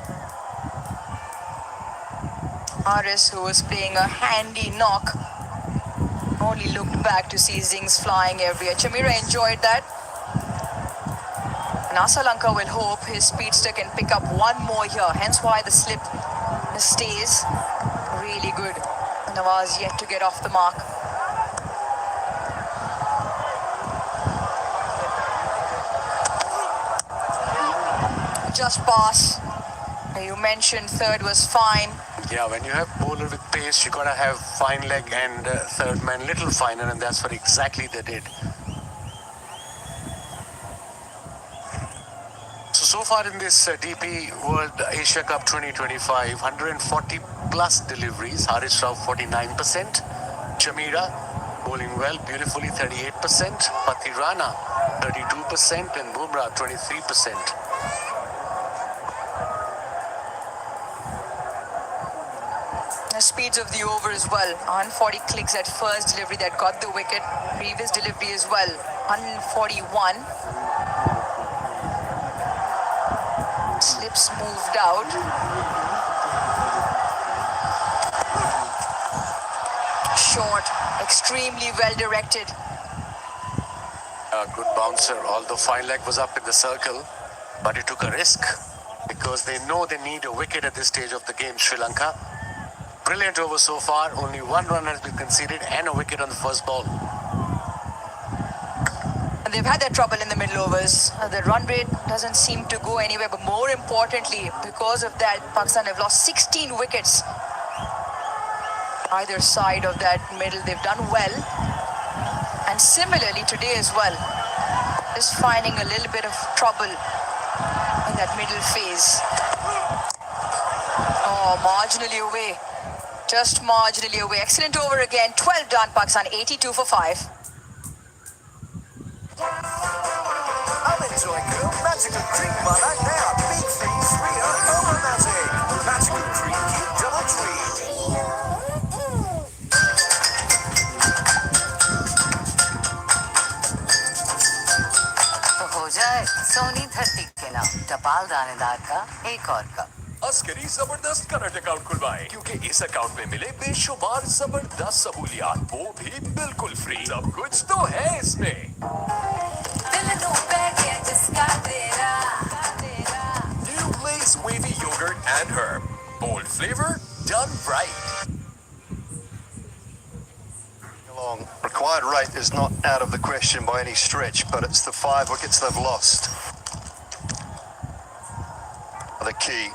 Harris, who was playing a handy knock, only looked back to see zings flying everywhere. Chamira enjoyed that. And Sri Lanka will hope his speedster can pick up one more here, hence why the slip stays really good. Nawaz yet to get off the mark. Just pass. You mentioned third was fine. Yeah, when you have bowler with pace, you gotta have fine leg and third man little finer, and that's what exactly they did. So far in this DP World Asia Cup 2025, 140 plus deliveries. Harish Rao 49%. Chamira bowling well, beautifully 38%. Pathirana 32% and Bumrah 23%. The speeds of the over as well. 140 clicks at first delivery that got the wicket. Previous delivery as well. 141. Slips moved out. Short, extremely well directed. A good bouncer, although fine leg was up in the circle, but he took a risk. because they know they need a wicket at this stage of the game, Sri Lanka. Brilliant over so far. Only one run has been conceded and a wicket on the first ball. And they've had their trouble in the middle overs. The run rate doesn't seem to go anywhere, but more importantly, because of that, Pakistan have lost 16 wickets. Either side of that middle, they've done well. And similarly today as well, just finding a little bit of trouble in that middle phase. Oh, marginally away. Just marginally away. Excellent over again. 12 done, Pakistan. 82 for 5. I'm enjoying good magical drink mala naya big freeze free over magic. Magical drink की double treat. तो हो जाए सोनी धरती के नाम टपाल दानेदार का एक और कप। अस्करी जबरदस्त करंट अकाउंट खुलवाएं क्योंकि इस अकाउंट में मिले बेशुमार जबरदस्त सहूलियात, वो भी बिल्कुल फ्री। सब कुछ तो है इसमें। New Lay's wavy yogurt and herb, bold flavor done right. Long. Required rate is not out of the question by any stretch, but it's the 5 wickets they've lost. The key.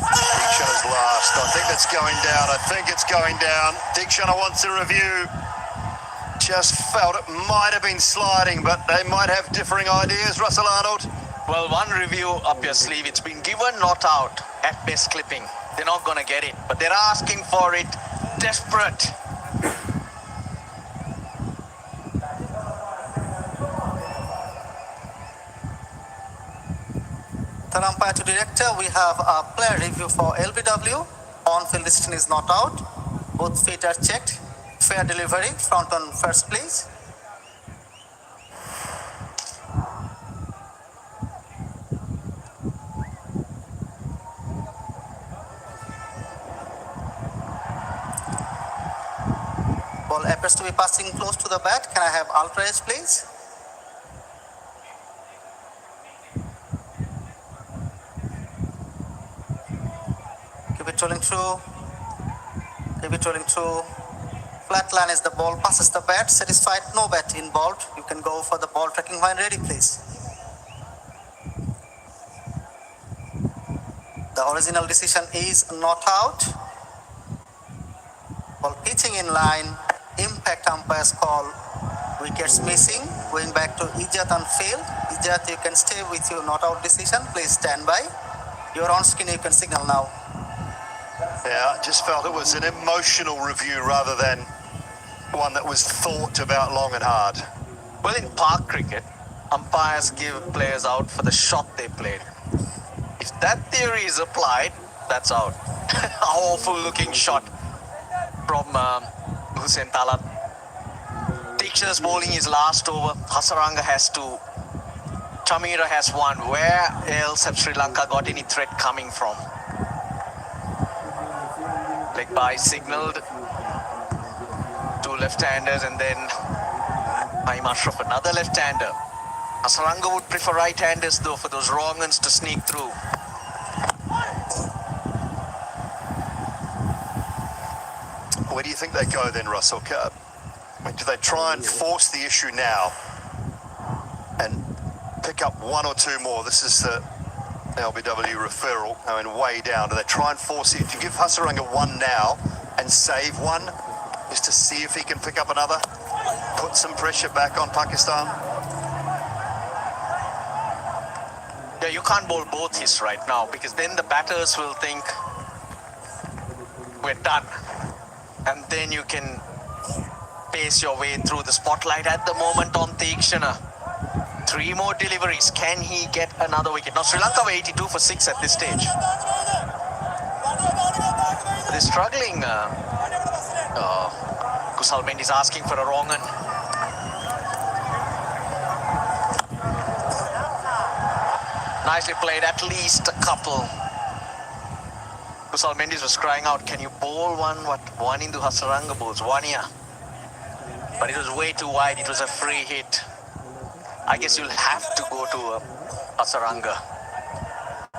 Deekshana's last. I think that's going down. I think it's going down. Deekshana wants a review. Just felt it might have been sliding, but they might have differing ideas. Russell Arnold. Well, one review up your sleeve. It's been given, not out at best clipping. They're not going to get it, but they're asking for it. Desperate. Third umpire to director, we have a player review for LBW. On-field decision is not out. Both feet are checked. Fair delivery, front on first please. Ball appears to be passing close to the bat. Can I have ultra edge please? Keep it rolling through. Keep it rolling through. Flat line is the ball passes the bat. Satisfied, no bat involved. You can go for the ball tracking when ready, please. The original decision is not out. Ball pitching in line. Impact umpire's call. Wickets missing. Going back to Ijat on field. Ijat, you can stay with your not out decision. Please stand by. You're on screen. You can signal now. Yeah, I just felt it was an emotional review rather than one that was thought about long and hard. Well, in park cricket, umpires give players out for the shot they played. If that theory is applied, that's out. Awful looking shot from Hussain Talat. Deekshana's bowling his last over. Hasaranga has 2. Tamira has 1. Where else have Sri Lanka got any threat coming from? Leg by signalled. 2 left-handers and then Naeem Ashraf, another left-hander. Hasaranga would prefer right-handers though for those wrong ones to sneak through. Where do you think they go then, Russell? I mean, do they try and force the issue now and pick up 1 or 2 more? This is the LBW referral. I mean, way down. Do they try and force it? Do you give Hasaranga 1 now and save 1? Just to see if he can pick up another, put some pressure back on Pakistan. Yeah, you can't bowl both his right now because then the batters will think we're done. And then you can pace your way through the spotlight at the moment on Deekshana. 3 more deliveries. Can he get another wicket? Now Sri Lanka were 82 for 6 at this stage. They're struggling. Kusal Mendy's asking for a wrong one. Nicely played, at least a couple. Kusal Mendes was crying out, can you bowl one into Hasaranga bowls, 1 here. But it was way too wide, it was a free hit. I guess you'll have to go to Hasaranga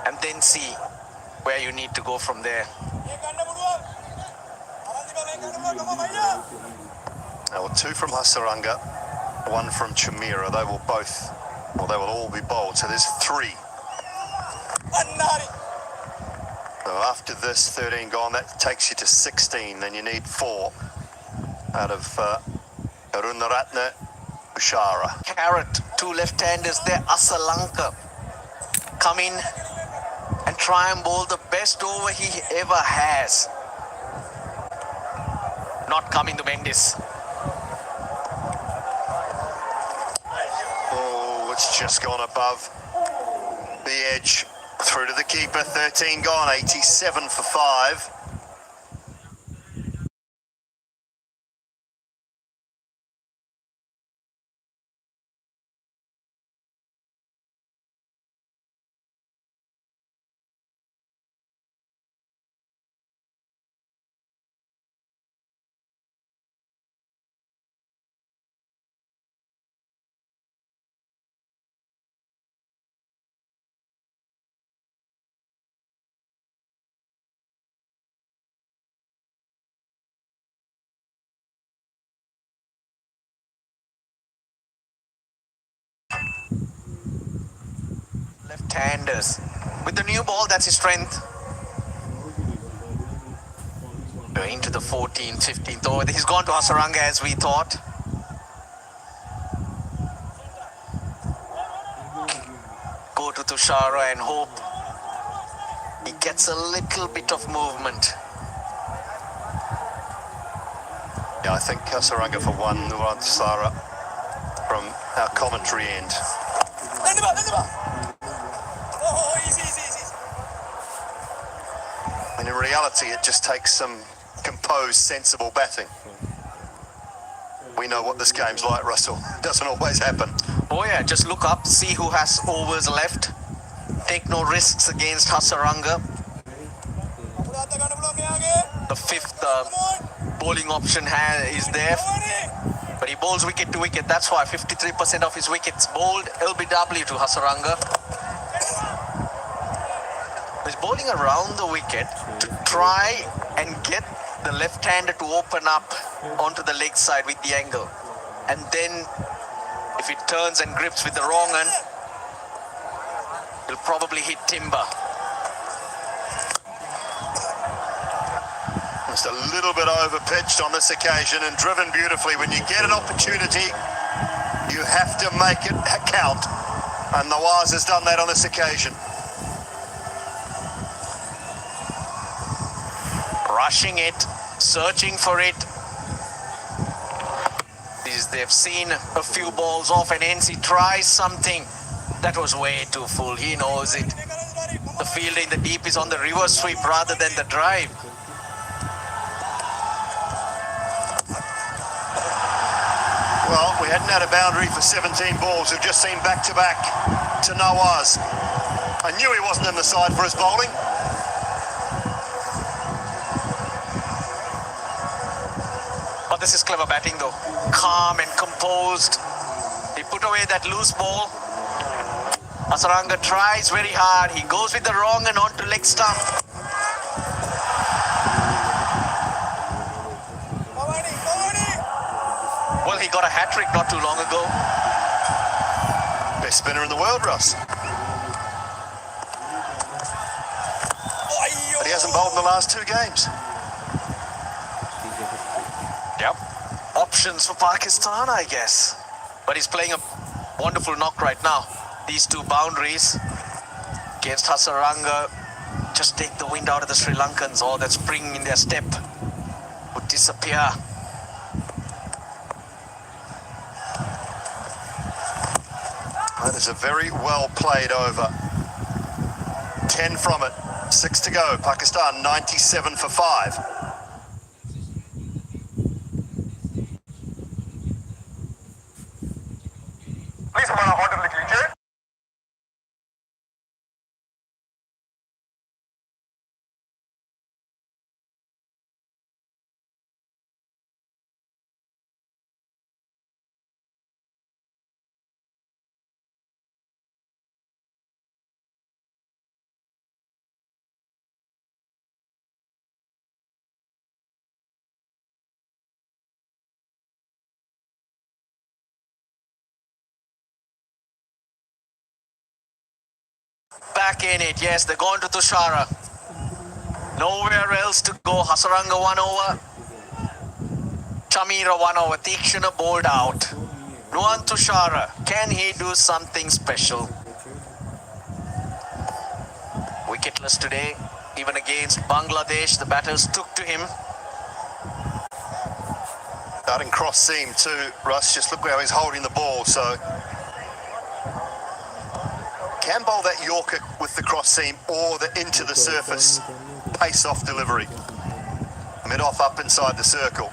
and then see where you need to go from there. Now, 2 from Hasaranga, 1 from Chimera. They will all be bowled. So there's 3. So after this, 13 gone, that takes you to 16. Then you need 4 out of Karunaratne Ushara. Carrot, 2 left-handers there. Lanka come in and try and bowl the best over he ever has. Not coming to Mendes. Oh, it's just gone above the edge. Through to the keeper, 13 gone, 87 for 5. Left-handers. With the new ball, that's his strength. Going to the 14th, 15th over. He's gone to Hasaranga as we thought. Go to Tushara and hope he gets a little bit of movement. Yeah, I think Hasaranga for 1, Nuran Sara from our commentary end. And in reality, it just takes some composed, sensible batting. We know what this game's like, Russell. It doesn't always happen. Oh yeah, just look up, see who has overs left. Take no risks against Hasaranga. The 5th bowling option is there. But he bowls wicket to wicket. That's why 53% of his wickets bowled LBW to Hasaranga. He's bowling around the wicket to try and get the left-hander to open up onto the leg side with the angle. And then if it turns and grips with the wrong end, he'll probably hit timber. Just a little bit over-pitched on this occasion and driven beautifully. When you get an opportunity, you have to make it count. And Nawaz has done that on this occasion. Rushing it, searching for it. They've seen a few balls off and hence he tries something. That was way too full, he knows it. The fielder in the deep is on the reverse sweep rather than the drive. Well, we hadn't had a boundary for 17 balls. We've just seen back-to-back to Nawaz. I knew he wasn't in the side for his bowling. But this is clever batting though. Calm and composed. He put away that loose ball. Hasaranga tries very hard. He goes with the wrong and onto leg stump. Well, he got a hat-trick not too long ago. Best spinner in the world, Russ. But he hasn't bowled in the last 2 games. Yep. Options for Pakistan, I guess. But he's playing a wonderful knock right now. These 2 boundaries against Hasaranga just take the wind out of the Sri Lankans. All that spring in their step would disappear. That is a very well played over. 10 from it, 6 to go. Pakistan 97 for 5. Back in it, yes, they're going to Tushara. Nowhere else to go. Hasaranga 1 over. Chamira 1 over. Tikshana bowled out. Nuan Tushara, can he do something special? Wicketless today, even against Bangladesh, the batters took to him. Starting cross seam too, Russ. Just look how he's holding the ball. So can bowl that Yorker with the cross seam or the into the surface pace off delivery. Mid off up inside the circle.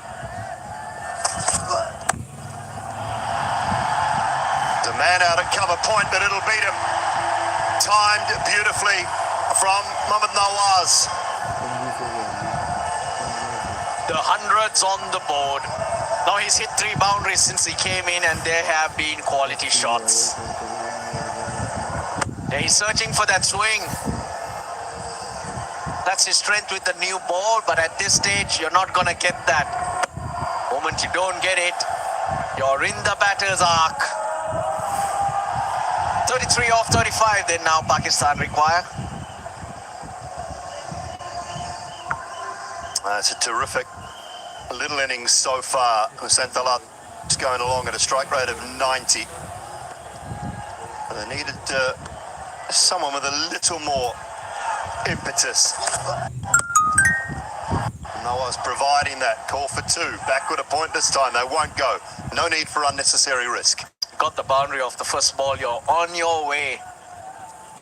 The man out at cover point, but it'll beat him. Timed beautifully from Mohammad Nawaz. The hundreds on the board. Now he's hit 3 boundaries since he came in, and there have been quality shots. Yeah, he's searching for that swing. That's his strength with the new ball, but at this stage, you're not going to get that. Moment you don't get it, you're in the batter's arc. 33 off 35 then now Pakistan require. That's a terrific little innings so far. Hussain Talat is going along at a strike rate of 90. And they needed someone with a little more impetus. Nawaz providing that. Call for 2. Backward a point this time. They won't go. No need for unnecessary risk. Got the boundary off the first ball. You're on your way.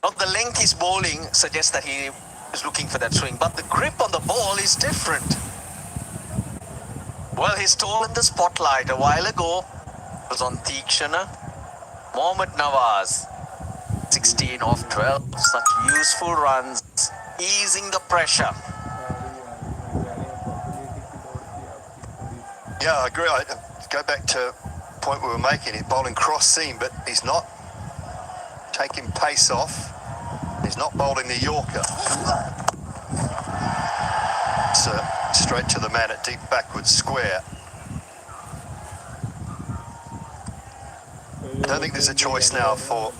Not the length he's bowling suggests that he is looking for that swing, but the grip on the ball is different. Well, he stolen the spotlight a while ago. It was on Tikshana. Mohammad Nawaz, 16 off 12. Such useful runs, easing the pressure. Yeah, I agree. I go back to the point we were making. He's bowling cross seam, but he's not taking pace off. He's not bowling the Yorker. It's straight to the man at deep backward square. I don't think there's a choice now for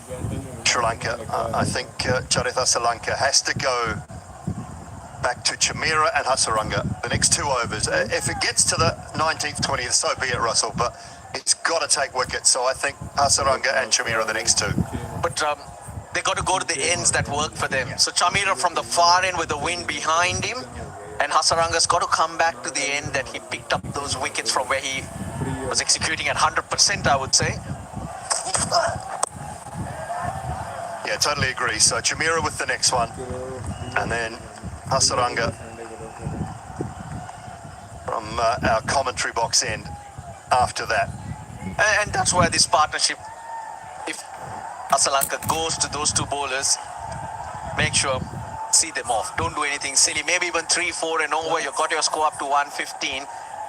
Sri Lanka. I think Charith Lanka has to go back to Chamira and Hasaranga, the next 2 overs. If it gets to the 19th, 20th, so be it, Russell, but it's got to take wickets. So I think Hasaranga and Chamira are the next 2. But they got to go to the ends that work for them. So Chamira from the far end with the wind behind him, and Hasaranga's got to come back to the end that he picked up those wickets from where he was executing at 100%, I would say. Yeah, totally agree. So Chamira with the next one, and then Hasaranga from our commentary box end after that. And that's where this partnership, if Asalanka goes to those 2 bowlers, make sure, see them off. Don't do anything silly. Maybe even 3, 4 and over. You got your score up to 115.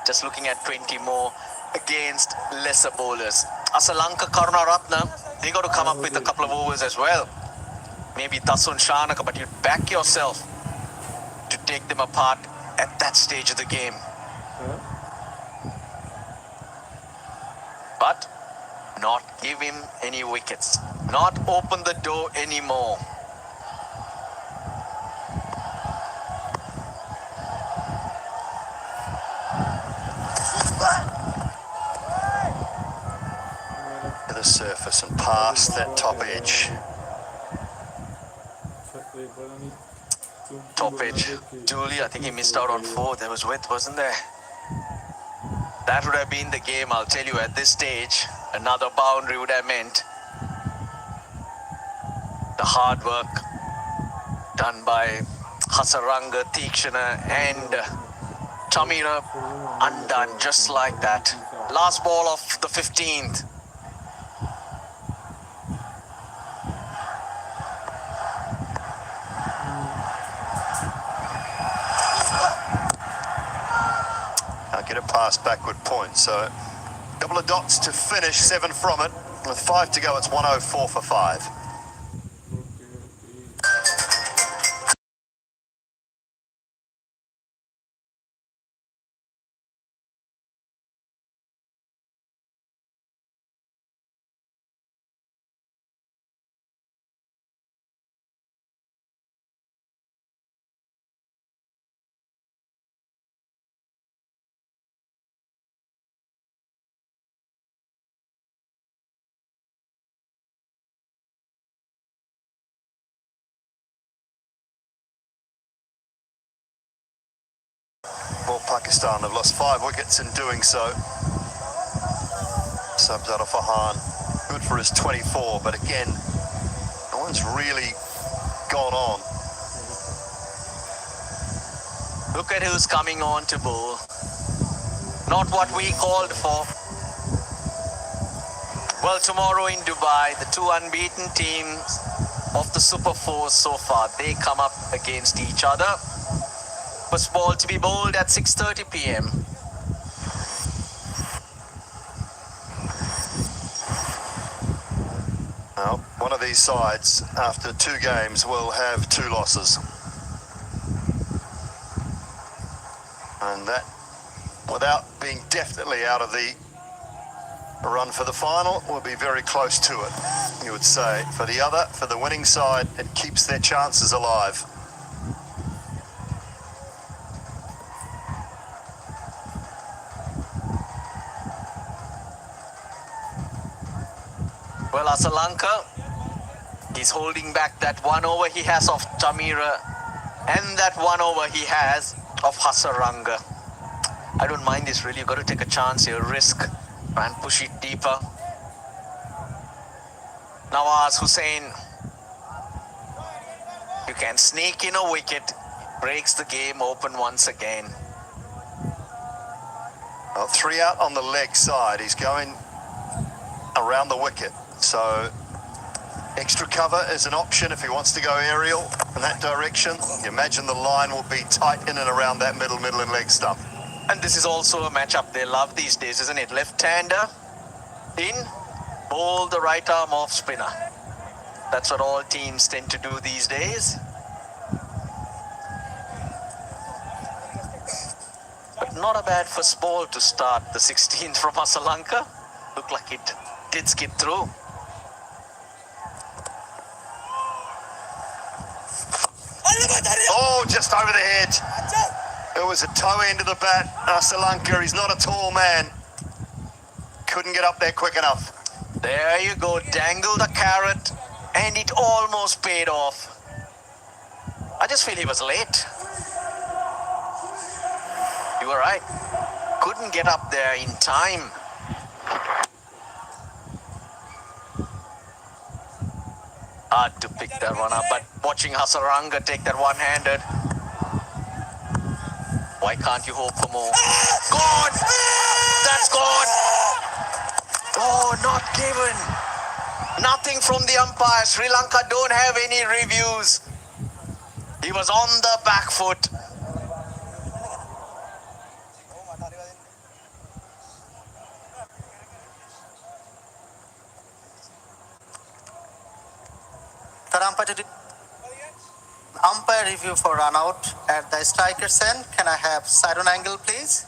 Just looking at 20 more against lesser bowlers. Asalanka, Karunaratne, they got to come up with a couple of overs as well. Maybe Tasun Shanaka, but you back yourself to take them apart at that stage of the game. But not give him any wickets. Not open the door anymore. To the surface and past that top edge. Top edge. Julie, I think he missed out on 4. There was width, wasn't there? That would have been the game, I'll tell you, at this stage. Another boundary would have meant the hard work done by Hasaranga, Tikshana and Chamira undone just like that. Last ball of the 15th. Can't get it past backward point, so a couple of dots to finish, 7 from it. With 5 to go, it's 104 for 5. Well, Pakistan have lost 5 wickets in doing so. Subs out of Fahan. Good for his 24, but again, no one's really gone on. Look at who's coming on to bowl. Not what we called for. Well, tomorrow in Dubai, the 2 unbeaten teams of the Super Four so far, they come up against each other. First ball to be bowled at 6:30 p.m. Now, one of these sides, after 2 games, will have 2 losses. And that, without being definitely out of the run for the final, will be very close to it, you would say. For the other, for the winning side, it keeps their chances alive. Well, Lanka, he's holding back that 1 over he has of Tamira and that 1 over he has of Hasaranga. I don't mind this really. You've got to take a chance here, risk and push it deeper. Nawaz Hussain, you can sneak in a wicket, breaks the game open once again. Well, 3 out on the leg side. He's going around the wicket. So extra cover is an option if he wants to go aerial in that direction. You imagine the line will be tight in and around that middle and leg stump. And this is also a matchup they love these days, isn't it? Left-hander in, bowl the right arm off spinner. That's what all teams tend to do these days. But not a bad first ball to start the 16th from Lanka. Looked like it did skip through. Oh, just over the head. It was a toe end of the bat. Lanka, he's not a tall man. Couldn't get up there quick enough. There you go, dangled a carrot, and it almost paid off. I just feel he was late. You were right. Couldn't get up there in time. Hard to pick that one up, but watching Hasaranga take that one-handed, why can't you hope for more? Gone! That's gone! Oh, not given. Nothing from the umpire. Sri Lanka don't have any reviews. He was on the back foot. Umpire review for run out at the striker's end. Can I have side on angle, please?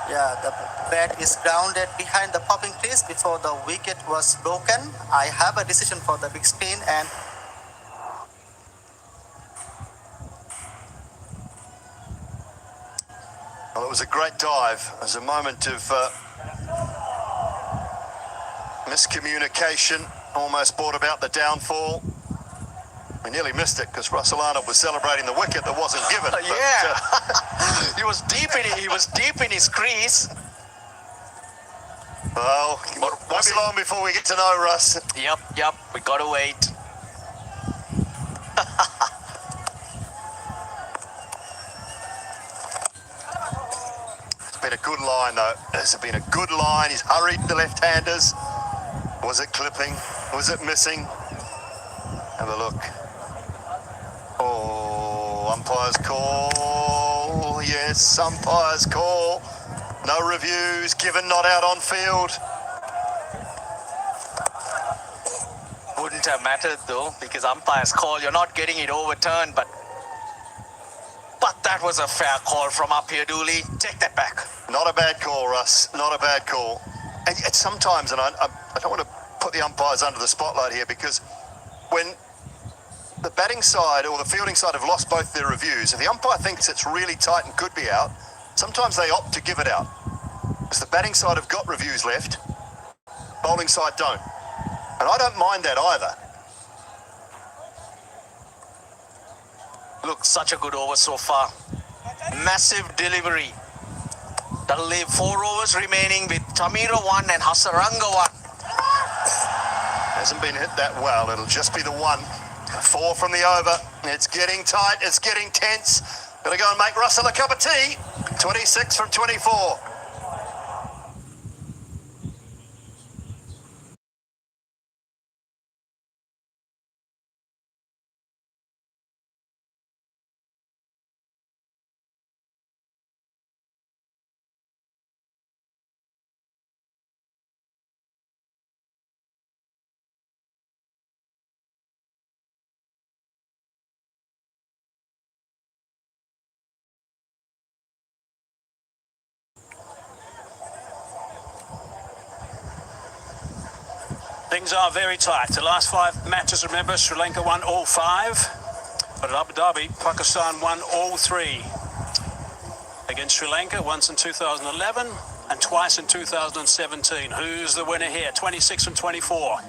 Yeah, the bat is grounded behind the popping crease before the wicket was broken. I have a decision for the big screen and Well, it was a great dive. It was a moment of miscommunication, almost brought about the downfall. We nearly missed it because Russellana was celebrating the wicket that wasn't given. Yeah, he was deep in it. He was deep in his crease. Well, won't be long before we get to know Russ. Yep, we got to wait. It's been a good line, though. It's been a good line. He's hurried the left-handers. Was it clipping? Was it missing? Have a look. Oh, umpire's call. Yes, umpire's call. No reviews given, not out on field. Wouldn't have mattered though, because umpire's call, you're not getting it overturned, but that was a fair call from up here, Dooley. Take that back. Not a bad call, Russ. Not a bad call. And sometimes, and I don't want to put the umpires under the spotlight here, because when the batting side or the fielding side have lost both their reviews, if the umpire thinks it's really tight and could be out, sometimes they opt to give it out. Because the batting side have got reviews left, bowling side don't. And I don't mind that either. Look, such a good over so far. Massive delivery. That'll leave 4 overs remaining with Tamira 1 and Hasaranga 1. Hasn't been hit that well. It'll just be the 1. 4 from the over. It's getting tight. It's getting tense. Gotta go and make Russell a cup of tea. 26 from 24. Things are very tight. The last 5 matches, remember, Sri Lanka won all 5. But at Abu Dhabi, Pakistan won all 3. Against Sri Lanka, once in 2011 and twice in 2017. Who's the winner here? 26 from 24.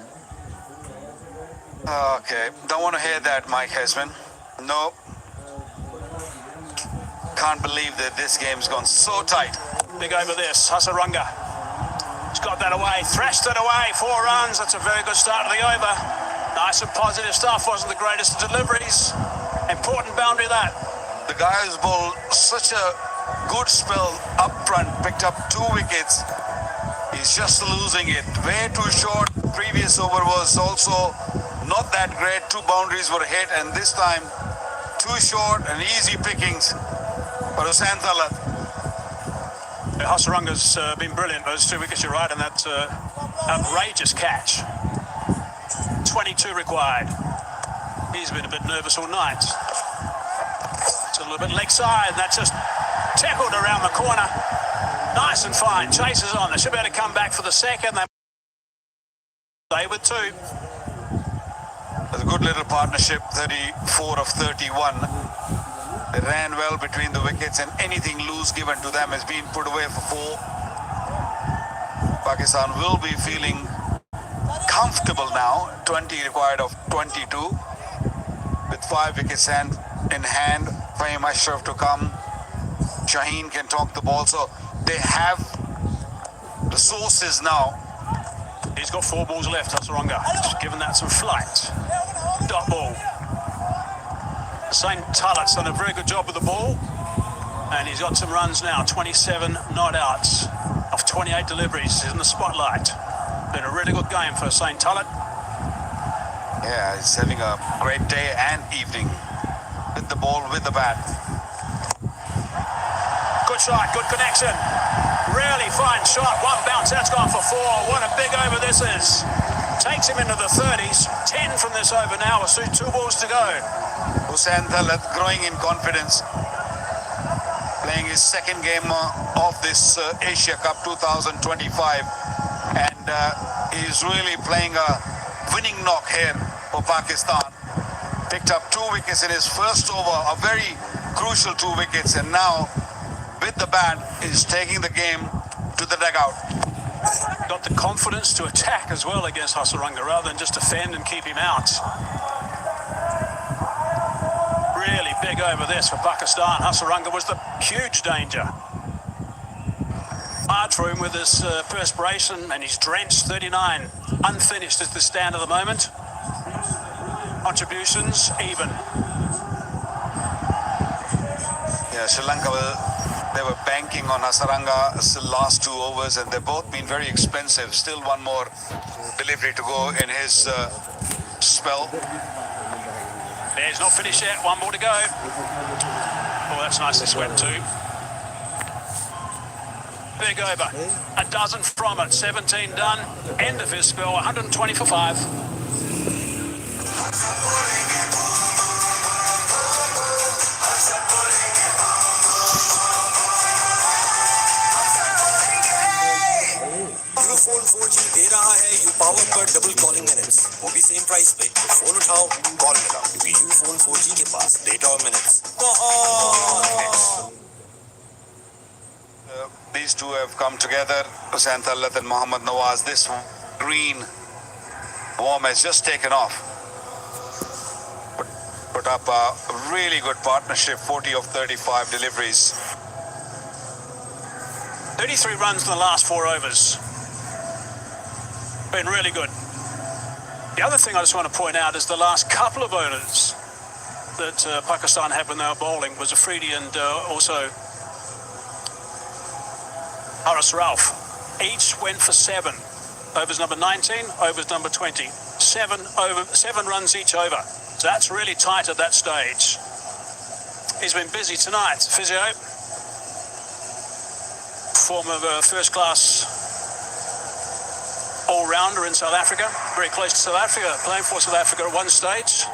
Okay, don't want to hear that, Mike Hesman. No. Can't believe that this game's gone so tight. Big over this, Hasaranga. He's got that away, thrashed it away, 4 runs. That's a very good start to the over. Nice and positive stuff, wasn't the greatest of deliveries. Important boundary that. The guy who's bowled such a good spell up front, picked up 2 wickets. He's just losing it. Way too short. Previous over was also not that great. 2 boundaries were hit, and this time too short and easy pickings for Hussain Thalat. Hasaranga's been brilliant. Those 2 wickets, you're right, and that outrageous catch. 22 required. He's been a bit nervous all night. It's a little bit leg side, and that's just tackled around the corner. Nice and fine. Chases on. They should be able to come back for the second. They with 2. That's a good little partnership, 34 of 31. They ran well between the wickets, and anything loose given to them has been put away for 4. Pakistan will be feeling comfortable now. 20 required of 22. With 5 wickets in hand, Fahim Ashraf to come. Shaheen can talk the ball, so they have the sources now. He's got 4 balls left, Hasaranga. Just given that some flight. Dot ball. Hussain Talat's done a very good job with the ball, and he's got some runs now. 27 not outs of 28 deliveries. He's in the spotlight. Been a really good game for Hussain Talat. Yeah, he's having a great day and evening with the ball, with the bat. Good shot, good connection. Really fine shot. 1 bounce, that's gone for 4. What a big over this is. Takes him into the 30s. 10 from this over now. With 2 balls to go. Hussain Thalat growing in confidence. Playing his 2nd game of this Asia Cup 2025. And he's really playing a winning knock here for Pakistan. Picked up 2 wickets in his first over. A very crucial 2 wickets. And now, with the bat, is taking the game to the dugout. Got the confidence to attack as well against Hasaranga rather than just defend and keep him out. Really big over this for Pakistan. Hasaranga was the huge danger. Hard for him with his perspiration, and he's drenched. 39 unfinished as the stand at the moment. Contributions even. Yeah, Sri Lanka they were banking on Hasaranga's last 2 overs, and they've both been very expensive. Still 1 more delivery to go in his spell. He's not finished yet. 1 more to go. Oh, that's nicely swept too. Big over. A dozen from it. 17 done. End of his spell. 120 for 5. Ufone 4G दे रहा है U power पर double calling minutes, वो भी same price पे। तो phone उठाओ, call लगाओ, क्योंकि यूफोन 4G के पास डेटा और मिनट्स बहुत। These 2 have come together, Hussain Thalat and Mohammad Nawaz. This green Warm has just taken off. Put up a really good partnership, 40 of 35 deliveries. 33 runs in the last 4 overs. Been really good. The other thing I just want to point out is the last couple of overs that Pakistan had when they were bowling was Afridi and also Haris Rauf. Each went for 7. Overs number 19, overs number 20. 7 runs each over. So that's really tight at that stage. He's been busy tonight. Physio, former first-class all-rounder in South Africa, very close to South Africa, playing for South Africa at one stage.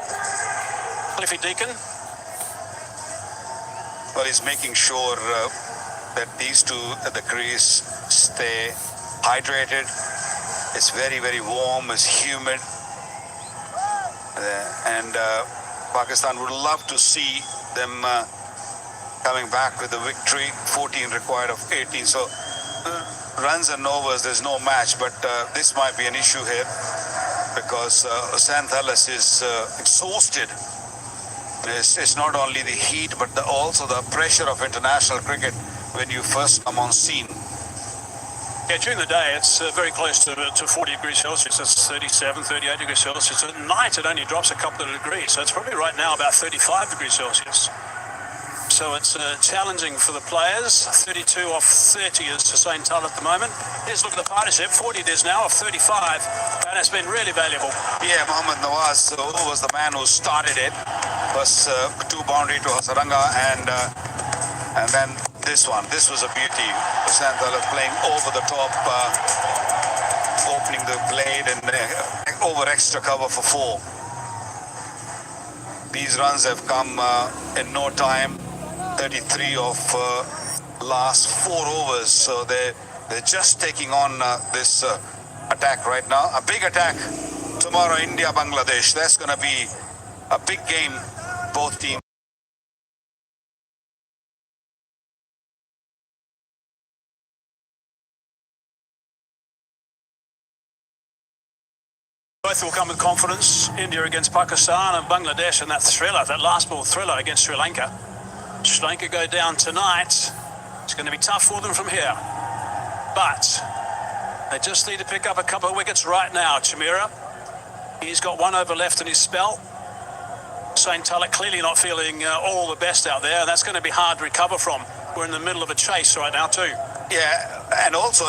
Cliffy Deacon. Well, he's making sure that these two at the crease stay hydrated. It's very, very warm, it's humid. And Pakistan would love to see them coming back with a victory. 14 required of 18. So runs and overs, there's no match. But this might be an issue here because Santhalas is exhausted. It's not only the heat, but also the pressure of international cricket when you first come on scene. Yeah, during the day it's very close to 40 degrees Celsius. It's 37, 38 degrees Celsius. At night it only drops a couple of degrees. So it's probably right now about 35 degrees Celsius. So it's challenging for the players. 32 off 30 is Hussain Tull at the moment. Here's a look at the partnership. 40 it is now off 35. And it's been really valuable. Yeah, Mohammad Nawaz who was the man who started it. Was 2 boundary to Hasaranga and then this one. This was a beauty. Santhala playing over the top, opening the blade and over extra cover for 4. These runs have come in no time. 33 of last 4 overs. So they're just taking on this attack right now. A big attack tomorrow, India, Bangladesh. That's going to be a big game, both teams. Both will come with confidence. India against Pakistan and Bangladesh and that thriller, that last ball thriller against Sri Lanka. Sri Lanka go down tonight. It's going to be tough for them from here. But they just need to pick up a couple of wickets right now. Chamira, he's got 1 over left in his spell. Hussain Tullett clearly not feeling all the best out there, and that's going to be hard to recover from. We're in the middle of a chase right now too. Yeah, and also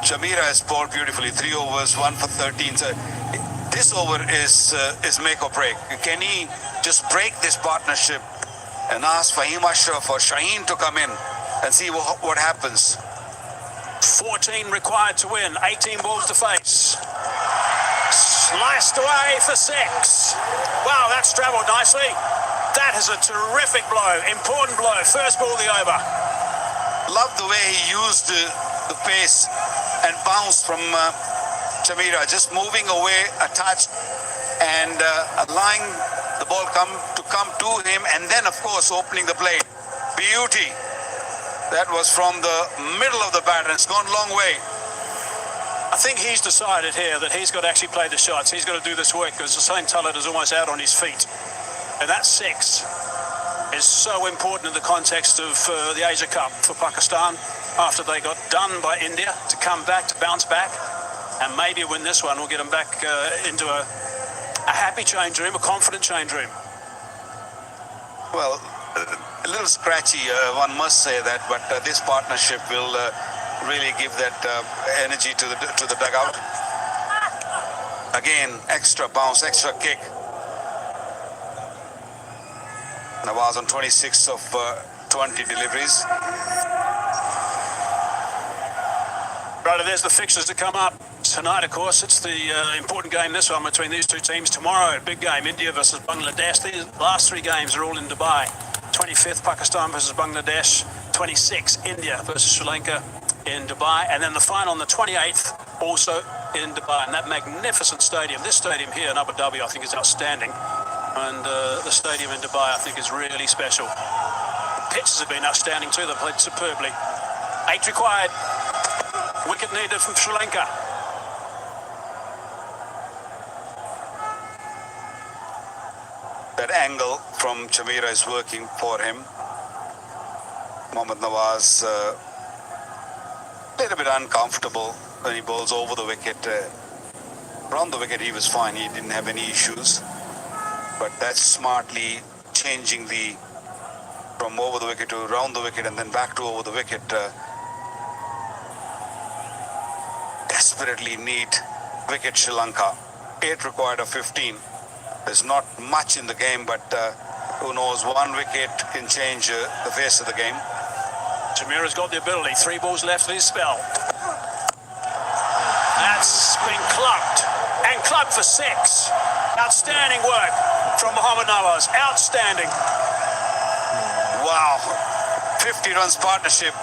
Chamira has bowled beautifully. 3 overs, 1 for 13. So this over is make or break. Can he just break this partnership and ask Fahim Ashraf or Shaheen to come in and see what happens? 14 required to win, 18 balls to face. Sliced away for 6. Wow, that's travelled nicely. That is a terrific blow, important blow. First ball of the over. Love the way he used the pace and bounced from Chamira, just moving away a touch and allowing the ball come to him, and then of course opening the blade. Beauty. That was from the middle of the bat and it's gone a long way. I think he's decided here that he's got to actually play the shots. He's got to do this work because Hussain Tullett is almost out on his feet. And that 6 is so important in the context of the Asia Cup for Pakistan after they got done by India, to come back, to bounce back, and maybe win this one will get them back into a happy change room, a confident change room. Well, a little scratchy, one must say that, but this partnership will really give that energy to the dugout. Again, extra bounce, extra kick. Nawaz on 26 of 20 deliveries. Right, there's the fixtures to come up tonight, of course. It's the important game, this one, between these two teams. Tomorrow, big game, India versus Bangladesh. These last 3 games are all in Dubai. 25th, Pakistan versus Bangladesh. 26th, India versus Sri Lanka in Dubai. And then the final on the 28th, also in Dubai. And that magnificent stadium, this stadium here in Abu Dhabi, I think is outstanding. And the stadium in Dubai, I think, is really special. The pitches have been outstanding too. They've played superbly. 8 required. Wicket needed from Sri Lanka. that angle from Chamira is working for him. Mohammad Nawaz a little bit uncomfortable when he bowls over the wicket. Around the wicket he was fine, he didn't have any issues. But that's smartly changing from over the wicket to round the wicket and then back to over the wicket. Desperately need wicket Sri Lanka. 8 required of 15. There's not much in the game, but who knows, one wicket can change the face of the game. Chamira's got the ability. 3 balls left of his spell. That's been clubbed. And clubbed for 6. Outstanding work from Mohammad Nawaz. Outstanding. Wow. 50 runs partnership.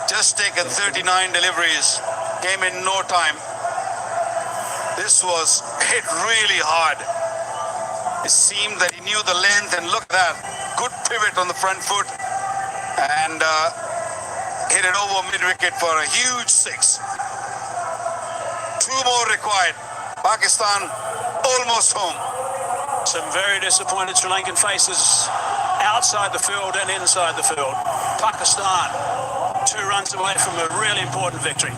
Just taken 39 deliveries. Came in no time. This was hit really hard. It seemed that he knew the length, and look at that. Good pivot on the front foot. And hit it over mid-wicket for a huge 6. 2 more required. Pakistan almost home. Some very disappointed Sri Lankan faces outside the field and inside the field. Pakistan 2 runs away from a really important victory.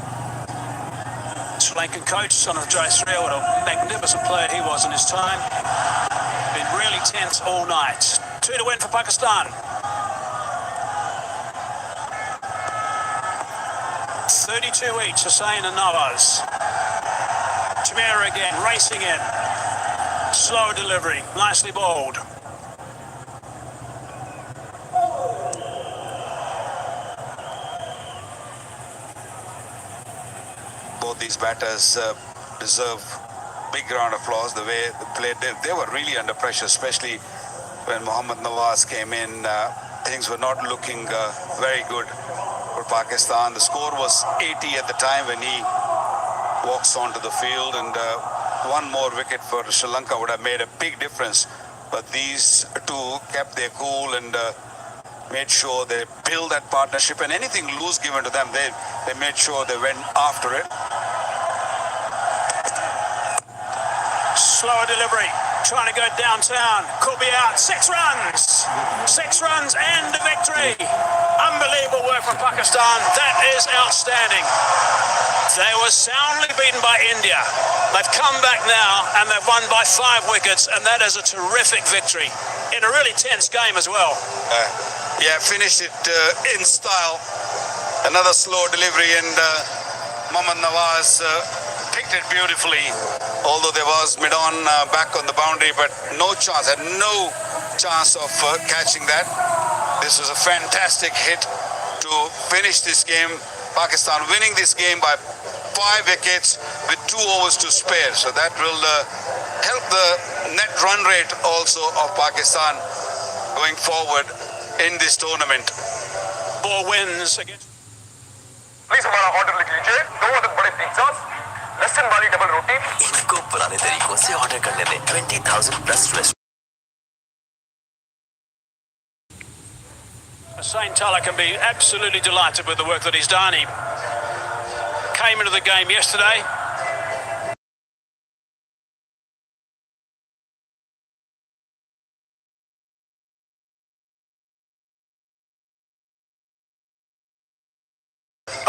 Sri Lankan coach, son of Jayasuriya, what a magnificent player he was in his time. Been really tense all night. 2 to win for Pakistan. 32 each, Hussain and Nawaz. Chamira again, racing in. Slow delivery, nicely bowled. Both these batters deserve big round of applause. The way they played, they were really under pressure, especially when Mohammad Nawaz came in. Things were not looking very good for Pakistan. The score was 80 at the time when he walks onto the field, and one more wicket for Sri Lanka would have made a big difference. But these 2 kept their cool and made sure they built that partnership, and anything loose given to them, they made sure they went after it. Slower delivery, trying to go downtown, could be out. 6 runs! 6 runs and a victory! Unbelievable work from Pakistan. That is outstanding. They were soundly beaten by India. They've come back now and they've won by 5 wickets, and that is a terrific victory in a really tense game as well. Yeah, finished it in style. Another slow delivery, and Mohammad Nawaz picked it beautifully. Although there was mid-on back on the boundary, but no chance, had no chance of catching that. This was a fantastic hit to finish this game. Pakistan winning this game by 5 wickets with 2 overs to spare. So that will help the net run rate also of Pakistan going forward in this tournament. 4 wins against. Please हमारा order लिख लीजिए 2 अदद बड़े pizzas लहसुन वाली double रोटी इनको पुराने तरीकों से ऑर्डर करने दें 20,000 plus restaurant Hussain Tulloh can be absolutely delighted with the work that he's done. He came into the game yesterday.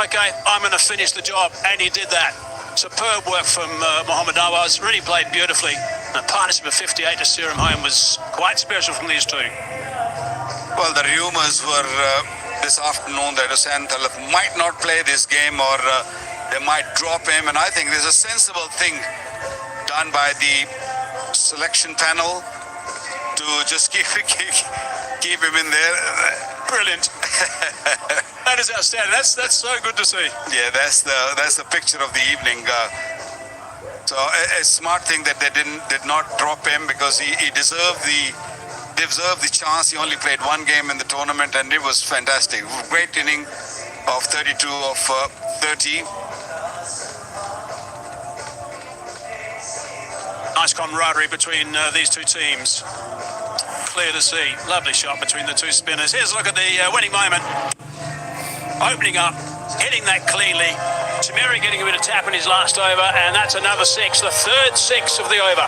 Okay, I'm going to finish the job, and he did that. Superb work from Mohammad Nawaz, really played beautifully. The partnership of 58 to steer him home was quite special from these 2. Well, the rumors were this afternoon that Hussain Tulloh might not play this game, or they might drop him, and I think there's a sensible thing done by the selection panel to just keep him in there. Brilliant. That is outstanding. That's so good to see. Yeah, that's the picture of the evening. So a smart thing that they did not drop him, because he deserved the chance. He only played 1 game in the tournament, and it was fantastic. Great inning of 32 of 30. Nice camaraderie between these 2 teams. Clear to see. Lovely shot between the 2 spinners. Here's a look at the winning moment. Opening up, hitting that cleanly. Chamira getting a bit of tap in his last over, and that's another 6, the 3rd 6 of the over.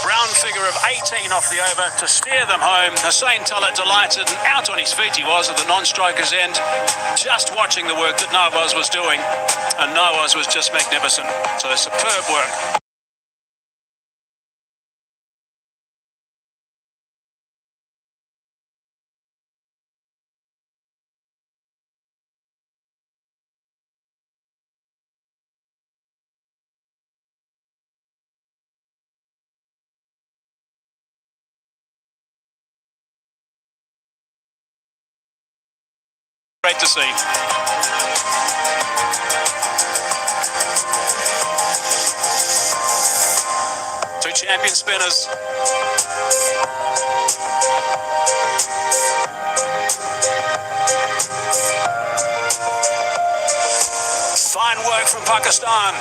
Brown figure of 18 off the over to steer them home. Hussein Tullet delighted and out on his feet he was at the non-striker's end, just watching the work that Nawaz was doing, and Nawaz was just magnificent. So superb work. Great to see. Two champion spinners. Fine work from Pakistan.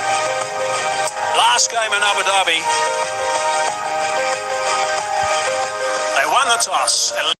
Last game in Abu Dhabi. They won the toss.